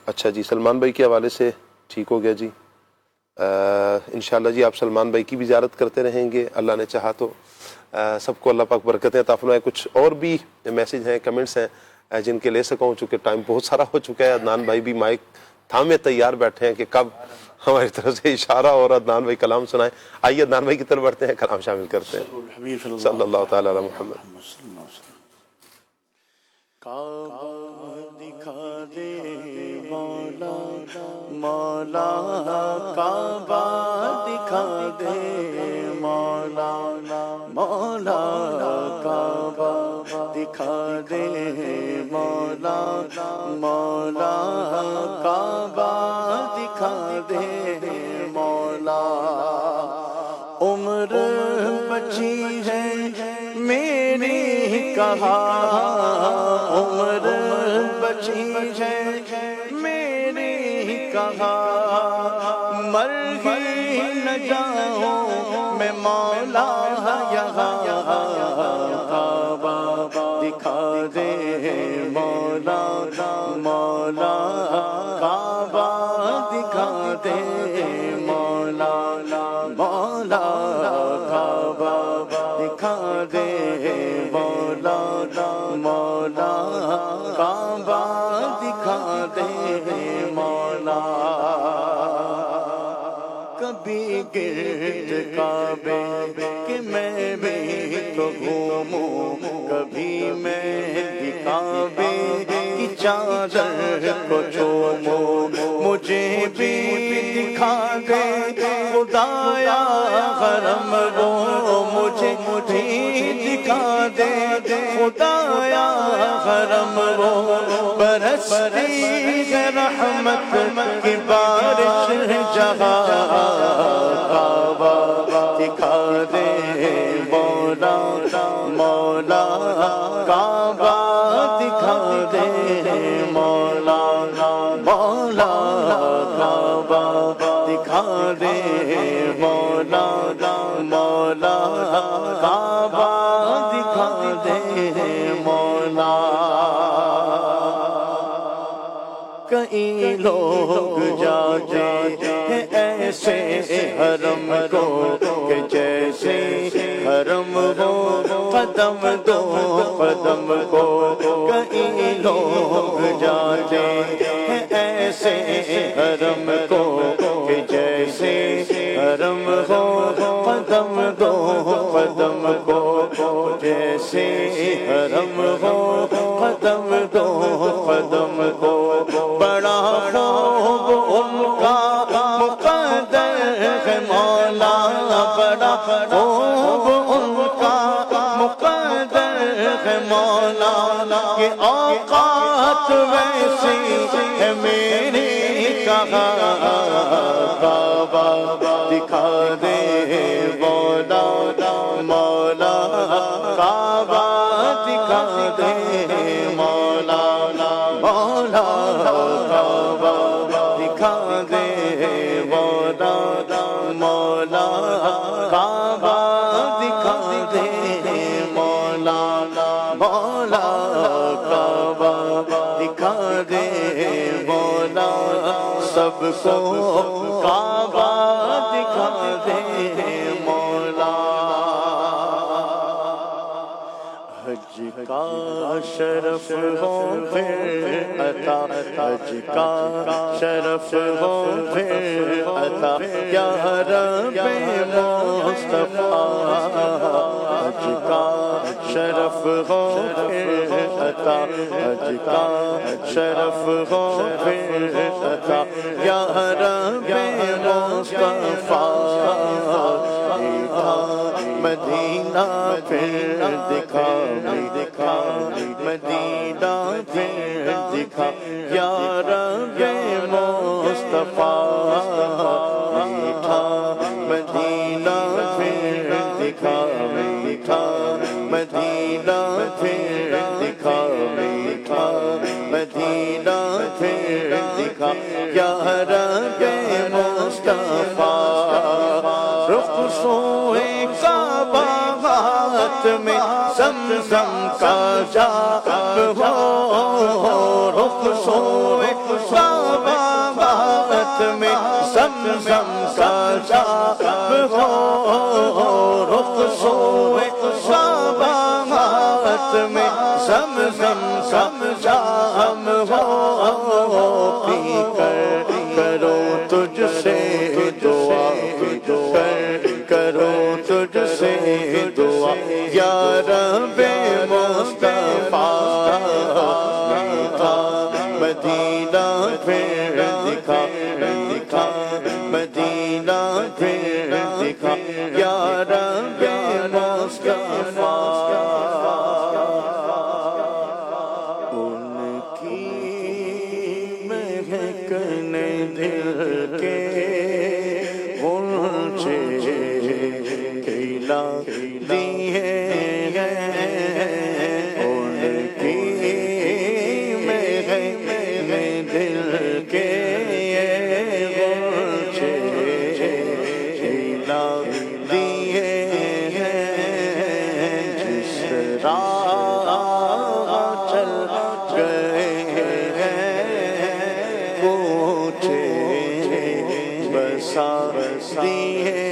اچھا جی سلمان بھائی کے حوالے سے ٹھیک ہو گیا جی. انشاءاللہ جی آپ سلمان بھائی کی بھی زیارت کرتے رہیں گے, اللہ نے چاہا تو. سب کو اللہ پاک برکتیں عطا فرمائے. کچھ اور بھی میسج ہیں, کمنٹس ہیں جن کے لے سکوں, چونکہ ٹائم بہت سارا ہو چکا ہے. عدنان بھائی بھی مائک تھامے تیار بیٹھے ہیں کہ کب ہماری طرف سے اشارہ اور عدنان بھائی کلام سنائیں. آئیے عدنان بھائی کی طرف بڑھتے ہیں, کلام شامل کرتے ہیں. صلی اللہ تعالی علی محمد. دکھا دے مولا مولا, کعبہ دکھا دے مولا مولا, کعبہ دکھا دے مولا مولا, کعبہ دکھا دے مولا. عمر بچی ہے میری کہا عمر بچی ہے میری کہا مر ہی نہ جاؤں میں مولا یہاں کعبہ دکھا دے مولا مولا کعبہ دکھا دے مولا مولا کعبہ دکھا دے مولا مولا کعبہ دکھا دے مولا کبھی گرد کعبے کہ میں بھی تو گھوموں کبھی میں بھی کعبے کی چادر کو چوموں مجھے بھی دکھا دے خدایا حرم وہ مجھے بھی دکھا دے خدایا حرم وہ برستی ہے رحمت کی بارش جہاں کعبہ دکھا دے مولا مولا کعبہ دکھا دے مولا مولا کعبہ دکھا دے مولا مولا کعبہ دکھا دے مولا کئی لوگ جاتے ہیں ایسے حرم کو کہ جیسے حرم ہو قدم دو قدم کو کئی لوگ جاتے ہیں ایسے حرم کو کہ جیسے حرم ہو قدم دو قدم کو جیسے حرم ہو قدم دو قدم کو بڑا خوب ان کا مقدر ہے مولا بڑا خوب ان کا مقدر ہے مولا کہ اوقات ویسی ہے میری کہا کعبہ دکھا دے مولا مولا کعبہ دکھا دے مولا مولا کعبہ دکھا دے مولا مولا کعبہ دکھا دے مولا مولا کعبہ دکھا دے مولا سب کو کعبہ دکھا دے مولا حج کا شرف ہو پھر عطا حج کا شرف ہو پھر عطا یا رب مصطفیٰ حج کا شرف ہو پھر عطا حج کا شرف ہو پھر عطا یا رب مصطفیٰ مدینہ پھر دکھا دکھا مدینہ پھر دکھا یا رب مصطفیٰ میٹھا مدینہ پھر دکھا میٹھا مدینہ پھر دکھا میٹھا مدینہ پھر دکھا یا رب مصطفیٰ رخ سوئے کعبہ ہاتھ میں زمزم کا جام ہو رخ سوئے کعبہ ہاتھ میں زمزم کا جام ہو رخ سوئے کعبہ ہاتھ میں زمزم کا جام ہو پی کر کرو تجھ سے دعا کرو تجھ سے دعا یا رب مصطفیٰ میٹھا مدینہ پھر دکھا دکھا مدینہ پھر دکھا یا رب مصطفیٰ ان کی مہکنے دل کے غنچے کھلا دیے ہیں دیے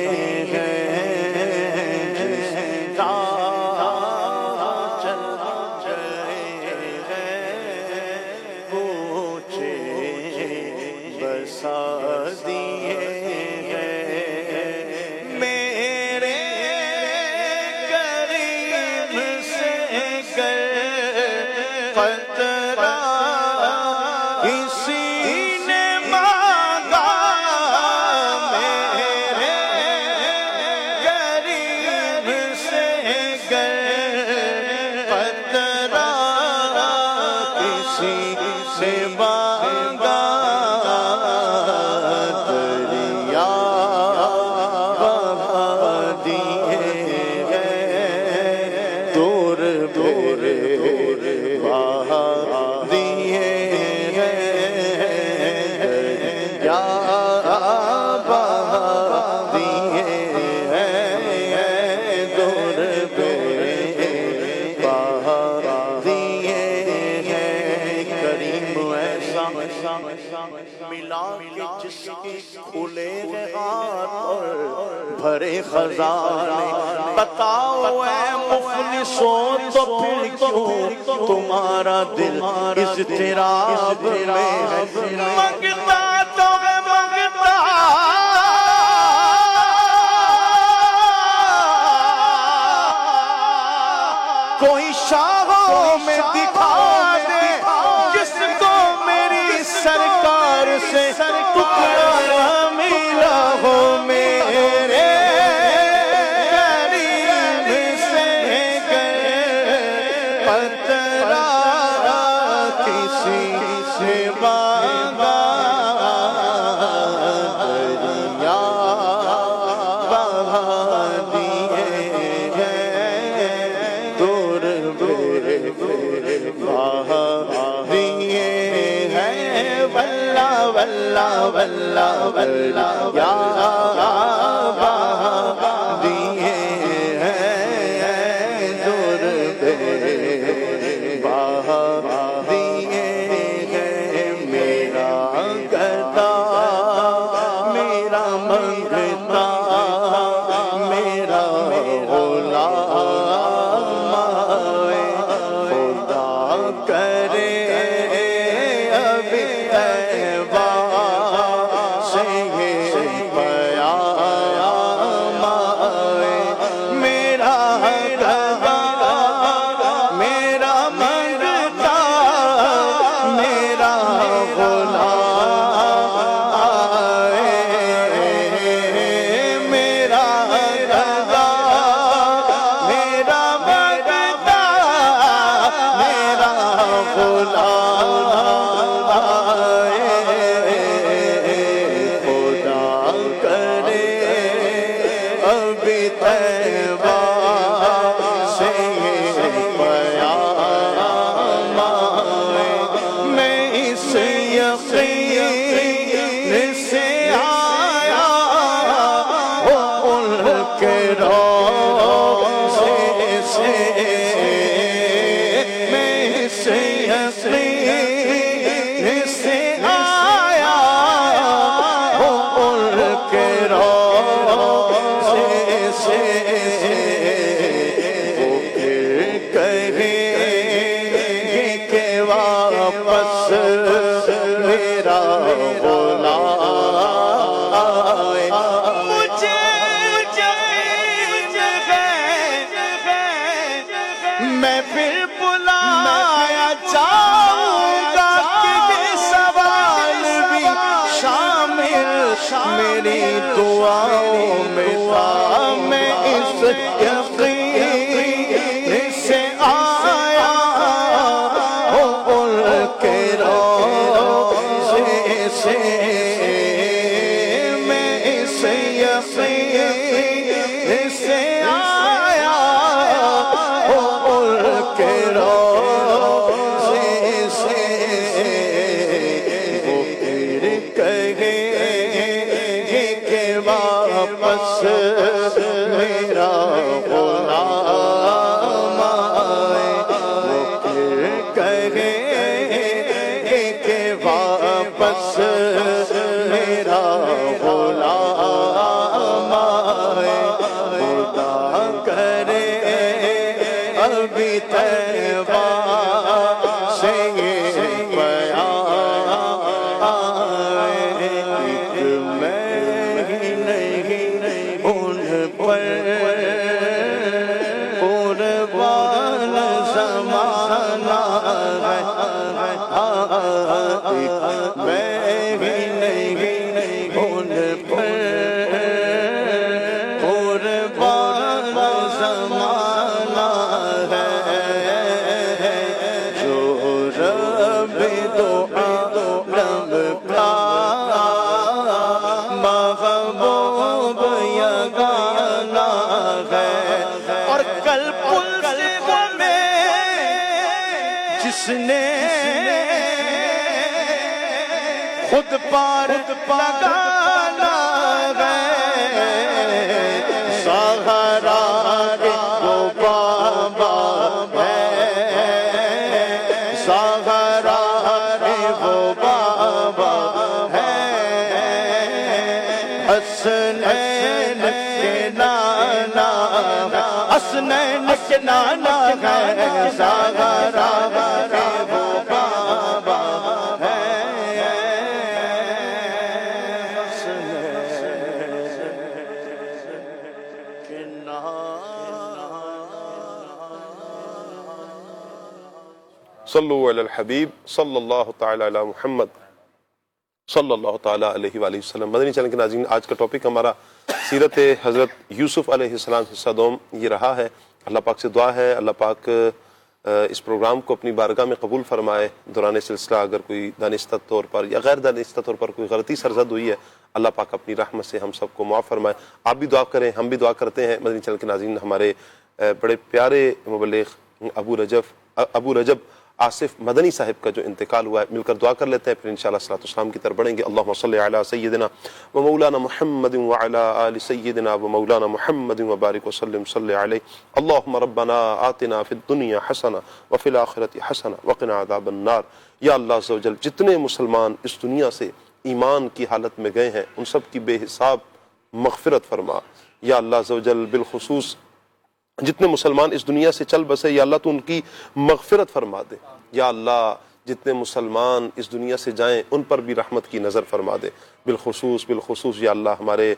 بھرے خزانے بتاؤ اے مفلسوں تو پھر کیوں تمہارا دل اضطراب میں منگتا تو ہے منگتا کوئی شاہوں میں دکھا دے جس کو میری سرکار سے ٹکڑا ملا ہو میرے قریب سے گئے قطرہ کسی سے مانگا دریا بہا دیے ہیں دور میرے بہا دیے ہیں واللہ واللہ واللہ واللہ یا بہا دیے ہیں دور میرے بہا دیے ہیں میرا گدا میرا منگتا میرا غلام خدا کرے ابھی طیبہ سے یہ پیام آئے میرا گدا میرا منگتا میرا غلام آئے میرا گدا میرا منگتا میرا غلام آئے خدا کرے ابھی طیبہ سے یہ پیام آئے میں اس یقین سے آیا ان کے روضے سے میں اس یقین سے آیا ان کے روضے سے وہ پھر کہیں کہ واپس میرا غلام آئے مجھے یقین ہے میں پھر بلایا جاؤں گا کہ یہ سوال بھی شامل میری دعاؤں میں تھا میں اس یقین سے آیا ان کے روضے سے میں اس یقین سے آیا ان کے روضے سے وہ پھر کہیں کہ واپس میرا غلام آئے وہ پھر کہیں کہ واپس میرا غلام خود پار لگانا ہے سہارا کے وہ بابا ہے سہارا کے وہ بابا ہے حسنین کے نانا حسنین کے نانا ہے سہارا کے وہ بابا ہے صلو علی الحبیب صلی اللہ تعالی علی محمد صلی اللہ تعالی علیہ وآلہ وسلم۔ مدنی چینل کے ناظرین، آج کا ٹاپک ہمارا سیرت حضرت یوسف علیہ السلام حصہ دوم یہ رہا ہے۔ اللہ پاک سے دعا ہے اللہ پاک اس پروگرام کو اپنی بارگاہ میں قبول فرمائے۔ دوران سلسلہ اگر کوئی دانستہ طور پر یا غیر دانستہ طور پر کوئی غلطی سرزد ہوئی ہے، اللہ پاک اپنی رحمت سے ہم سب کو معاف فرمائے۔ آپ بھی دعا کریں، ہم بھی دعا کرتے ہیں۔ مدنی چینل کے ناظرین، ہمارے بڑے پیارے مبلغ ابو رجب آصف مدنی صاحب کا جو انتقال ہوا ہے، مل کر دعا کر لیتے ہیں، پھر انشاءاللہ صلاۃ والسلام کی طرف بڑھیں گے۔ اللہم صلی علی سیدنا و مولانا محمد وعلی آل سیدنا و مولانا محمد وبارک وسلم صلی علیہ۔ اللہم ربنا آتنا فی الدنیا حسنہ وفی الآخرۃ حسنہ وقنا عذاب النار۔ یا اللہ عز و جل، جتنے مسلمان اس دنیا سے ایمان کی حالت میں گئے ہیں ان سب کی بے حساب مغفرت فرما۔ یا اللہ عز و جل، بالخصوص جتنے مسلمان اس دنیا سے چل بسے، یا اللہ تو ان کی مغفرت فرما دے۔ یا اللہ، جتنے مسلمان اس دنیا سے جائیں ان پر بھی رحمت کی نظر فرما دے۔ بالخصوص یا اللہ ہمارے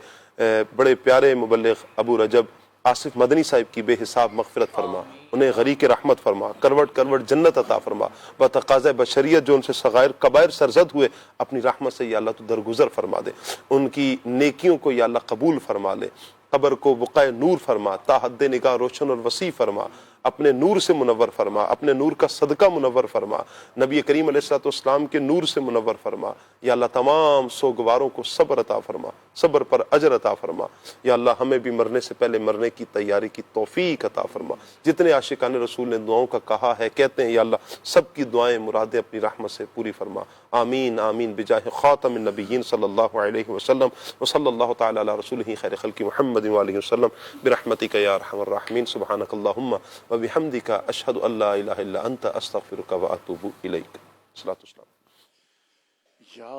بڑے پیارے مبلغ ابو رجب آصف مدنی صاحب کی بے حساب مغفرت فرما، انہیں غریق رحمت فرما، کروٹ کروٹ جنت عطا فرما۔ بتقاضۂ بشریت جو ان سے صغائر کبائر سرزد ہوئے، اپنی رحمت سے یا اللہ تو درگزر فرما دے، ان کی نیکیوں کو یا اللہ قبول فرما لے، قبر کو بقائے نور فرما، تا حد نگاہ روشن اور وسیع فرما، اپنے نور سے منور فرما، اپنے نور کا صدقہ منور فرما، نبی کریم علیہ الصلوۃ والسلام کے نور سے منور فرما۔ یا اللہ تمام سوگواروں کو صبر عطا فرما، صبر پر اجر عطا فرما۔ یا اللہ ہمیں بھی مرنے سے پہلے مرنے کی تیاری کی توفیق عطا فرما۔ جتنے عاشقان رسول نے دعاؤں کا کہا ہے، کہتے ہیں، یا اللہ سب کی دعائیں مرادیں اپنی رحمت سے پوری فرما۔ آمین آمین بجاہ خاتم النبیین صلی اللہ علیہ وسلم وصلی اللہ تعالی علی رسولہ خیر خلق محمد وآلہ وسلم برحمتک یا ارحم الراحمین۔ سبحانک اللہم وبحمدک اشہد ان لا الہ الا انت استغفرک واتوب الیک۔ صلاۃ والسلام۔ یا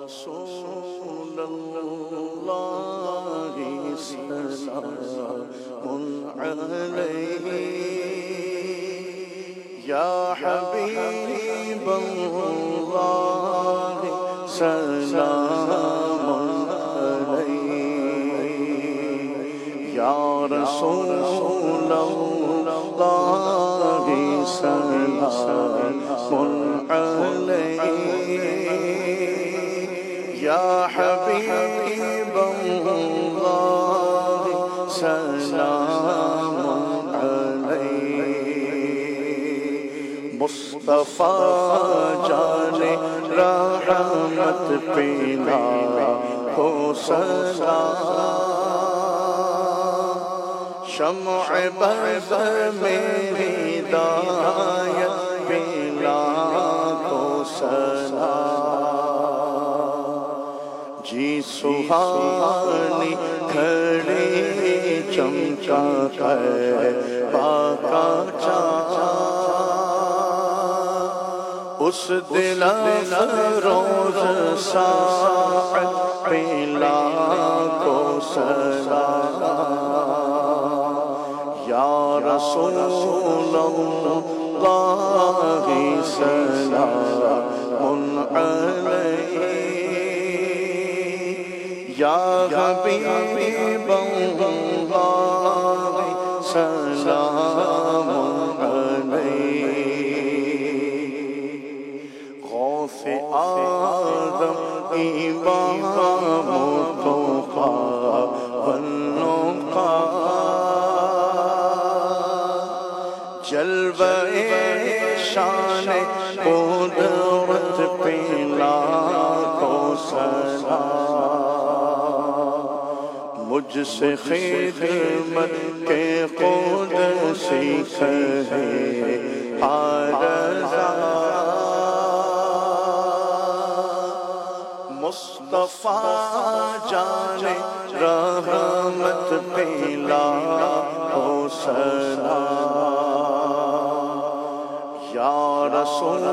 رسول اللہ سلام علیہ، یا حبیب اللہ سلام علیہ، یا رسول اللہ سلام علیہ، یا حبیب اللہ سلام علیہ، مصطفیٰ جان رحمت پینا ہو سلام، شمع بزر میں ہدایت پینا ہو سلام، جی سہانی کھڑی چمچا ہے پاکا چاند، اس دل روز ساعت پیلا کو سلام، یا رسول اللہ سلام علیہ، یا حبیب اللہ سلام علیہ، غوث آدم امام مصطفیٰ والنقا، جلوہ شان قدرت پیلا کو سلام، مجھ سے خدمت کے قدسی کہے عارضہ، مصطفیٰ جانے رحمت پیلا ہو سلام یا رسول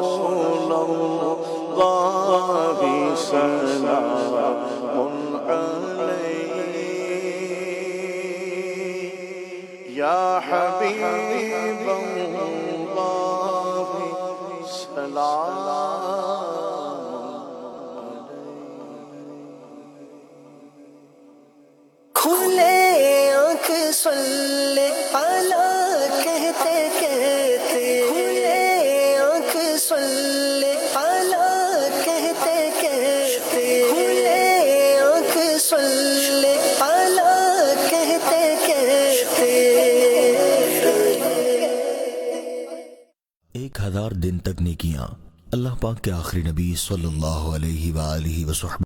اللہ سلام علیک یا حبیب اللہ سلام کھلے آنکھ صلی اعلیٰ کہتے کہتے کھلے آنکھ صلی اعلیٰ کہتے کہتے کھلے آنکھ صلی اعلیٰ کہتے کہتے 1000 دن تک نیکیاں اللہ پاک کے آخری نبی صلی اللہ علیہ وآلہ وسلم